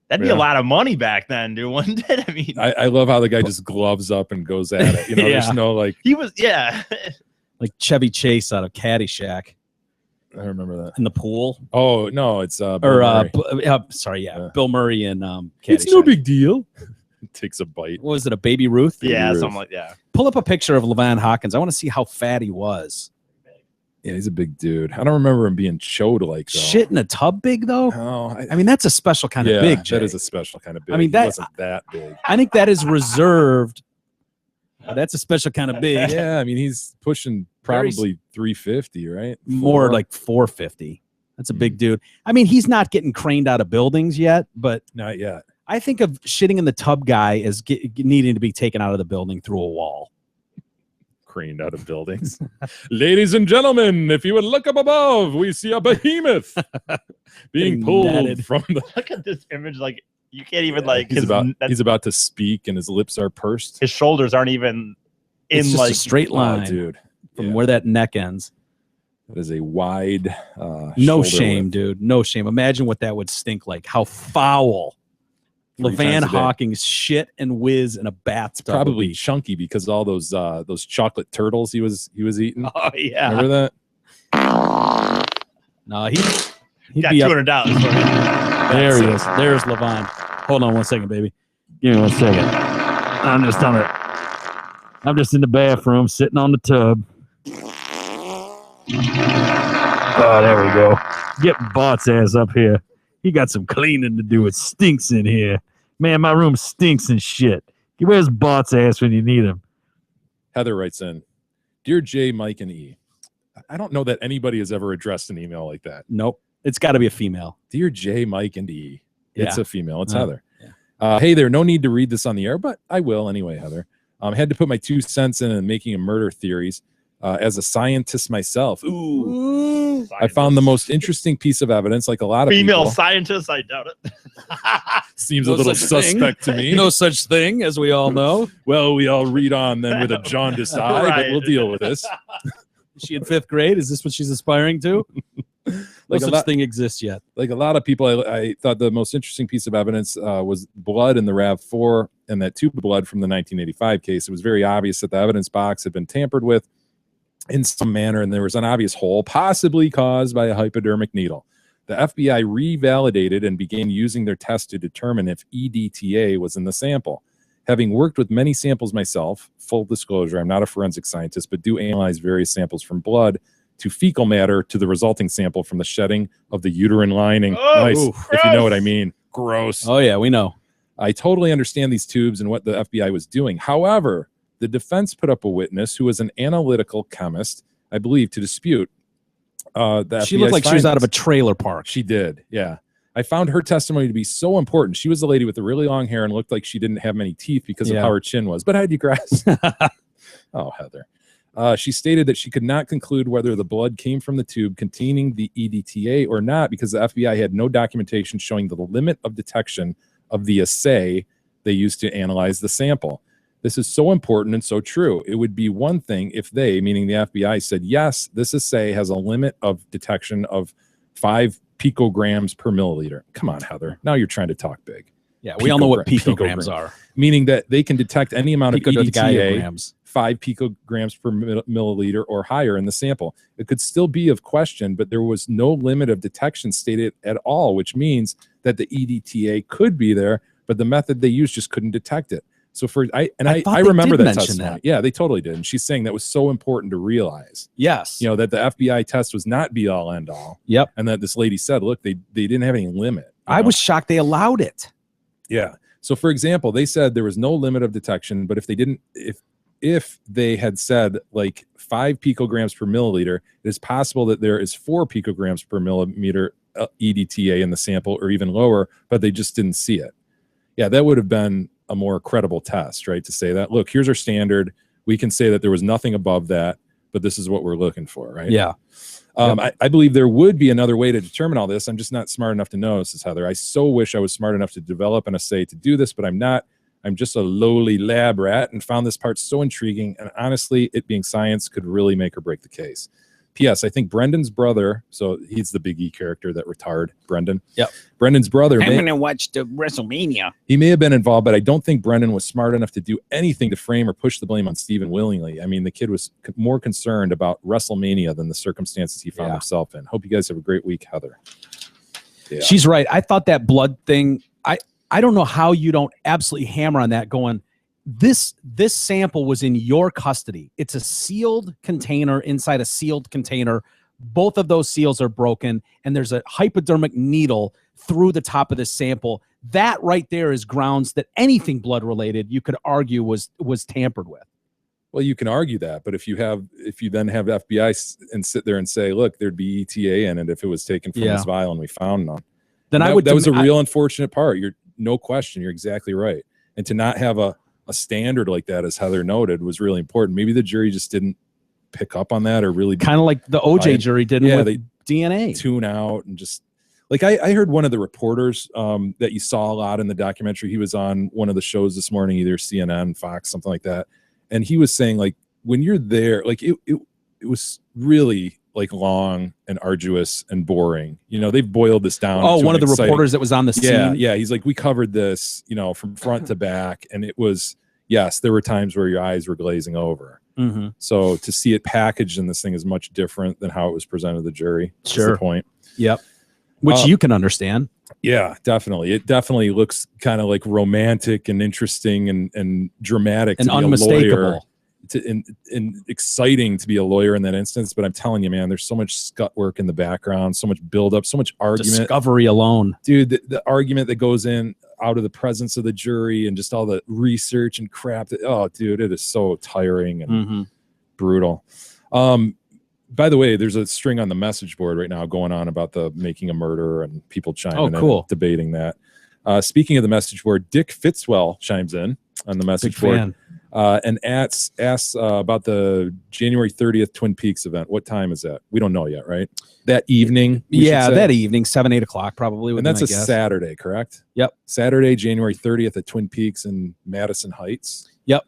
That'd be a lot of money back then, dude. Wouldn't it? I mean, I love how the guy just gloves up and goes at it. You know, there's no like. He was, like Chevy Chase out of Caddyshack. I remember that in the pool. Oh no, it's Bill Murray. Murray. Bill Murray and It's no Caddyshack. big deal. Takes a bite. What was it, a Baby Ruth? Yeah, something like that. Pull up a picture of LeVan Hawkins. I want to see how fat he was. Yeah, he's a big dude. I don't remember him being chode like though. Shit in a tub big though? Oh, I mean, that's a special kind of big, Jay. that is a special kind of big. I mean, He that wasn't that big. I think that is reserved. That's a special kind of big. Yeah, I mean, he's pushing probably 350, right? More like 450. That's a big dude. I mean, he's not getting craned out of buildings yet, but not yet. I think of shitting in the tub guy as needing to be taken out of the building through a wall. Craned out of buildings. Ladies and gentlemen, if you would look up above, we see a behemoth being pulled netted. from the. Look at this image. Like you can't even like. He's about to speak, and his lips are pursed. His shoulders aren't even in It's just like a straight line, dude. from where that neck ends. That is a wide. No shoulder shame, width. dude. No shame. Imagine what that would stink like. How foul. 3 LeVan times a day. Hawking's shit and whiz in a bathtub. would Probably be- chunky because all those chocolate turtles he was eating. Oh yeah. Remember that? No, He'd Got be up- $200 for you. There he is. There's Levon. Hold on 1 second, baby. Give me 1 second. I'm just in the bathroom sitting on the tub. Oh, there we go. Get Bart's ass up here. He got some cleaning to do. It stinks in here. Man, my room stinks and shit. Where's Bart's ass when you need him? Heather writes in, Dear Jay, Mike, and E. I don't know that anybody has ever addressed an email like that. Nope. It's got to be a female. Dear Jay, Mike, and E. It's Yeah. a female. It's Oh, Heather. Hey there, no need to read this on the air, but I will anyway, Heather. Had to put my 2 cents in making a murder theories. As a scientist myself, I found the most interesting piece of evidence, like a lot of Female people. scientists, I doubt it. Seems No a little such thing. suspect to me. No such thing, as we all know. Well, we all read on then with a jaundiced eye, but Right. we'll deal with this. Is she in 5th grade? Is this what she's aspiring to? No Like a such lot- thing exists yet. Like a lot of people, I thought the most interesting piece of evidence was blood in the RAV4 and that tube of blood from the 1985 case. It was very obvious that the evidence box had been tampered with in some manner, and there was an obvious hole, possibly caused by a hypodermic needle. The FBI revalidated and began using their test to determine if EDTA was in the sample. Having worked with many samples myself, full disclosure, I'm not a forensic scientist, but do analyze various samples from blood to fecal matter to the resulting sample from the shedding of the uterine lining. Oh, Nice, if you know what I gross. mean. Gross. Oh, yeah, we know. I totally understand these tubes and what the FBI was doing. However, the defense put up a witness who was an analytical chemist, I believe, to dispute the She FBI's looked like she was out of a findings. trailer park. She did, yeah. I found her testimony to be so important. She was the lady with the really long hair and looked like she didn't have many teeth because Yeah. of how her chin was. But I digress. Oh, Heather. She stated that she could not conclude whether the blood came from the tube containing the EDTA or not because the FBI had no documentation showing the limit of detection of the assay they used to analyze the sample. This is so important and so true. It would be one thing if they, meaning the FBI, said, yes, this assay has a limit of detection of 5 picograms per milliliter. Come on, Heather. Now you're trying to talk big. Yeah, we all know what Picogram- picograms are. Meaning that they can detect any amount of EDTA, Picodiagrams. 5 picograms per milliliter or higher in the sample. It could still be of question, but there was no limit of detection stated at all, which means that the EDTA could be there, but the method they used just couldn't detect it. So I thought they remember did that mention testimony. that. Yeah, they totally did. And she's saying that was so important to realize. Yes. You know, that the FBI test was not be all end all. Yep. And that this lady said, look, they didn't have any limit. you I know? was shocked they allowed it. Yeah. So for example, they said there was no limit of detection, but if they didn't, if they had said like 5 picograms per milliliter, it is possible that there is 4 picograms per millimeter EDTA in the sample or even lower, but they just didn't see it. Yeah, that would have been a more credible test, right? To say that, look, here's our standard. We can say that there was nothing above that, but this is what we're looking for, right? Yeah. I believe there would be another way to determine all this. I'm just not smart enough to know, says Heather. I so wish I was smart enough to develop an assay to do this, but I'm not. I'm just a lowly lab rat and found this part so intriguing. And honestly, it being science could really make or break the case. P.S. I think Brendan's brother, so he's the Big E character, that retard, Brendan. Yep. Brendan's brother, watch the WrestleMania. he may have been involved, but I don't think Brendan was smart enough to do anything to frame or push the blame on Steven willingly. I mean, the kid was more concerned about WrestleMania than the circumstances he found himself in. Hope you guys have a great week, Heather. Yeah. She's right. I thought that blood thing, I don't know how you don't absolutely hammer on that going, this sample was in your custody. It's a sealed container inside a sealed container. Both of those seals are broken, and there's a hypodermic needle through the top of this sample. That right there is grounds that anything blood related you could argue was tampered with. Well, you can argue that, but if you then have the FBI and sit there and say, look, there'd be ETA in it if it was taken from this vial and we found none. Then And I would. that was a real unfortunate part. You're no question. You're exactly right. And to not have a standard like that, as Heather noted, was really important. Maybe the jury just didn't pick up on that, or really kind of like the OJ jury did with they DNA. Tune out and just like I heard one of the reporters that you saw a lot in the documentary. He was on one of the shows this morning, either CNN, Fox, something like that, and he was saying like when you're there, like it was really like long and arduous and boring. You know, they've boiled this down. Oh, to one an of the exciting- reporters that was on the scene. Yeah. He's like, we covered this, you know, from front to back, and it was, yes, there were times where your eyes were glazing over. Mhm. So to see it packaged in this thing is much different than how it was presented to the jury. That's Sure. the point. Yep. which you can understand. Yeah, definitely. It definitely looks kind of like romantic and interesting and dramatic And to be unmistakable. a lawyer. And exciting to be a lawyer in that instance. But I'm telling you, man, there's so much scut work in the background, so much buildup, so much argument. Discovery alone. Dude, the argument that goes in out of the presence of the jury and just all the research and crap. Dude, it is so tiring and brutal. By the way, there's a string on the message board right now going on about the making a murder and people chiming in cool. and debating that. Speaking of the message board, Dick Fitzwell chimes in on the message Big board fan. and asks about the January 30th Twin Peaks event. What time is that? We don't know yet, right? That evening? we should say? That evening, 7, 8 o'clock probably. And that's a Saturday, correct? Yep. Saturday, January 30th at Twin Peaks in Madison Heights. Yep.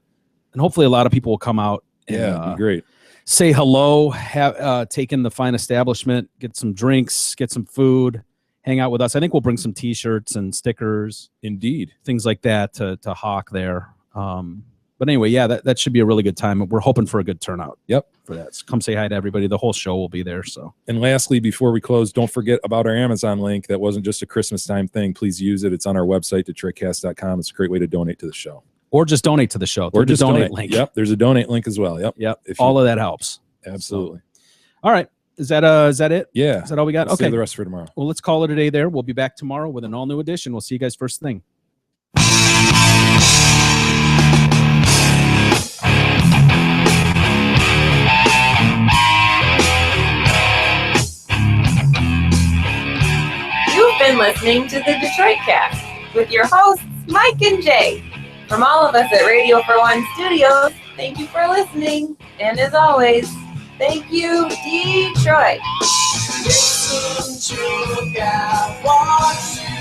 And hopefully a lot of people will come out. And, Yeah, it'd be great. Say hello, have take in the fine establishment, get some drinks, get some food, hang out with us. I think we'll bring some T-shirts and stickers, indeed, things like that to hawk there. But anyway, yeah, that should be a really good time. We're hoping for a good turnout. Yep, for that. So come say hi to everybody. The whole show will be there. So. And lastly, before we close, don't forget about our Amazon link. That wasn't just a Christmas time thing. Please use it. It's on our website, DetroitCast.com. It's a great way to donate to the show. Or just donate to the show. Or just donate link. Yep, there's a donate link as well. Yep. All of that helps. Absolutely. All right. Is that it? Yeah. Is that all we got? Let's Okay. save the rest for tomorrow. Well, let's call it a day there. We'll be back tomorrow with an all-new edition. We'll see you guys first thing. You've been listening to the Detroit Cast with your hosts, Mike and Jay. From all of us at Radio for One Studios, thank you for listening. And as always, thank you, Detroit. Listen to God, watch you.